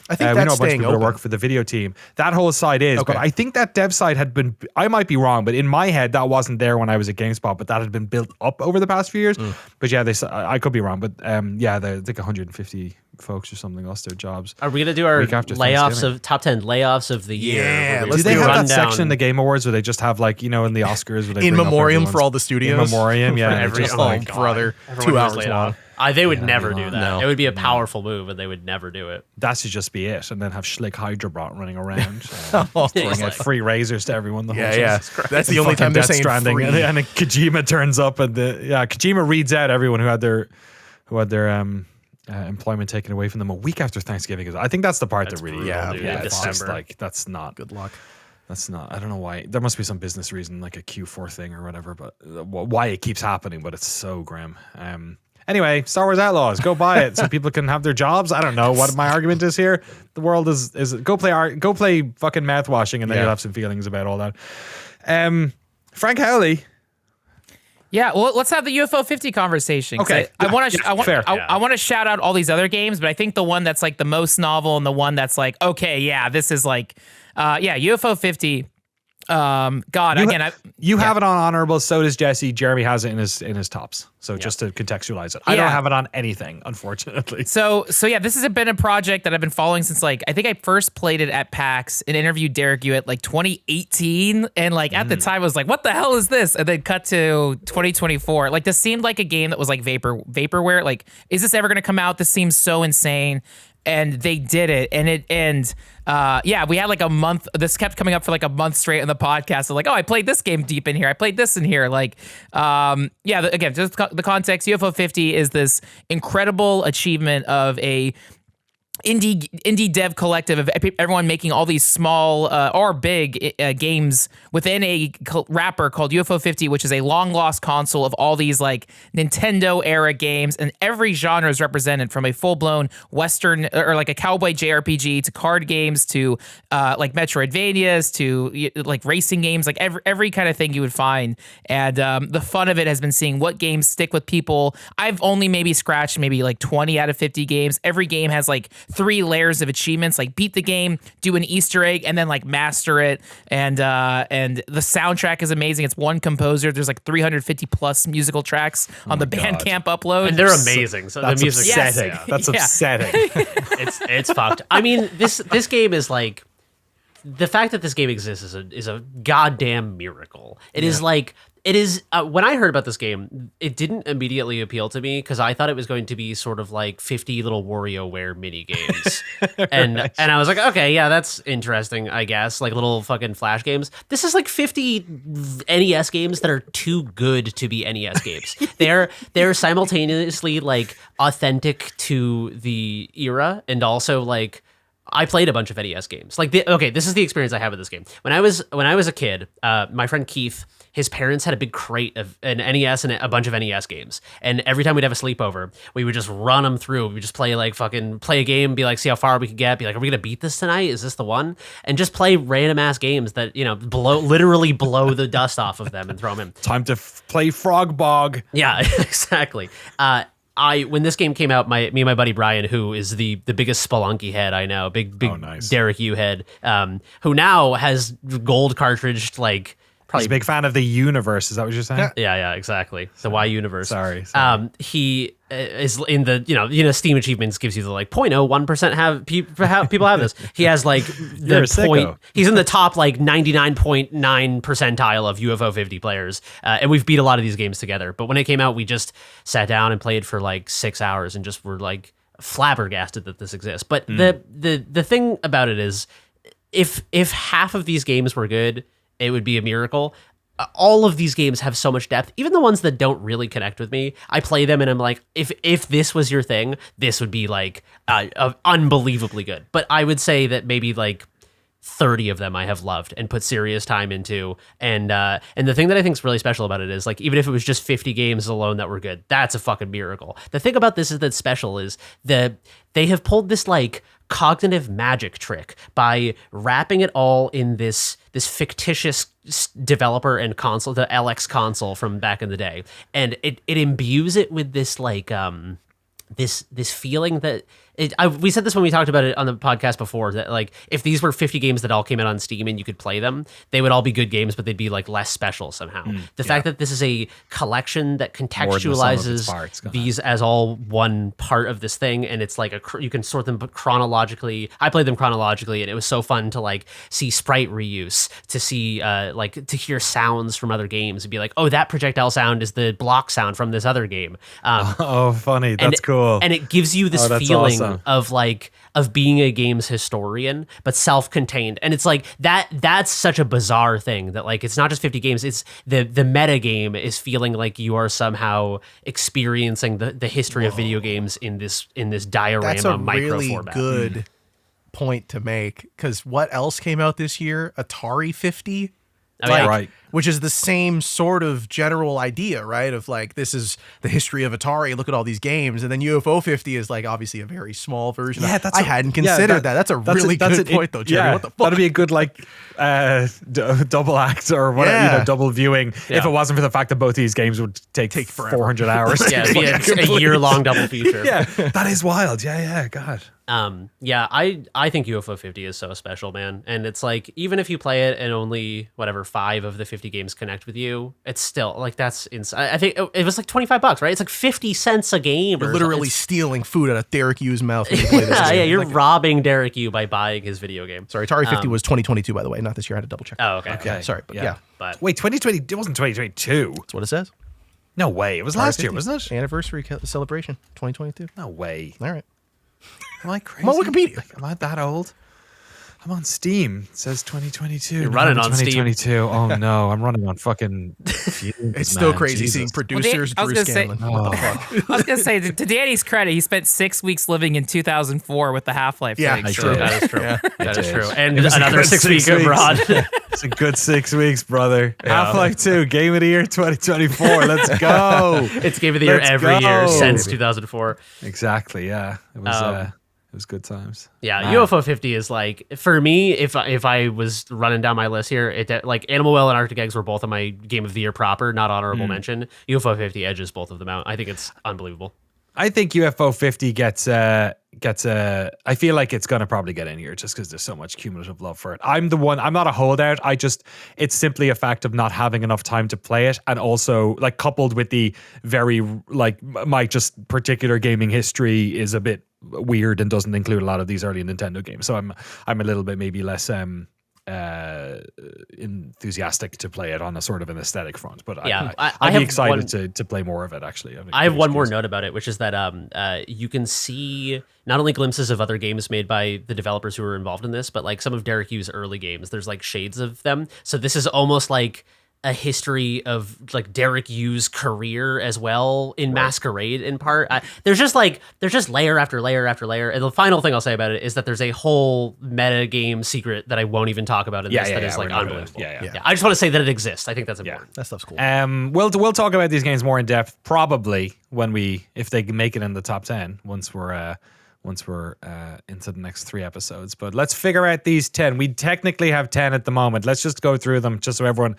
I think we know that's a bunch of staying people that open. work for the video team. That whole side is, but I think that dev side had been, I might be wrong, but in my head, that wasn't there when I was at GameSpot, but that had been built up over the past few years. But yeah, I could be wrong, but yeah, they're like 150 folks or something lost their jobs. Are we gonna do our layoffs of top 10 layoffs of the year? Yeah, do they have that section in the Game Awards where they just have like, you know, in the Oscars where they in memoriam for all the studios? In memoriam, yeah. Every brother, 2 hours long. They would never do that. No. It would be a powerful move, and they would never do it. That should just be it, and then have Schlick Hydra Bot running around, throwing out free razors to everyone. That's the only time they're saying Stranding, free. and then Kojima turns up, and Kojima reads out everyone who had their employment taken away from them a week after Thanksgiving. I think that's the part that really, it's just like that's not good luck. That's not. I don't know why. There must be some business reason, like a Q4 thing or whatever, but why it keeps happening. But it's so grim. Anyway, Star Wars Outlaws, go buy it so people can have their jobs. I don't know what my argument is here. The world is go play fucking Mouthwashing, and then you'll have some feelings about all that. Frank Howley. Yeah, well, let's have the UFO 50 conversation. Okay, I want to shout out all these other games, but I think the one that's like the most novel and the one that's like, okay, yeah, this is like, UFO 50. You have it on honorable. So does Jesse. Jeremy has it in his tops. So just to contextualize it, I don't have it on anything, unfortunately. So yeah, this has been a project that I've been following since like I think I first played it at PAX and interviewed Derek Hewitt like 2018, and like at the time I was like, what the hell is this? And then cut to 2024. Like this seemed like a game that was like vaporware. Like, is this ever going to come out? This seems so insane. And they did it, we had like a month. This kept coming up for like a month straight on the podcast. So like, oh, I played this game deep in here. I played this in here. Like, again, just the context. UFO 50 is this incredible achievement of a indie dev collective of everyone making all these small or big games within a wrapper called UFO 50, which is a long lost console of all these like Nintendo era games, and every genre is represented, from a full blown Western or like a cowboy JRPG to card games to like Metroidvanias to like racing games, like every kind of thing you would find. And the fun of it has been seeing what games stick with people. I've only maybe scratched maybe like 20 out of 50 games. Every game has like 3 layers of achievements, like beat the game, do an Easter egg, and then like master it. And the soundtrack is amazing. It's one composer. There's like 350 plus musical tracks on the Bandcamp upload, and they're amazing. So that's the music's upsetting. yeah. That's upsetting. It's fucked. I mean, this game is like, the fact that this game exists is a goddamn miracle. It is like. It is, when I heard about this game, it didn't immediately appeal to me because I thought it was going to be sort of like 50 little WarioWare mini games. and I was like, okay, yeah, that's interesting, I guess. Like little fucking Flash games. This is like 50 NES games that are too good to be NES games. They're simultaneously like authentic to the era, and also like, I played a bunch of NES games. Like, this is the experience I have with this game. When I was a kid, my friend Keith, his parents had a big crate of an NES and a bunch of NES games. And every time we'd have a sleepover, we would just run them through. We would just play a game, be like, see how far we could get. Be like, are we gonna beat this tonight? Is this the one? And just play random ass games that literally blow the dust off of them and throw them in. Time to play Frog Bog. Yeah, exactly. When this game came out, me and my buddy Brian, who is the biggest Spelunky head I know, big nice. Derek U head, who now has gold cartridged like. He's a big fan of the universe. Is that what you're saying? Yeah, exactly. The Y universe. Sorry. He is in the Steam achievements gives you the like 0.01% have people have this. He has like the point. He's in the top like 99.9 percentile of UFO 50 players, and we've beat a lot of these games together. But when it came out, we just sat down and played for like 6 hours and just were like flabbergasted that this exists. But the thing about it is, if half of these games were good, it would be a miracle. All of these games have so much depth, even the ones that don't really connect with me. I play them and I'm like, if this was your thing, this would be like unbelievably good. But I would say that maybe like 30 of them I have loved and put serious time into. And the thing that I think is really special about it is, like, even if it was just 50 games alone that were good, that's a fucking miracle. The thing about this is that's special is that they have pulled this like cognitive magic trick by wrapping it all in this fictitious developer and console, the LX console from back in the day, and it imbues it with this like this feeling that we said this when we talked about it on the podcast before, that like if these were 50 games that all came out on Steam and you could play them, they would all be good games, but they'd be like less special somehow. The fact that this is a collection that contextualizes these as all one part of this thing, and it's like you can sort them chronologically. I played them chronologically, and it was so fun to like see sprite reuse, to see like to hear sounds from other games and be like, oh, that projectile sound is the block sound from this other game. Oh, funny. That's cool. And it gives you this feeling of being a games historian, but self-contained. And it's like that's such a bizarre thing that like it's not just 50 games, it's the meta game is feeling like you are somehow experiencing the history of video games in this diorama micro format. That's a really good point to make, because what else came out this year? Atari 50? Right. Which is the same sort of general idea, right? Of like, this is the history of Atari. Look at all these games. And then UFO 50 is like obviously a very small version. Yeah, I hadn't considered that. That's a really good point, though, Jerry. Yeah, what the fuck? That'd be a good like double act or whatever, double viewing. Yeah. If it wasn't for the fact that both these games would take 400 hours. Yeah, it'd be a year-long double feature. Yeah, that is wild. Yeah, God. I think UFO 50 is so special, man. And it's like, even if you play it and only 5 of the 50 games connect with you, it's still like, that's insane. I think it was like $25, right? It's like 50 cents a game. You're literally stealing food out of Derek U's mouth when you play this game. Yeah, you're robbing Derek U by buying his video game. Sorry, Atari 50 was 2022, by the way, not this year. I had to double check. Oh, okay. Yeah, sorry, but yeah. But wait, 2020, it wasn't 2022. That's what it says. No way. It was last year, wasn't it? Anniversary celebration, 2022. No way. All right. Am I crazy? I'm on Wikipedia. Am I that old? I'm on Steam. It says 2022. You're running on Steam. 2022. Oh no, I'm running on fucking fumes, It's still man. crazy Jesus. seeing producers I was Drew gonna say- Scanlon. What the fuck? I was gonna say, to Danny's credit, he spent 6 weeks living in 2004 with the Half-Life Yeah, thing. I So did. That is true. Yeah. That is did. true. And It was a another good 6 week 6 weeks. abroad. It's a good 6 weeks, brother. Half-Life 2, Game of the Year 2024. Let's go. It's Game of the Year Let's every year go. since 2004. Exactly. Yeah. It was good times. Yeah, Man. UFO 50 is like, for me, if I was running down my list here, like Animal Well and Arctic Eggs were both on my Game of the Year proper, not honorable mention. UFO 50 edges both of them out. I think it's unbelievable. I think UFO 50 gets I feel like it's gonna probably get in here just because there's so much cumulative love for it. I'm not a holdout. It's simply a fact of not having enough time to play it, and also like coupled with the very like my just particular gaming history is a bit weird and doesn't include a lot of these early Nintendo games. So I'm a little bit maybe less enthusiastic to play it on a sort of an aesthetic front, but Yeah, I'd be excited to play more of it actually. I have one more note about it, which is that you can see not only glimpses of other games made by the developers who were involved in this, but like some of Derek Hughes' early games. There's like shades of them. So this is almost like a history of like Derek Hughes' career as well in Masquerade in part. There's just layer after layer after layer. And the final thing I'll say about it is that there's a whole meta game secret that I won't even talk about in this that is like unbelievable. Yeah. I just want to say that it exists. I think that's important. That stuff's cool. We'll talk about these games more in depth probably if they make it in the top 10 once we're into the next 3 episodes. But let's figure out these 10. We technically have 10 at the moment. Let's just go through them just so everyone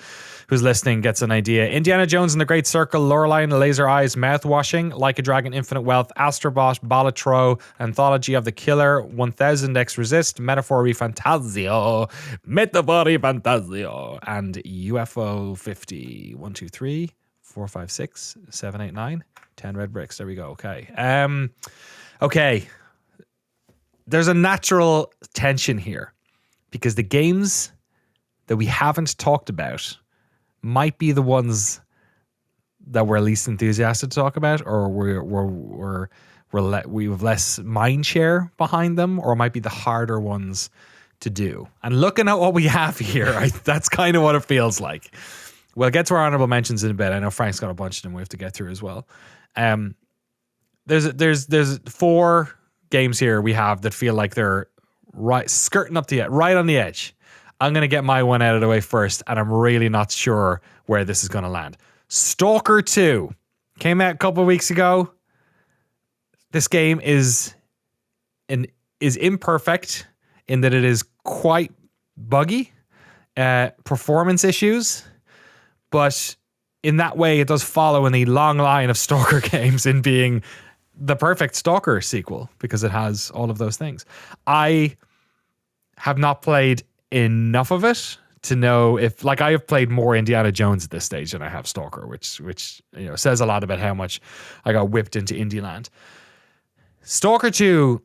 who's listening gets an idea. Indiana Jones and the Great Circle, Lorelei and the Laser Eyes, Mouthwashing, Like a Dragon, Infinite Wealth, Astro Bot, Balatro, Anthology of the Killer, 1000X Resist, Metaphor ReFantazio, Metaphor ReFantazio, and UFO 50. 1, 2, 3, 4, 5, 6, 7, 8, 9, 10 red bricks. There we go. Okay. Okay. There's a natural tension here because the games that we haven't talked about might be the ones that we're least enthusiastic to talk about, or we have less mind share behind them, or it might be the harder ones to do. And looking at what we have here, that's kind of what it feels like. We'll get to our honorable mentions in a bit. I know Frank's got a bunch of them we have to get through as well. There's 4 games here we have that feel like they're skirting up right on the edge. I'm going to get my one out of the way first, and I'm really not sure where this is going to land. Stalker 2 came out a couple of weeks ago. This game is imperfect in that it is quite buggy, performance issues, but in that way it does follow in the long line of Stalker games in being the perfect Stalker sequel because it has all of those things. I have not played enough of it to know if, like, I have played more Indiana Jones at this stage than I have Stalker, which says a lot about how much I got whipped into Indie land. Stalker 2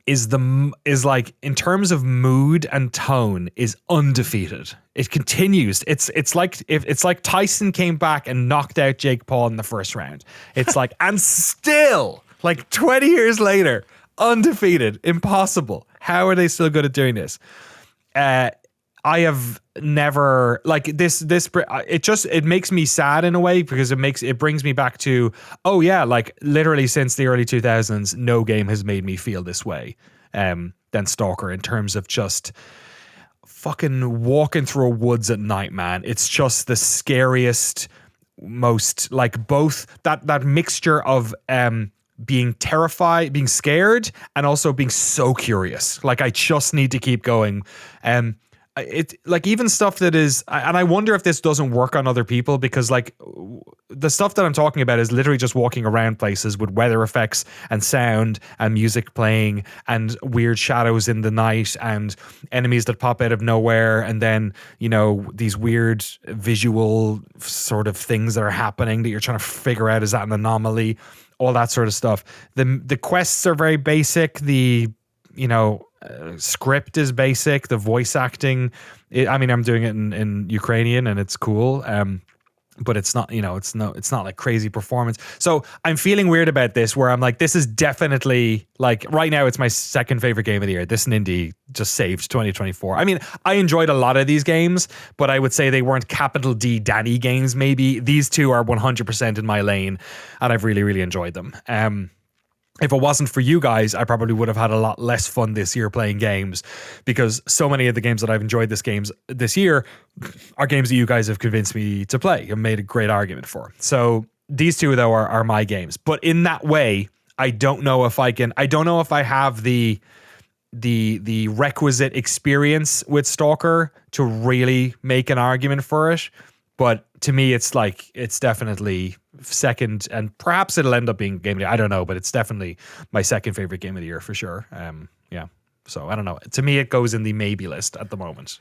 is like, in terms of mood and tone, is undefeated. It continues. It's like Tyson came back and knocked out Jake Paul in the first round. It's like, and still, like 20 years later, undefeated. Impossible. How are they still good at doing this? I have never, like, this it makes me sad in a way because it brings me back to, oh yeah, like literally since the early 2000s, no game has made me feel this way than Stalker in terms of just fucking walking through woods at night, man. It's just the scariest, most, like, both that mixture of being terrified, being scared, and also being so curious. Like, I just need to keep going. It, like, even stuff that is, and I wonder if this doesn't work on other people, because like the stuff that I'm talking about is literally just walking around places with weather effects and sound and music playing and weird shadows in the night and enemies that pop out of nowhere, and then, you know, these weird visual sort of things that are happening that you're trying to figure out, is that an anomaly, all that sort of stuff. The quests are very basic. Script is basic. The voice acting, I'm doing it in Ukrainian and it's cool. but it's not, it's not like crazy performance. So I'm feeling weird about this, where I'm like, this is definitely like right now it's my second favorite game of the year. This and Indie just saved 2024. I mean, I enjoyed a lot of these games, but I would say they weren't capital D Danny games. Maybe these two are 100% in my lane, and I've really, really enjoyed them. If it wasn't for you guys, I probably would have had a lot less fun this year playing games, because so many of the games that I've enjoyed this year are games that you guys have convinced me to play and made a great argument for. So these two, though, are my games. But in that way, I don't know if I have the requisite experience with Stalker to really make an argument for it. But to me, it's definitely second, and perhaps it'll end up being game of the year. I don't know, but it's definitely my second favorite game of the year for sure. So I don't know. To me, it goes in the maybe list at the moment.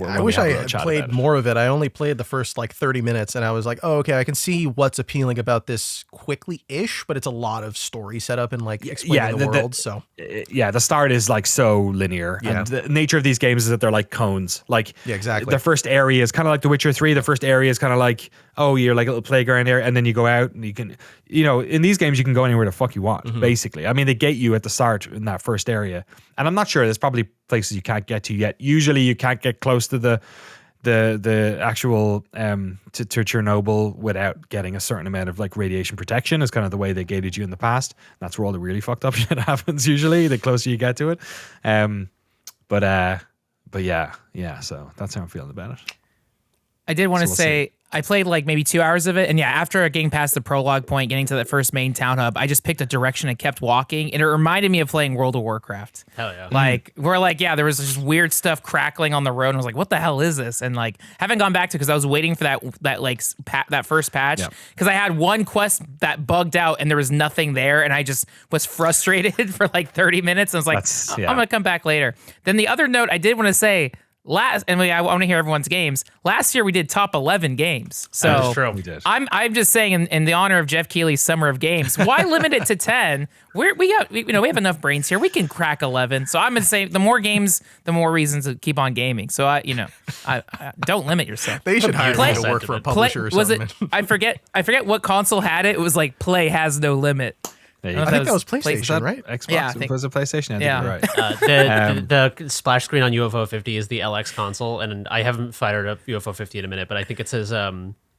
I wish I had played more of it. I only played the first 30 minutes, and I was like, oh, okay, I can see what's appealing about this quickly-ish, but it's a lot of story setup and explaining the world. The start is so linear. Yeah. And the nature of these games is that they're like cones. Exactly. The first area is kind of like The Witcher 3. The first area is kind of like, oh, you're like a little playground area, and then you go out and you can, in these games, you can go anywhere the fuck you want, basically. I mean, they gate you at the start in that first area. And I'm not sure, there's probably places you can't get to yet. Usually you can't get close to the actual to Chernobyl without getting a certain amount of radiation protection, is kind of the way they gated you in the past. That's where all the really fucked up shit happens usually, the closer you get to it. But yeah, so that's how I'm feeling about it. I did want to say, I played maybe 2 hours of it, and after getting past the prologue point, getting to that first main town hub, I just picked a direction and kept walking, and it reminded me of playing World of Warcraft. Hell yeah. There was just weird stuff crackling on the road, and I was like, what the hell is this? And haven't gone back to, because I was waiting for that first patch, because I had one quest that bugged out and there was nothing there, and I just was frustrated for 30 minutes, and I was like, I'm gonna come back later. Then the other note I did want to say, I want to hear everyone's games. Last year we did top 11 games, so that's true. We did. I'm just saying, in the honor of Jeff Keighley's Summer of Games, why limit it to 10? We have enough brains here. We can crack 11. So I'm gonna say, the more games, the more reasons to keep on gaming. So I don't limit yourself. They should hire me to work for a publisher or something. I forget what console had it. It was play has no limit. I think that was PlayStation, right? Xbox. Yeah, was it PlayStation? Right. The splash screen on UFO 50 is the LX console, and I haven't fired up UFO 50 in a minute, but I think it says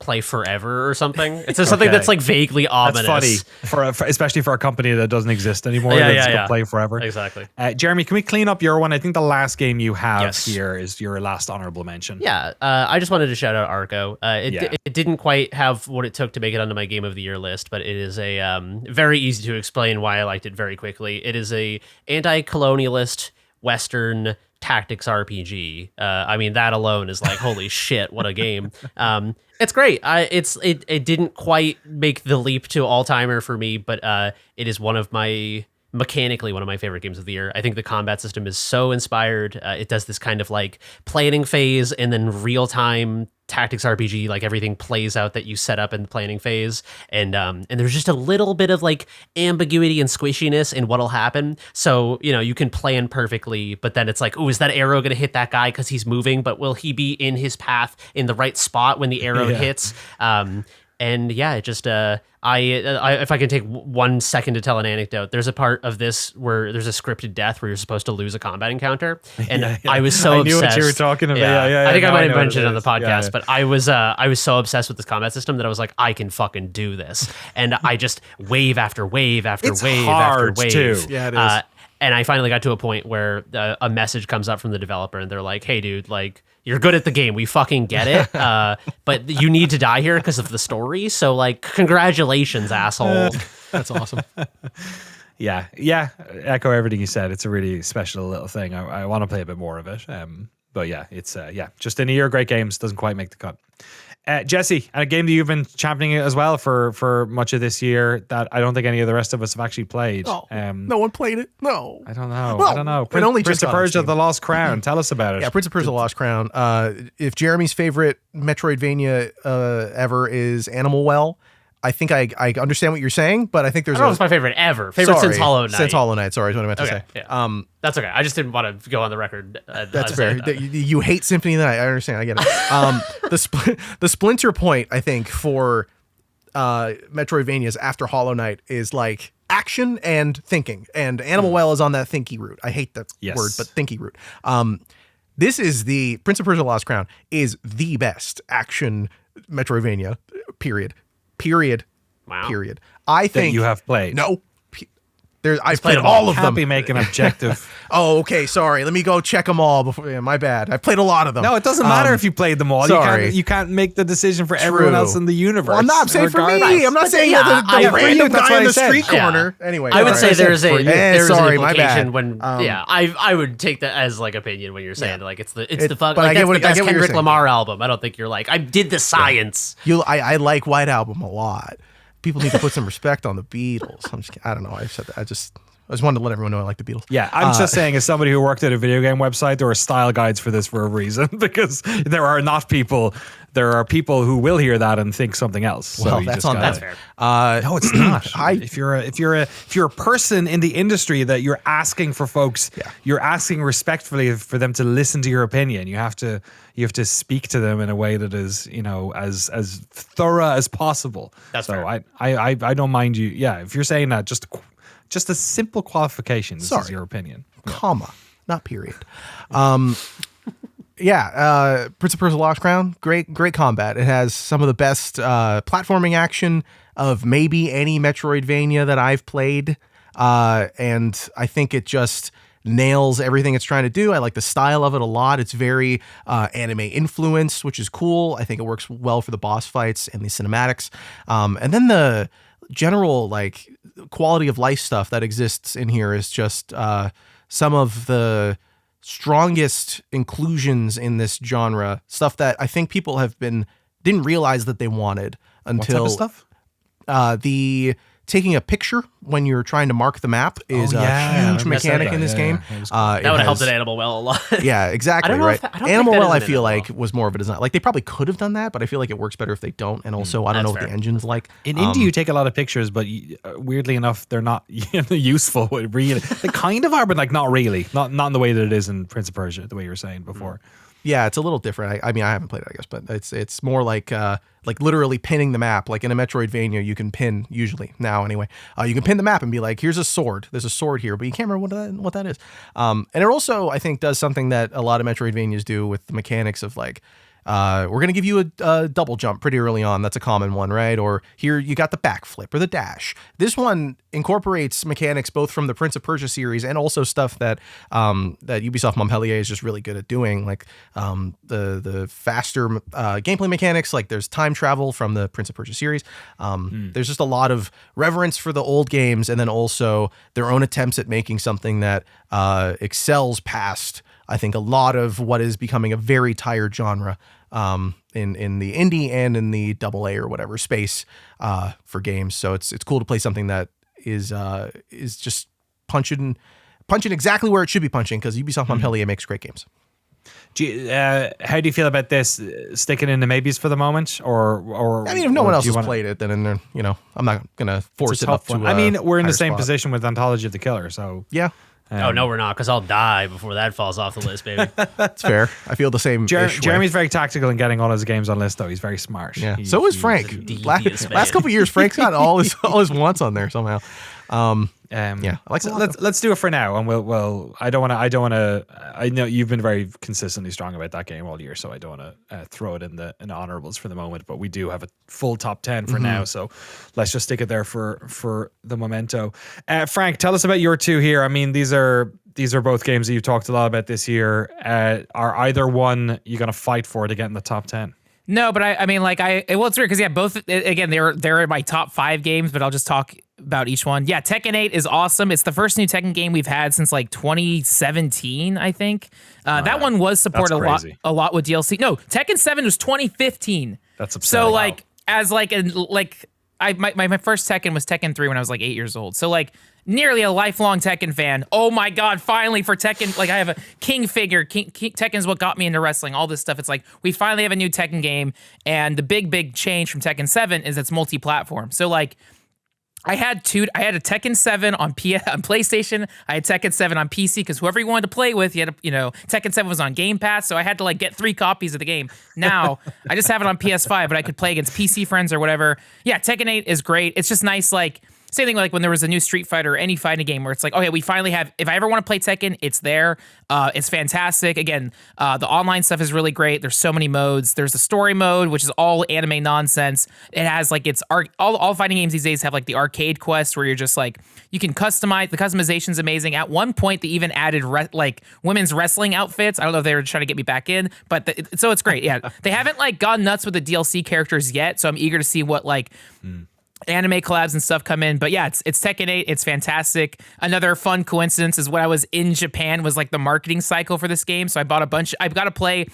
play forever or something. It says something that's vaguely ominous. That's funny, especially for a company that doesn't exist anymore. That's play forever. Exactly. Jeremy, can we clean up your one? I think the last game you have here is your last honorable mention. Yeah, I just wanted to shout out Arco. It didn't quite have what it took to make it onto my Game of the Year list, but it is a very easy to explain why I liked it very quickly. It is a anti-colonialist Western tactics RPG. I mean, that alone is holy shit, what a game. It's great. It didn't quite make the leap to all-timer for me, but it is mechanically one of my favorite games of the year. I think the combat system is so inspired. It does this kind of planning phase and then real-time tactics RPG, everything plays out that you set up in the planning phase, and there's just a little bit of ambiguity and squishiness in what'll happen. So you can plan perfectly, but then it's oh, is that arrow gonna hit that guy because he's moving? But will he be in his path in the right spot when the arrow hits? And it just if I can take 1 second to tell an anecdote, there's a part of this where there's a scripted death where you're supposed to lose a combat encounter, and I was so obsessed. I knew what you were talking about. I think I might have mentioned it on the podcast, but I was so obsessed with this combat system that I was like, I can fucking do this, and I just wave after wave after wave after wave. Too. Yeah, it is. And I finally got to a point where a message comes up from the developer, and they're like, "Hey, dude, you're good at the game. We fucking get it. But you need to die here because of the story. So, congratulations, asshole." That's awesome. Yeah. Echo everything you said. It's a really special little thing. I want to play a bit more of it. But yeah, it's just in a year of great games. Doesn't quite make the cut. Jesse, a game that you've been championing as well for much of this year that I don't think any of the rest of us have actually played. Oh, no one played it. No, I don't know. Prince of Persia: The Lost Crown. Tell us about it. Yeah, Prince of Persia: The Lost Crown. If Jeremy's favorite Metroidvania ever is Animal Well, I think I understand what you're saying, but I think there's I don't know if it's my favorite ever. Favorite since Hollow Knight. Since Hollow Knight, sorry, is what I meant to say. Yeah. That's okay. I just didn't want to go on the record. That's fair. You hate Symphony of the Night. I understand. I get it. The Splinter point, I think, for Metroidvanias after Hollow Knight is like action and thinking. And Animal Well is on that thinky route. I hate that word, but thinky route. This is the Prince of Persia Lost Crown is the best action Metroidvania, period. Wow. Period. I think that you have played. No. I've played all of them. Can't be making objective. Oh, okay. Sorry. Let me go check them all before. Yeah, my bad. I played a lot of them. No, it doesn't matter if you played them all. Sorry. You can't make the decision for everyone else in the universe. Well, I'm not saying for me. I'm not saying the random guy in the street corner. Anyway, I would say there's an implication when I would take that as like opinion when you're saying like it's the fuck. But Like, I get that's the best what you're Kendrick saying. Lamar album. I don't think you're like I did the science. I like White Album a lot. People need to put some respect on the Beatles. I don't know. I said that. I just wanted to let everyone know I like the Beatles. Yeah, I'm just saying, as somebody who worked at a video game website, there are style guides for this for a reason, because there are people who will hear that and think something else. Well, so that's on That's that. fair. No, it's not. If you're a person in the industry that you're asking for folks, you're asking respectfully for them to listen to your opinion. You have to speak to them in a way that is, as thorough as possible. That's so fair. I don't mind you. Yeah, if you're saying that, just a simple qualification. This is your opinion. Comma, not period. Prince of Persia Lost Crown, great combat. It has some of the best platforming action of maybe any Metroidvania that I've played, and I think it just nails everything it's trying to do. I like the style of it a lot. It's very anime influenced, which is cool. I think it works well for the boss fights and the cinematics, and then the general like quality of life stuff that exists in here is just some of the strongest inclusions in this genre, stuff that I think people didn't realize that they wanted until what type of stuff? The taking a picture when you're trying to mark the map is a huge mechanic in this game. That would have helped an Animal Well a lot. Yeah, exactly. I don't know Right. I don't Animal think that Well, is I an feel Animal like was more of a design. Like they probably could have done that, but I feel like it works better if they don't. And also, I don't know what fair. the engine's like. In indie, you take a lot of pictures, but weirdly enough, they're not useful. Really, they kind of are, but like not really. Not in the way that it is in Prince of Persia, the way you were saying before. Yeah, it's a little different. I mean, I haven't played it, I guess, but it's more like literally pinning the map. Like in a Metroidvania, you can pin usually now anyway. You can pin the map and be like, "Here's a sword. There's a sword here," but you can't remember what that is. And it also, I think, does something that a lot of Metroidvanias do with the mechanics of like, we're going to give you a double jump pretty early on. That's a common one, right? Or here you got the backflip or the dash. This one incorporates mechanics both from the Prince of Persia series and also stuff that that Ubisoft Montpellier is just really good at doing, like the faster gameplay mechanics. Like there's time travel from the Prince of Persia series. There's just a lot of reverence for the old games, and then also their own attempts at making something that excels past, I think, a lot of what is becoming a very tired genre in the indie and in the AA or whatever space for games. So it's cool to play something that is just punching exactly where it should be punching, because Ubisoft Montpellier makes great games. How do you feel about this? Sticking in the maybes for the moment, or I mean, if no one else has played it, then I'm not gonna force it up to. I mean, we're in the same spot. position with Anthology of the Killer, so Yeah. Oh no, we're not, because I'll die before that falls off the list, baby. That's fair. I feel the same. Jeremy's very tactical in getting all his games on list, though. He's very smart. Yeah. So is Frank. a devious man. Last couple of years, Frank's got all his wants on there somehow. Yeah, I like so let's do it for now, and we'll. I don't want to. I know you've been very consistently strong about that game all year, so I don't want to throw it in the honorables for the moment. But we do have a full top 10 for now, so let's just stick it there for the memento. Frank, tell us about your two here. I mean, these are both games that you've talked a lot about this year. Are either one you're going to fight for to get in the top 10? No, but I mean, like well, it's weird because both again they're in my top 5 games, but I'll just talk about each one. Yeah, Tekken 8 is awesome. It's the first new Tekken game we've had since like 2017, I think. That one was supported a lot with DLC. No, Tekken 7 was 2015. That's upsetting. So like as like my first Tekken was Tekken 3 when I was like 8 years old. So like nearly a lifelong Tekken fan. Oh my God, finally for Tekken, like I have a King figure. King Tekken's what got me into wrestling, all this stuff. It's like we finally have a new Tekken game, and the big change from Tekken 7 is it's multi-platform. So like I had a Tekken 7 on PlayStation. I had Tekken 7 on PC because whoever you wanted to play with, you had Tekken 7 was on Game Pass, so I had to like get 3 copies of the game. Now I just have it on PS5, but I could play against PC friends or whatever. Yeah, Tekken 8 is great. It's just nice, like same thing like when there was a new Street Fighter or any fighting game where it's like, okay, we finally have, if I ever want to play Tekken, it's there. It's fantastic. Again, the online stuff is really great. There's so many modes. There's the story mode, which is all anime nonsense. It has like all fighting games these days have like the arcade quest where you're just like, you can customize. The customization's amazing. At one point, they even added like women's wrestling outfits. I don't know if they were trying to get me back in, but so it's great. Yeah, they haven't like gone nuts with the DLC characters yet, so I'm eager to see what like anime collabs and stuff come in. But yeah, it's Tekken 8. It's fantastic. Another fun coincidence is when I was in Japan was like the marketing cycle for this game. So I bought I've got to play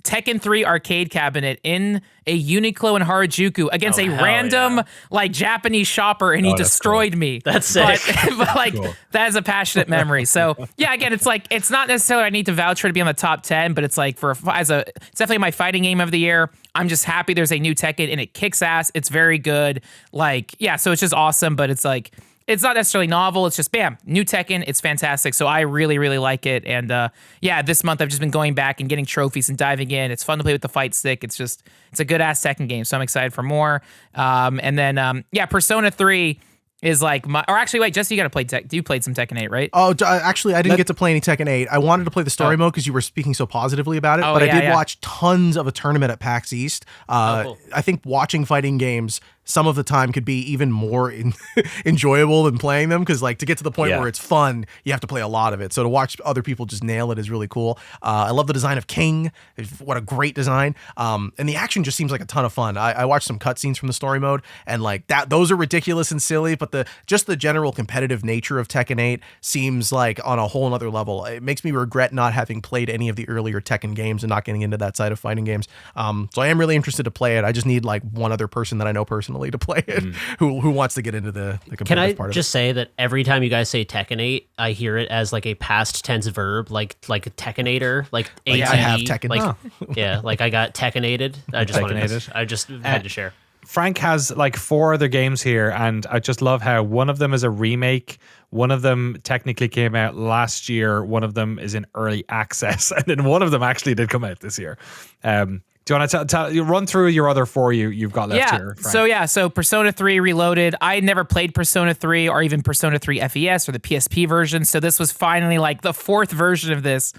Tekken 3 arcade cabinet in a Uniqlo in Harajuku against a random like Japanese shopper, and he destroyed me. That's sick. But like that is a passionate memory. So yeah, again, it's like it's not necessarily I need to vouch for it to be on the top 10, but it's like it's definitely my fighting game of the year. I'm just happy there's a new Tekken and it kicks ass. It's very good. Like yeah, so it's just awesome. But it's like it's not necessarily novel. It's just bam, new Tekken. It's fantastic. So I really, really like it. And yeah, this month I've just been going back and getting trophies and diving in. It's fun to play with the fight stick. It's a good ass Tekken game. So I'm excited for more. And then yeah, Persona 3 is like actually wait, Jesse, you got to play you played some Tekken 8, right? Oh, actually, I didn't get to play any Tekken 8. I wanted to play the story mode because you were speaking so positively about it, but I did watch tons of a tournament at PAX East. Cool. I think watching fighting games some of the time could be even more enjoyable than playing them, because like to get to the point where it's fun, you have to play a lot of it. So to watch other people just nail it is really cool. I love the design of King. What a great design. And the action just seems like a ton of fun. I watched some cutscenes from the story mode, and like those are ridiculous and silly, but the general competitive nature of Tekken 8 seems like on a whole nother level. It makes me regret not having played any of the earlier Tekken games and not getting into that side of fighting games. So I am really interested to play it. I just need like one other person that I know personally to play it who wants to get into the competitive part of it. Can I just say that every time you guys say Tekken 8, I hear it as like a past tense verb, like a Tekkenator, like ATE. I have Tekken. Like, yeah, like I got Tekkenated. I just had to share. Frank has like 4 other games here, and I just love how one of them is a remake. One of them technically came out last year. One of them is in early access, and then one of them actually did come out this year. Do you want to run through your other 4 you've got left here, Frank? So Persona 3 Reloaded. I never played Persona 3 or even Persona 3 FES or the PSP version, so this was finally like the 4th version of this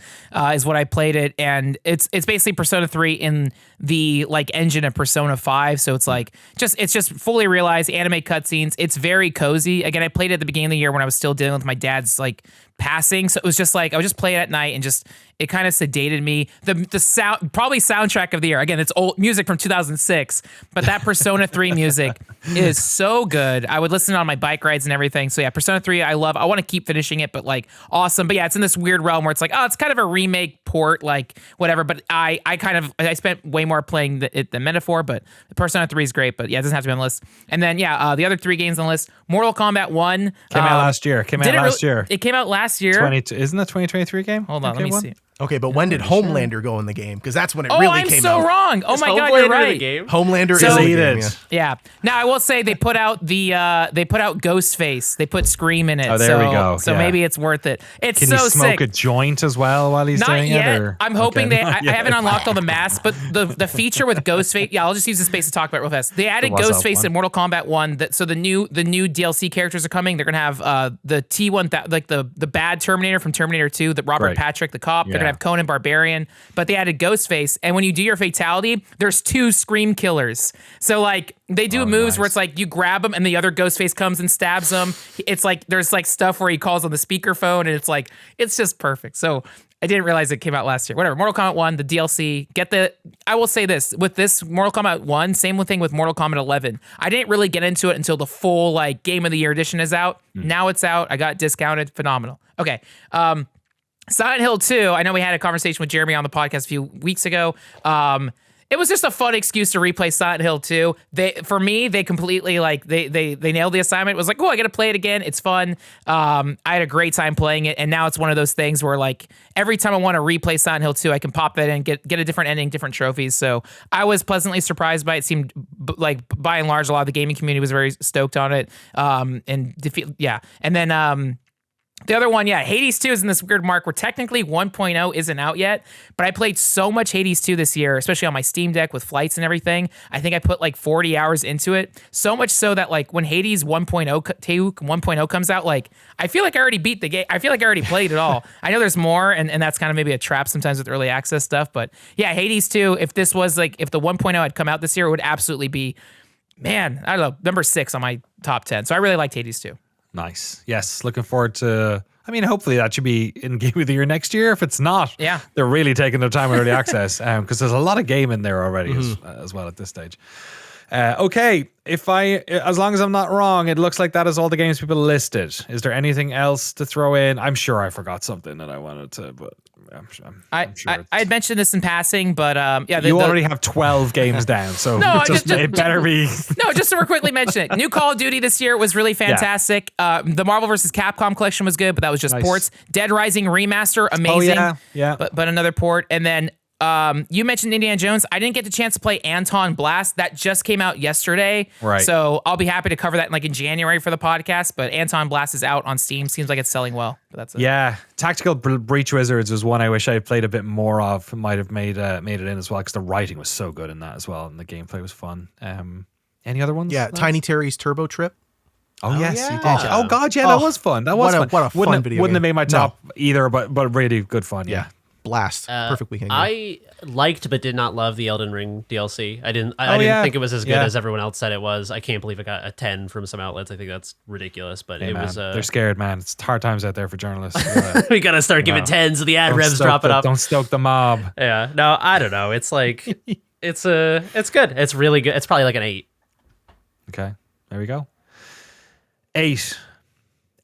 is what I played it, and it's basically Persona 3 in the like engine of Persona 5, so it's like it's just fully realized anime cutscenes. It's very cozy. Again, I played it at the beginning of the year when I was still dealing with my dad's like passing, so it was just like I would just play it at night and just it kind of sedated me. The sound, probably soundtrack of the year. Again, it's old music from 2006, but that Persona 3 music is so good. I would listen on my bike rides and everything. So yeah, Persona 3 I love. I want to keep finishing it, but like awesome. But yeah, it's in this weird realm where it's like, oh, it's kind of a remake port, like whatever. But I spent way more playing the Metaphor, but Persona 3 is great. But yeah, it doesn't have to be on the list. And then yeah, the other 3 games on the list: Mortal Kombat 1 came out last year. It came out last year. Isn't that 2023 game? Hold on, let me see. Okay, but when did Homelander go in the game? Because that's when it really came out. I'm so wrong. Oh my God, you're right. Homelander is in the game. Yeah. Now I will say they put out Ghostface. They put Scream in it. Oh, there we go. So maybe it's worth it. It's Can so you smoke sick. a joint as well while he's doing yet. it? Or? I'm hoping I haven't unlocked all the masks, but the feature with Ghostface. Yeah, I'll just use the space to talk about it real fast. They added Ghostface in Mortal Kombat 1. So the new DLC characters are coming. They're gonna have the T1 like the bad Terminator from Terminator 2, the Robert Patrick, the cop. They're gonna have Conan Barbarian. But they added Ghostface, and when you do your fatality, there's 2 Scream killers. So like they do moves where it's like you grab them and the other Ghostface comes and stabs them. It's like there's like stuff where he calls on the speakerphone, and it's just perfect. So I didn't realize it came out last year. Whatever. Mortal Kombat 1, the DLC. I will say this with this Mortal Kombat 1, same thing with Mortal Kombat 11. I didn't really get into it until the full like Game of the Year edition is out. Now it's out. I got discounted. Phenomenal. Okay. Silent Hill 2, I know we had a conversation with Jeremy on the podcast a few weeks ago. it was just a fun excuse to replay Silent Hill 2. For me, they completely like they nailed the assignment. It was like, oh, I got to play it again. It's fun. I had a great time playing it, and now it's one of those things where like every time I want to replay Silent Hill 2, I can pop that in, get a different ending, different trophies. So I was pleasantly surprised by it. Seemed like by and large, a lot of the gaming community was very stoked on it. And then the other one, Hades 2 is in this weird mark where technically 1.0 isn't out yet, but I played so much Hades 2 this year, especially on my Steam Deck with flights and everything. I think I put like 40 hours into it, so much so that like when Hades 1.0 comes out, like I feel like I already beat the game. I feel like I already played it all. I know there's more, and that's kind of maybe a trap sometimes with early access stuff, but yeah, Hades 2, if this was like, if the 1.0 had come out this year, it would absolutely be, man, I don't know, number 6 on my top 10. So I really liked Hades 2. Nice. Yes. Looking forward to, I mean, hopefully that should be in Game of the Year next year. If it's not, they're really taking their time with early access because there's a lot of game in there already as well at this stage. Okay. As long as I'm not wrong, it looks like that is all the games people listed. Is there anything else to throw in? I'm sure I forgot something that I wanted to, but I'm sure I had mentioned this in passing, but you already have 12 games down, so it better be. No, just to quickly mention it. New Call of Duty this year was really fantastic. The Marvel vs. Capcom collection was good, but that was just ports. Dead Rising remaster, amazing. Oh yeah. But another port, and then. You mentioned Indiana Jones. I didn't get the chance to play Anton Blast. That just came out yesterday. Right. So I'll be happy to cover that in January for the podcast. But Anton Blast is out on Steam. Seems like it's selling well. But that's it. Yeah. Tactical Breach Wizards was one I wish I had played a bit more of. Might have made it in as well because the writing was so good in that as well. And the gameplay was fun. Any other ones? Yeah. Tiny Terry's Turbo Trip. Oh yes, you did. Oh god, yeah, that was fun. That was fun. What a fun video Wouldn't game. have made my top either, but really good fun. Yeah. Blast. Perfect weekend game. I liked but did not love the Elden Ring DLC. I didn't think it was as good as everyone else said it was. I can't believe it got a 10 from some outlets. I think that's ridiculous, but it was they're scared, man. It's hard times out there for journalists. We got to start giving 10s so the ad revs drop it up. Don't stoke the mob. Yeah. No, I don't know. It's like it's good. It's really good. It's probably like an 8. Okay. There we go. 8.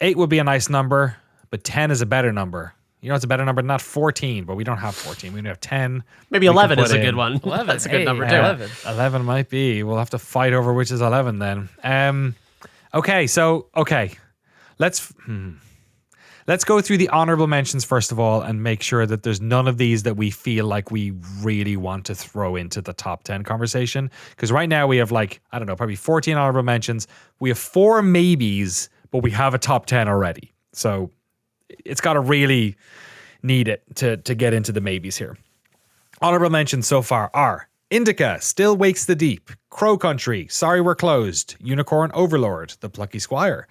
8 would be a nice number, but 10 is a better number. You know, it's a better number than not 14, but we don't have 14. We have 10. Maybe 11 is a good one. 11. That's a good number, too. 11 might be. We'll have to fight over which is 11 then. Okay. Let's go through the honorable mentions first of all and make sure that there's none of these that we feel like we really want to throw into the top 10 conversation. Because right now we have probably 14 honorable mentions. We have 4 maybes, but we have a top 10 already. So it's got to really need it to get into the maybes here. Honorable mentions so far are INDIKA, Still Wakes the Deep, Crow Country, Sorry We're Closed, Unicorn Overlord, The Plucky Squire,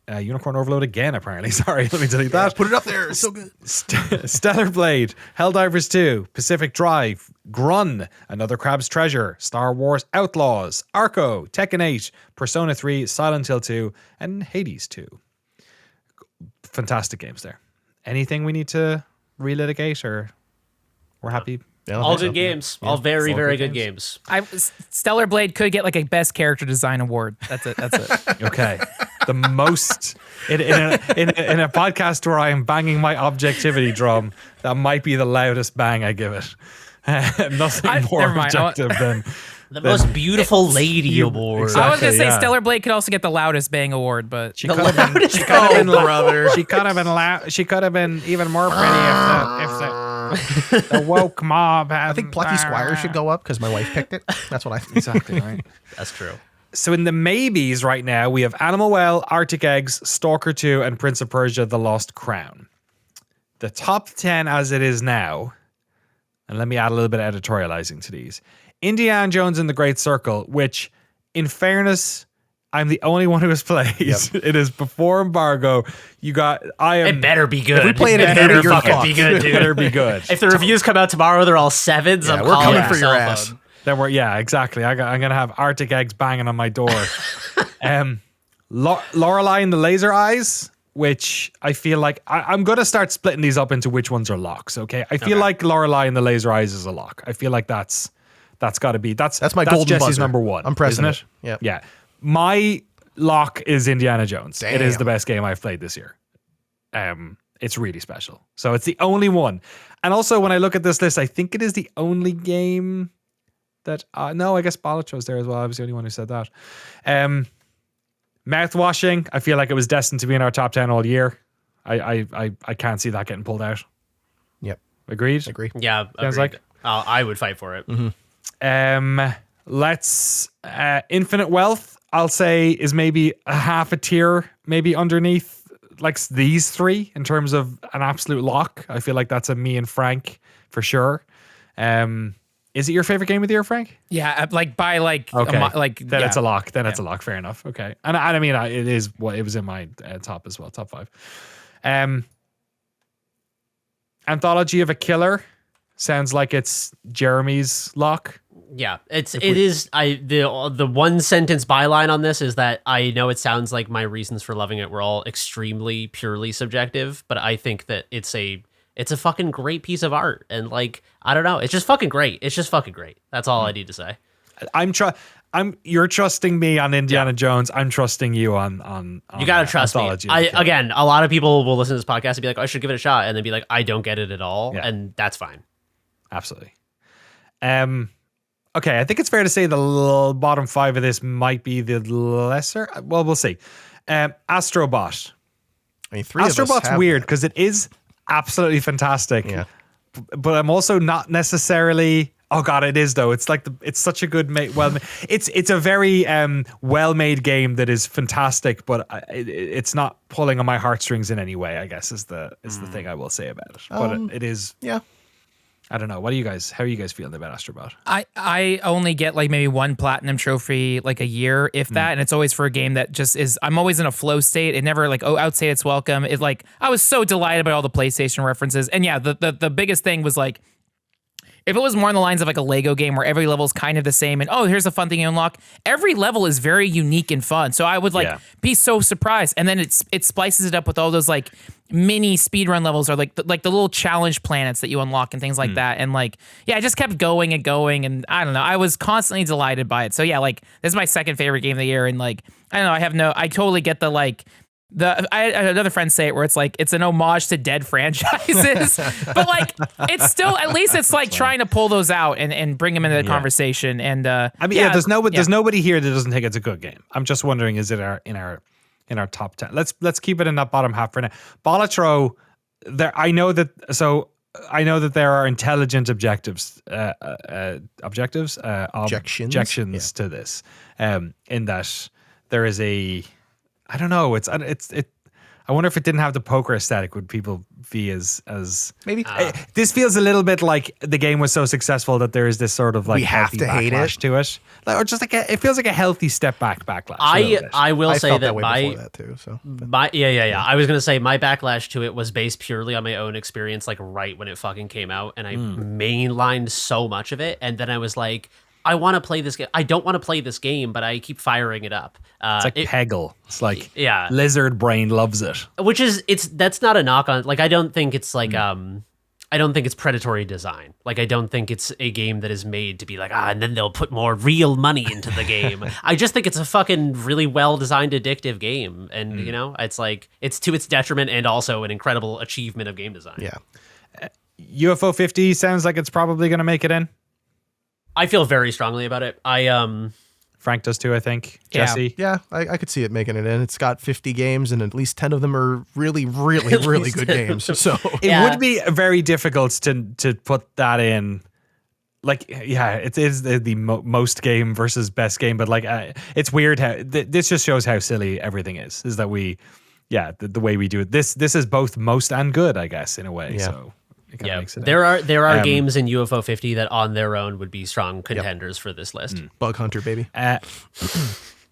Unicorn Overload again, apparently. Sorry, let me delete that. Put it up there. It's so good. Stellar Blade, Helldivers 2, Pacific Drive, Grunn, Another Crab's Treasure, Star Wars Outlaws, Arco, Tekken 8, Persona 3, Silent Hill 2, and Hades 2. Fantastic games there. Anything we need to relitigate, or we're happy? All good games. All very, very good games. Stellar Blade could get like a best character design award. That's it. Okay. The most in a podcast where I am banging my objectivity drum, that might be the loudest bang I give it. Nothing more objective than the most beautiful lady award. Exactly, I was gonna say Stellar Blade could also get the loudest bang award, but she could have been She could have been even more pretty if the woke mob had. I think Plucky Squire should go up because my wife picked it. That's what I think. Exactly right. That's true. So in the maybes right now, we have Animal Well, Arctic Eggs, Stalker 2, and Prince of Persia: The Lost Crown. The top 10 as it is now, and let me add a little bit of editorializing to these. Indiana Jones and the Great Circle, which, in fairness, I'm the only one who has played. Yep. It is before embargo. It better be good. If we play it in better you're fucking be good, dude. It better be good. If the reviews come out tomorrow, they're all 7s. Yeah, I'm we're calling coming for your ass. phone. Then exactly. I'm gonna have Arctic Eggs banging on my door. Lorelei and the Laser Eyes, which I feel like I'm gonna start splitting these up into which ones are locks. Okay, I feel like Lorelei and the Laser Eyes is a lock. I feel like that's got to be that's my golden Jesse's buzzer. number one. I'm pressing isn't it. Yeah. My lock is Indiana Jones. Damn. It is the best game I've played this year. It's really special. So it's the only one. And also when I look at this list, I think it is the only game that no, I guess Balatro's there as well. I was the only one who said that. Mouthwashing, I feel like it was destined to be in our top 10 all year. I can't see that getting pulled out. Yep. Agreed? Agree. Yeah, Sounds agreed. like. I would fight for it. Let's Infinite Wealth, I'll say, is maybe a half a tier, maybe underneath like these three in terms of an absolute lock. I feel like that's a me and Frank for sure. Is it your favorite game of the year, Frank? Yeah, like by like Okay, then yeah. it's a lock. Then it's a lock. Fair enough. Okay, and I mean it is what it was in my top as well, top 5. Anthology of a Killer sounds like it's Jeremy's lock. Yeah, it is. The one sentence byline on this is that I know it sounds like my reasons for loving it were all extremely purely subjective, but I think that it's a fucking great piece of art, and like I don't know, it's just fucking great. It's just fucking great. That's all I need to say. You're trusting me on Indiana Jones. I'm trusting you on you gotta trust me. Anthology. Again, a lot of people will listen to this podcast and be like, oh, I should give it a shot, and then be like, I don't get it at all, and that's fine. Absolutely. Okay, I think it's fair to say the bottom 5 of this might be the lesser. Well, we'll see. Astro Bot. I mean, 3 Astro of us Bot's have weird that. because it is absolutely fantastic. Yeah. But I'm also not necessarily. Oh god, it is though. It's like it's such a good it's a very well-made game that is fantastic, but it's not pulling on my heartstrings in any way, I guess is the thing I will say about it. But it is. Yeah. I don't know. How are you guys feeling about Astro Bot? I only get like maybe one platinum trophy like a year, if that, and it's always for a game that just is. I'm always in a flow state. It never like outstayed its welcome. It's like I was so delighted by all the PlayStation references, and yeah, the biggest thing was like. If it was more on the lines of like a Lego game where every level is kind of the same and here's a fun thing you unlock, every level is very unique and fun. So I would be so surprised, and then it splices it up with all those like mini speedrun levels or like the little challenge planets that you unlock and things like that. And like I just kept going and going, and I don't know, I was constantly delighted by it. So yeah, like this is my second favorite game of the year, and like I don't know, I totally get the like. I had another friend say it where it's like it's an homage to dead franchises, but like it's still at least it's like trying to pull those out and bring them into the conversation. And I mean, there's nobody here that doesn't think it's a good game. I'm just wondering, is it in our top 10? Let's keep it in that bottom half for now. Balatro, I know that there are intelligent objections to this, in that there is a. I don't know. I wonder if it didn't have the poker aesthetic, would people be as maybe? This feels a little bit like the game was so successful that there is this sort of like we have to hate it to it, or just like it feels like a healthy step backlash. I will say that before that too. So I was gonna say my backlash to it was based purely on my own experience, like right when it fucking came out, and I mainlined so much of it, and then I was like. I want to play this game. I don't want to play this game, but I keep firing it up. It's like Peggle. It's like Lizard Brain loves it. Which is that's not a knock on. Like I don't think it's like I don't think it's predatory design. Like I don't think it's a game that is made to be like and then they'll put more real money into the game. I just think it's a fucking really well designed addictive game, and you know it's like it's to its detriment and also an incredible achievement of game design. Yeah. UFO 50 sounds like it's probably going to make it in. I feel very strongly about it. Frank does too, I think. Yeah. Jesse? Yeah, I could see it making it in. It's got 50 games, and at least 10 of them are really, really, really good games. So it would be very difficult to put that in. Like, it is the most game versus best game, but like, it's weird how this just shows how silly everything is that we, the way we do it. This is both most and good, I guess, in a way. Yeah. So. There are games in UFO 50 that on their own would be strong contenders for this list. Bug Hunter, baby.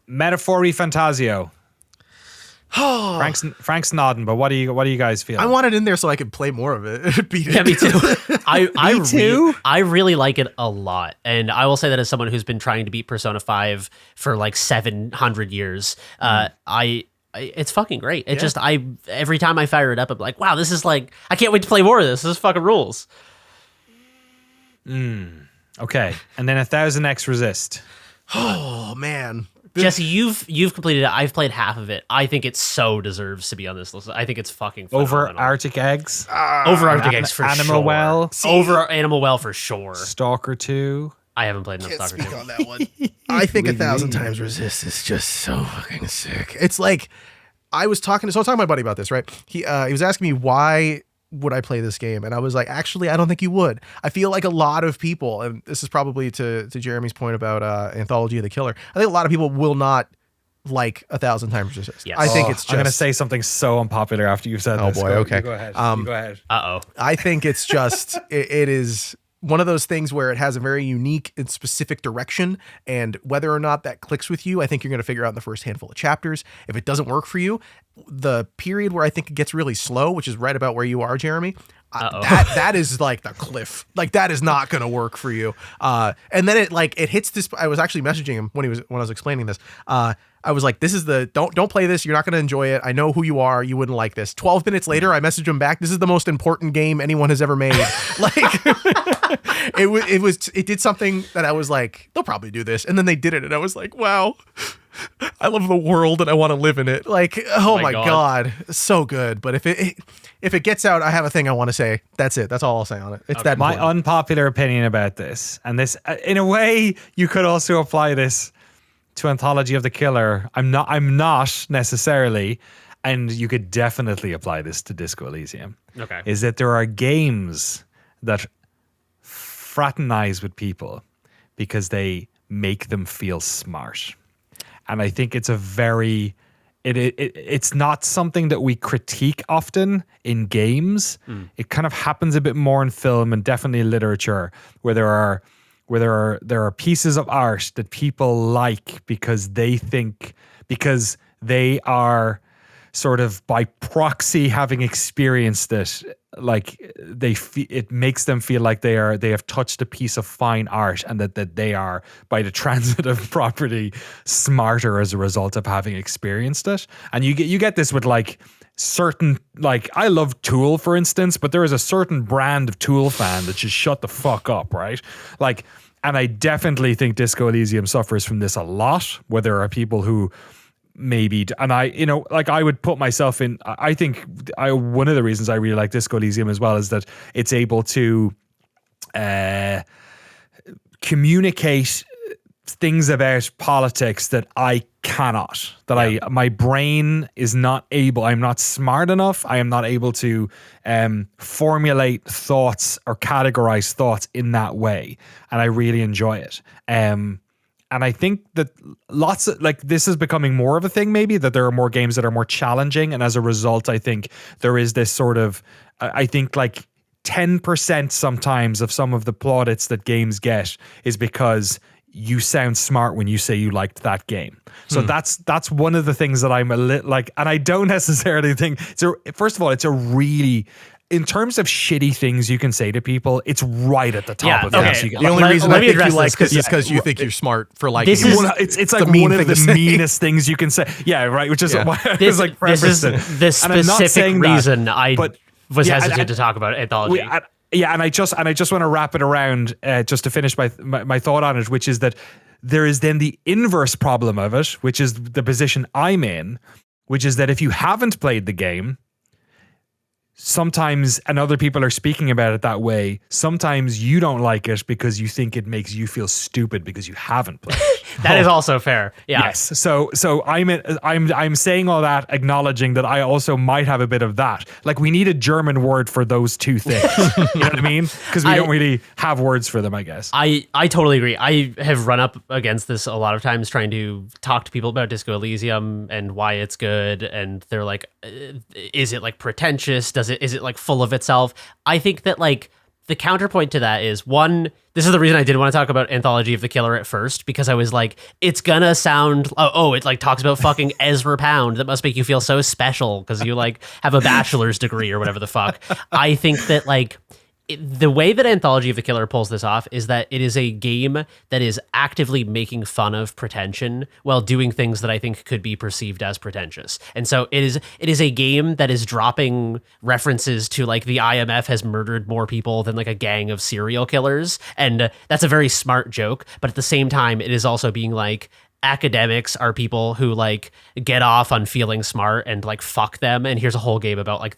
Metaphor ReFantazio. Frank's nodding, but what do you guys feel? I want it in there so I could play more of it. Beat it. Yeah, me too. Me too. I really like it a lot, and I will say that as someone who's been trying to beat Persona 5 for like 700 years, it's fucking great. It just every time I fire it up, I'm like, wow, this is like I can't wait to play more of this. This fucking rules. Okay, and then 1000X Resist. Oh man, Jesse, you've completed it. I've played half of it. I think it so deserves to be on this list. I think it's fucking phenomenal. Over Arctic Eggs. Over Arctic Eggs for Animal sure. Well. Over Animal Well for sure. Stalker 2. I haven't played enough Can't Stalker speak 2. on that one. I think 1,000 Times Resist is just so fucking sick. It's like I was talking to my buddy about this, right? He was asking me why would I play this game, and I was like, actually, I don't think you would. I feel like a lot of people, and this is probably to Jeremy's point about Anthology of the Killer. I think a lot of people will not like 1,000 Times Resist. Yes. I think it's just. I'm going to say something so unpopular after you've said this. Oh boy, okay. You go ahead. You go ahead. Uh-oh. I think it's just it is one of those things where it has a very unique and specific direction, and whether or not that clicks with you, I think you're going to figure out in the first handful of chapters. If it doesn't work for you, the period where I think it gets really slow, which is right about where you are, Jeremy, that is like the cliff. Like that is not going to work for you. And then it hits this. I was actually messaging him when I was explaining this. I was like, this is don't play this. You're not going to enjoy it. I know who you are. You wouldn't like this. 12 minutes later, I messaged him back. This is the most important game anyone has ever made. Like it did something that I was like, they'll probably do this. And then they did it. And I was like, wow, I love the world and I want to live in it. Like, oh my God, so good. But if it gets out, I have a thing I want to say. That's it. That's all I'll say on it. It's that my important. unpopular opinion about this, and this, in a way, you could also apply this to Anthology of the Killer. I'm not necessarily, and you could definitely apply this to Disco Elysium. Okay. Is that there are games that fraternize with people because they make them feel smart. And I think it's it's not something that we critique often in games. It kind of happens a bit more in film and definitely in literature, where there are pieces of art that people like because they are sort of by proxy having experienced it. Like it makes them feel like they have touched a piece of fine art, and that they are, by the transitive property, smarter as a result of having experienced it. And you get this with like certain, like I love Tool, for instance, but there is a certain brand of Tool fan that just shut the fuck up, right? Like, and I definitely think Disco Elysium suffers from this a lot, where there are people who maybe, and I would put myself in, I think one of the reasons I really like Disco Elysium as well is that it's able to communicate things about politics that I cannot, my brain is not able, I'm not smart enough, I am not able to formulate thoughts or categorize thoughts in that way, and I really enjoy it. And I think that lots of, like, this is becoming more of a thing, maybe, that there are more games that are more challenging. And as a result, I think there is this sort of, I think like 10% sometimes of some of the plaudits that games get is because you sound smart when you say you liked that game. So that's one of the things that I'm a little like, and I don't necessarily think, first of all, it's a really, in terms of shitty things you can say to people, it's right at the top of okay. this. The only reason I think you like this is because you think you're smart for liking this it. It's like one of the meanest things you can say. Yeah, right. Which is why I was like, this is the specific reason I was hesitant to talk about Anthology. And I just want to wrap it around just to finish my thought on it, which is that there is then the inverse problem of it, which is the position I'm in, which is that if you haven't played the game, sometimes, and other people are speaking about it that way, sometimes you don't like it because you think it makes you feel stupid because you haven't played it. That is also fair. Yeah. Yes. So I'm saying all that, acknowledging that I also might have a bit of that. Like, we need a German word for those two things. You know what I mean? Because we don't really have words for them, I guess. I totally agree. I have run up against this a lot of times trying to talk to people about Disco Elysium and why it's good, and they're like, is it like pretentious? Is it like full of itself? I think that like the counterpoint to that is, one, this is the reason I didn't want to talk about Anthology of the Killer at first, because I was like, it's gonna sound, it like talks about fucking Ezra Pound. That must make you feel so special because you like have a bachelor's degree or whatever the fuck. I think that like the way that Anthology of the Killer pulls this off is that it is a game that is actively making fun of pretension while doing things that I think could be perceived as pretentious. And so it is a game that is dropping references to like the IMF has murdered more people than like a gang of serial killers. And that's a very smart joke. But at the same time, it is also being like, academics are people who like get off on feeling smart and like fuck them, and here's a whole game about like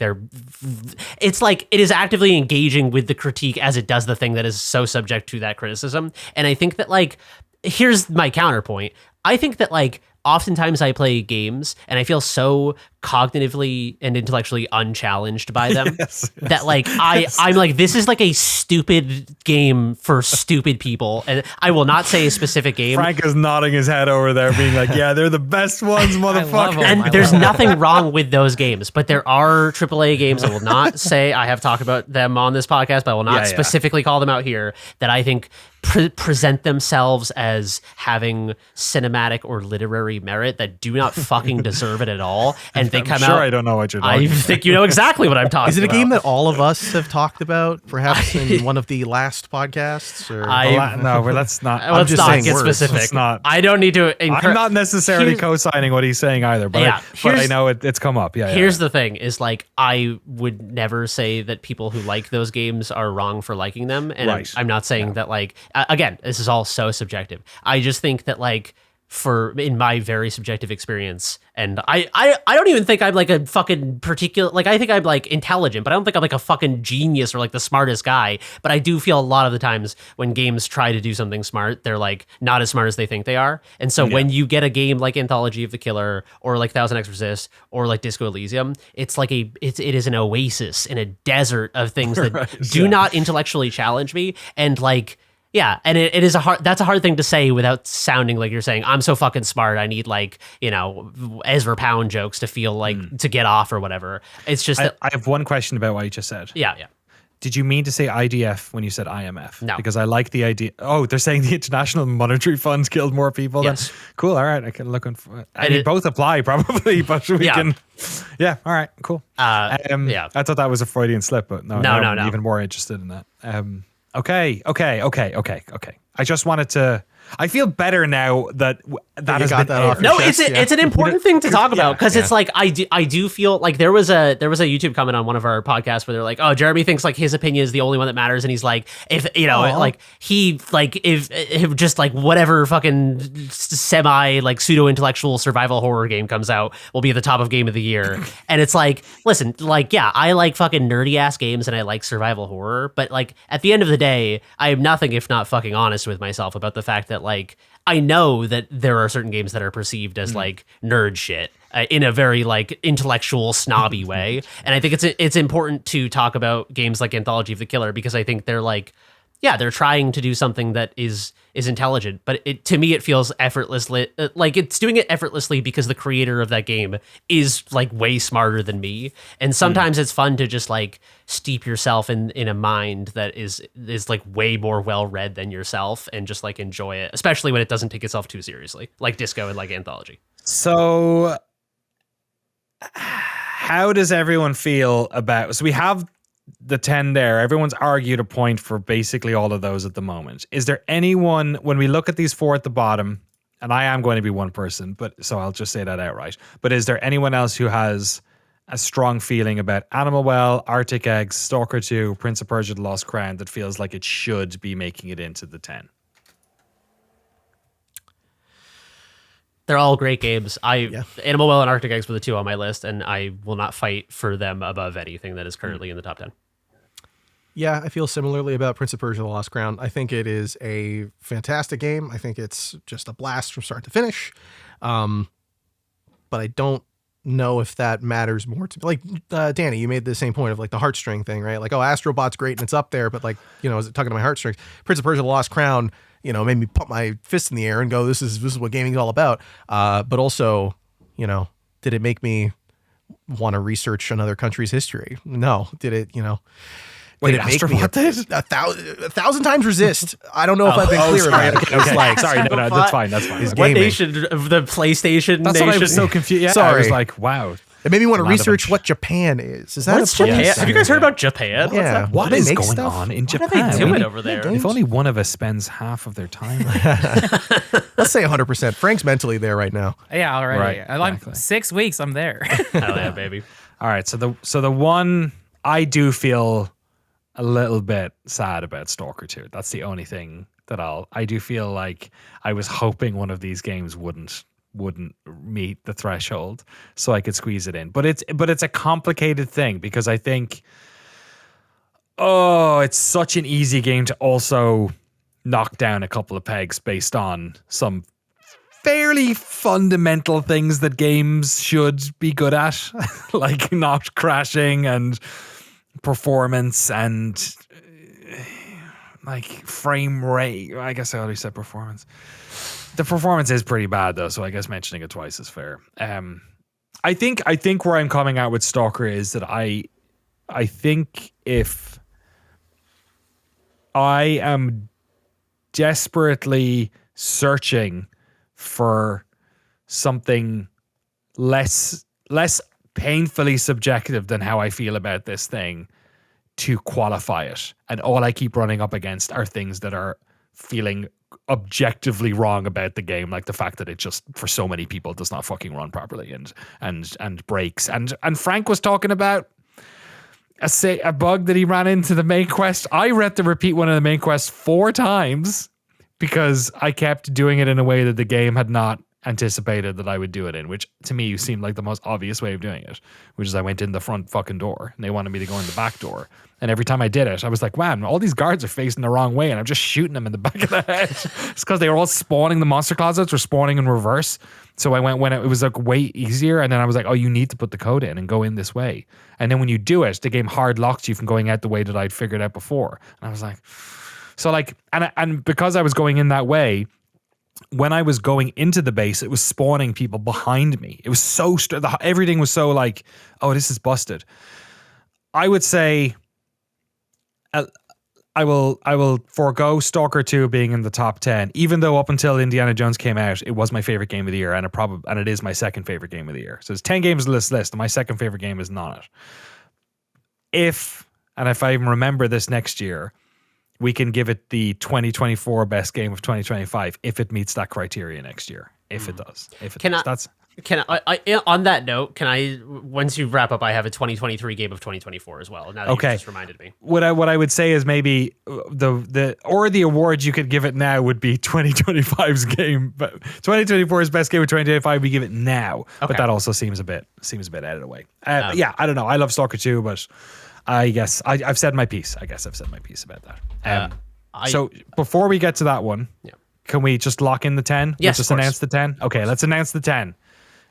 it's like it is actively engaging with the critique as it does the thing that is so subject to that criticism. And I think that like here's my counterpoint. I think that like oftentimes I play games and I feel so cognitively and intellectually unchallenged by them that like I'm like, this is like a stupid game for stupid people. And I will not say a specific game. Frank is nodding his head over there being like, yeah, they're the best ones, motherfucker. And there's nothing wrong with those games, but there are AAA games. I will not say I have talked about them on this podcast, but I will not specifically call them out here, that I think present themselves as having cinematic or literary merit that do not fucking deserve it at all. And they come out. I don't know what you're talking about. I think you know exactly what I'm talking about. Is it a game that all of us have talked about, perhaps in one of the last podcasts? Or no, but let's not. Let's not get words. specific. Not, I don't need to. I'm not necessarily co-signing what he's saying either, but I know it's come up. Here's the thing: is like I would never say that people who like those games are wrong for liking them, and I'm not saying that like. Again, this is all so subjective. I just think that like in my very subjective experience, and I don't even think I'm like a fucking particular, like I think I'm like intelligent, but I don't think I'm like a fucking genius or like the smartest guy. But I do feel a lot of the times when games try to do something smart, they're like not as smart as they think they are. And so when you get a game like Anthology of the Killer or like Thousand X Resist or like Disco Elysium, it's like it is an oasis in a desert of things that do not intellectually challenge me. And like, yeah, and it is that's a hard thing to say without sounding like you're saying, I'm so fucking smart, I need like, you know, Ezra Pound jokes to feel like to get off or whatever. It's just that I have one question about what you just said. Yeah. Did you mean to say IDF when you said IMF? No. Because I like the idea. Oh, they're saying the International Monetary Fund killed more people. Yes. Then cool. All right. I can look for. I mean, both apply probably, but we can. Yeah. All right. Cool. I thought that was a Freudian slip, but no. I'm even more interested in that. Okay. I just wanted to. I feel better now that has been off your No, chest, it's an important thing to talk about because it's like I do feel like there was a YouTube comment on one of our podcasts where they're like, oh, Jeremy thinks like his opinion is the only one that matters, and he's like, if you know, like he like if just like whatever fucking semi like pseudo intellectual survival horror game comes out will be at the top of game of the year, and it's like, listen, like I like fucking nerdy ass games and I like survival horror, but like at the end of the day, I am nothing if not fucking honest with myself about the fact that like I know that there are certain games that are perceived as like nerd shit in a very like intellectual snobby way, and I think it's important to talk about games like Anthology of the Killer because I think they're like, yeah, they're trying to do something that is intelligent, but to me it feels effortlessly like it's doing it effortlessly because the creator of that game is like way smarter than me, and sometimes it's fun to just like steep yourself in a mind that is like way more well read than yourself and just like enjoy it, especially when it doesn't take itself too seriously, like Disco and like Anthology. So how does everyone feel about? So we have the 10 there. Everyone's argued a point for basically all of those at the moment. Is there anyone, when we look at these four at the bottom, and I am going to be one person, but so I'll just say that outright, but is there anyone else who has a strong feeling about Animal Well, Arctic Eggs, Stalker 2, Prince of Persia: The Lost Crown that feels like it should be making it into the 10? They're all great games. Animal Well and Arctic Eggs were the two on my list, and I will not fight for them above anything that is currently in the top 10. Yeah, I feel similarly about Prince of Persia: The Lost Crown. I think it is a fantastic game. I think it's just a blast from start to finish. But I don't know if that matters more to like Danny, you made the same point of like the heartstring thing, right? Like, oh, Astro Bot's great and it's up there, but like, you know, is it tugging to my heartstrings? Prince of Persia: The Lost Crown, you know, made me put my fist in the air and go, this is what gaming is all about. But also, you know, did it make me want to research another country's history? No. Did it, you know, Wait, it make Astro me Bot did? a thousand times resist? I don't know if I've been clear about it. Okay. Like, sorry, no, that's fine. That's fine. What nation of the PlayStation That's nation? why I was so confused. Yeah, Sorry. I was like, wow. It made me want to A lot of research them. what Japan is. Is that What's a place? Japan? Have you guys heard about Japan? Yeah. What Do they is make going stuff? on in What are Japan? they doing over there? If only one of us spends half of their time. Let's say 100%. Frank's mentally there right now. Yeah, already. Right, I like exactly. 6 weeks. I'm there. Hell yeah, baby. All right, so the one I do feel a little bit sad about Stalker 2. That's the only thing I do feel like I was hoping one of these games wouldn't meet the threshold so I could squeeze it in. But it's a complicated thing because I think it's such an easy game to also knock down a couple of pegs based on some fairly fundamental things that games should be good at, like not crashing and performance and like frame rate. I guess I already said performance. The performance is pretty bad though, so I guess mentioning it twice is fair. I think where I'm coming out with S.T.A.L.K.E.R is that I think if I am desperately searching for something less painfully subjective than how I feel about this thing to qualify it, and all I keep running up against are things that are feeling objectively wrong about the game, like the fact that it just for so many people does not fucking run properly and breaks. And Frank was talking about a bug that he ran into the main quest. I read to repeat one of the main quests 4 times because I kept doing it in a way that the game had not anticipated that I would do it in, which to me seemed like the most obvious way of doing it, which is I went in the front fucking door and they wanted me to go in the back door. And every time I did it, I was like, man, all these guards are facing the wrong way and I'm just shooting them in the back of the head. It's because they were all spawning, the monster closets were spawning in reverse. So I went when it was like way easier, and then I was like, oh, you need to put the code in and go in this way. And then when you do it, the game hard locks you from going out the way that I'd figured out before. And I was like, so like, and because I was going in that way, when I was going into the base, it was spawning people behind me. It was so everything was so like, oh, this is busted. I would say I will forego S.T.A.L.K.E.R 2 being in the top 10, even though up until Indiana Jones came out, it was my favorite game of the year, and it is my second favorite game of the year. So there's 10 games on this list, and my second favorite game is not it. If I even remember this next year, we can give it the 2024 best game of 2025 if it meets that criteria next year. If it does. Can I on that note, can I, once you wrap up, I have a 2023 game of 2024 as well. Now that you just reminded me. What I would say is maybe the awards you could give it now would be 2025's game, but 2024's best game of 2025 we give it now. Okay. But that also seems a bit out of the way. Yeah, I don't know. I love S.T.A.L.K.E.R 2, but I guess I've said my piece. I guess I've said my piece about that. So before we get to that one, can we just lock in the 10? Yes, just announce the 10? Okay, let's announce the 10.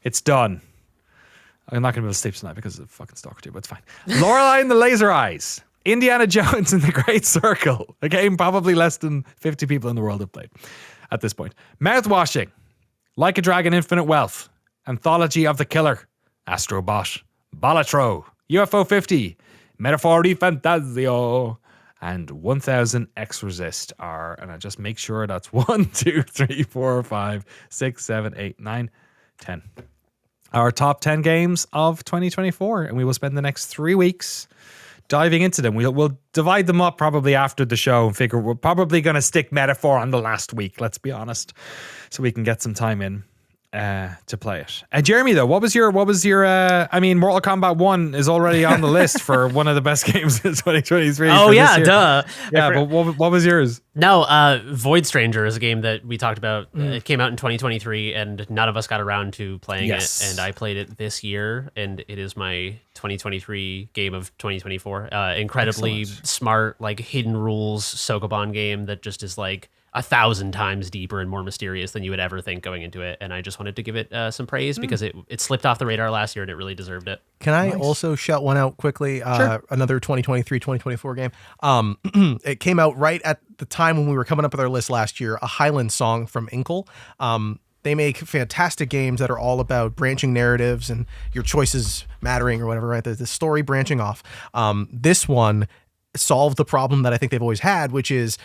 It's done. I'm not going to be able to sleep tonight because of fucking S.T.A.L.K.E.R 2, but it's fine. Lorelei and the Laser Eyes. Indiana Jones and the Great Circle. A game probably less than 50 people in the world have played at this point. Mouthwashing. Like a Dragon, Infinite Wealth. Anthology of the Killer. Astro Bot. Balatro. UFO 50. Metaphor ReFantazio. And 1000 X Resist are, and I just make sure that's 1, 2, 3, 4, 5, 6, 7, 8, 9, 10. Our top 10 games of 2024, and we will spend the next 3 weeks diving into them. We'll divide them up probably after the show and figure we're probably going to stick Metaphor on the last week, let's be honest, so we can get some time in to play it. Jeremy, though, what was your I mean, Mortal Kombat 1 is already on the list for one of the best games of 2023. Oh yeah, duh. Yeah, but what was yours? No, Void Stranger is a game that we talked about. It came out in 2023 and none of us got around to playing it, and I played it this year, and it is my 2023 game of 2024. Incredibly smart, like hidden rules Sokoban game that just is like 1,000 times deeper and more mysterious than you would ever think going into it. And I just wanted to give it some praise because it slipped off the radar last year and it really deserved it. Can I also shout one out quickly? Sure. Another 2023-2024 game. It came out right at the time when we were coming up with our list last year, a Highland Song from Inkle. They make fantastic games that are all about branching narratives and your choices mattering or whatever, right? The story branching off. This one solved the problem that I think they've always had, which is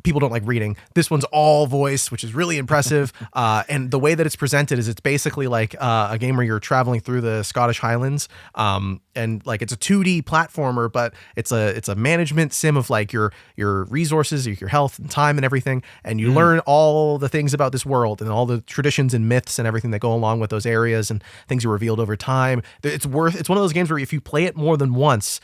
people don't like reading. This one's all voice, which is really impressive. And the way that it's presented is it's basically like a game where you're traveling through the Scottish Highlands. And like it's a 2D platformer, but it's a management sim of like your resources, your health and time and everything. And you learn all the things about this world and all the traditions and myths and everything that go along with those areas and things are revealed over time. It's one of those games where if you play it more than once,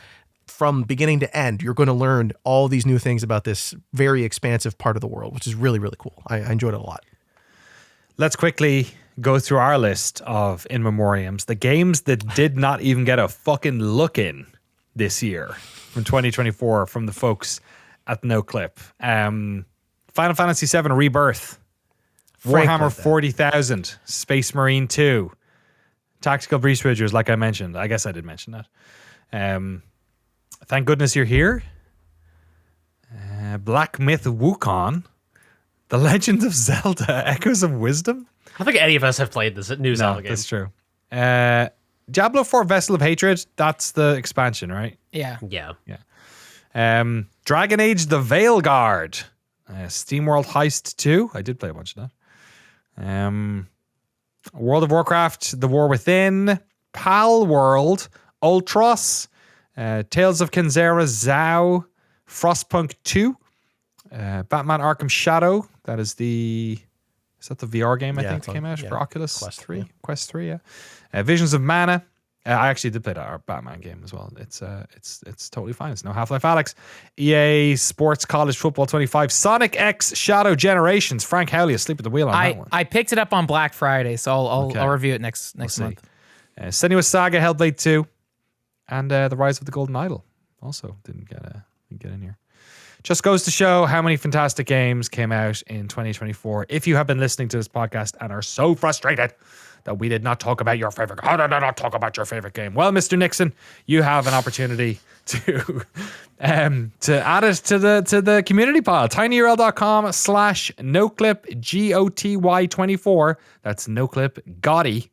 from beginning to end, you're going to learn all these new things about this very expansive part of the world, which is really, really cool. I enjoyed it a lot. Let's quickly go through our list of in memoriams, the games that did not even get a fucking look in this year from 2024 from the folks at NOCLIP. Final Fantasy VII Rebirth, Warhammer 40,000, Space Marine 2, Tactical Breach Bridgers, like I mentioned. I guess I did mention that. Thank goodness you're here. Black Myth Wukong, The Legend of Zelda, Echoes of Wisdom. I don't think any of us have played this new Zelda game. That's true. Diablo 4 Vessel of Hatred, that's the expansion, right? Yeah. Dragon Age The Veilguard, SteamWorld Heist 2. I did play a bunch of that. World of Warcraft The War Within, Pal World, Ultros, Tales of Kenzera Zao, Frostpunk 2, Batman Arkham Shadow. Is that the VR game I think that came out for Oculus Quest 3, yeah. Visions of Mana. I actually did play that Batman game as well. It's totally fine. It's no Half-Life Alyx. EA Sports College Football 25. Sonic X Shadow Generations. Frank Howley asleep at the wheel on that one. I picked it up on Black Friday, so I'll review it next month. Senua's Saga Hellblade 2. And The Rise of the Golden Idol. Also didn't get in here. Just goes to show how many fantastic games came out in 2024. If you have been listening to this podcast and are so frustrated that we did not talk about your favorite, how did I not talk about your favorite game? Well, Mr. Nixon, you have an opportunity to add it to the community pile. tinyurl.com/noclip GOTY24. That's NOCLIP GOTY.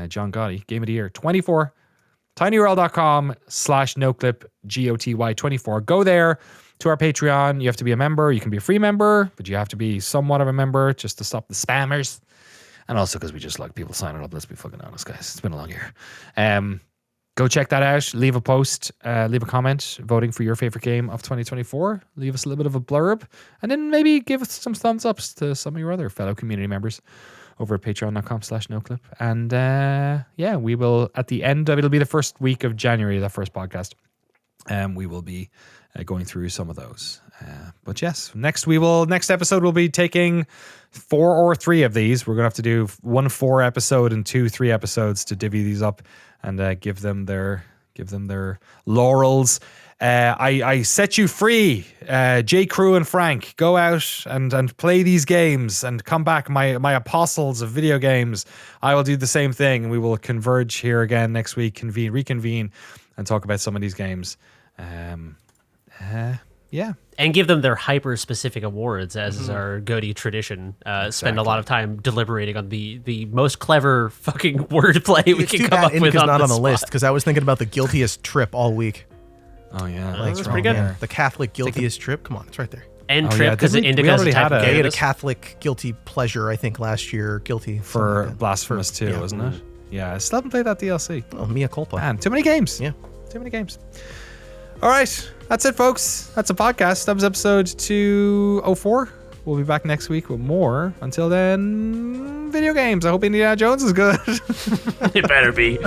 John Gotti, Game of the Year 24. tinyurl.com/noclip GOTY24. Go there to our Patreon. You have to be a member. You can be a free member, but you have to be somewhat of a member just to stop the spammers. And also because we just like people signing up. Let's be fucking honest, guys. It's been a long year. Go check that out. Leave a post, leave a comment voting for your favorite game of 2024. Leave us a little bit of a blurb. And then maybe give us some thumbs ups to some of your other fellow community members over at patreon.com/noclip. And we will, at the end of it'll be the first week of January, the first podcast. We will be going through some of those. But yes, next episode we'll be taking 4 or 3 of these. We're gonna have to do 1 4 episode and 2 3 episodes to divvy these up and give them their laurels. I set you free, J. Crew and Frank. Go out and play these games and come back, my apostles of video games. I will do the same thing, and we will converge here again next week, reconvene, and talk about some of these games. And give them their hyper-specific awards, as is our GOTY tradition. Spend a lot of time deliberating on the most clever fucking wordplay we can come up with. It's not on the list, because I was thinking about the guiltiest trip all week. Oh, yeah. That's pretty good. Yeah. The Catholic guiltiest trip. Come on, it's right there. And trip, because INDIKA is a type of They game. had a Catholic guilty pleasure, I think, last year. Guilty. For Blasphemous 2, wasn't it? Yeah, I still haven't played that DLC. Oh, mea culpa. Man, too many games. Yeah. Too many games. All right. That's it, folks. That's a podcast. That was episode 204. We'll be back next week with more. Until then, video games. I hope Indiana Jones is good. It better be.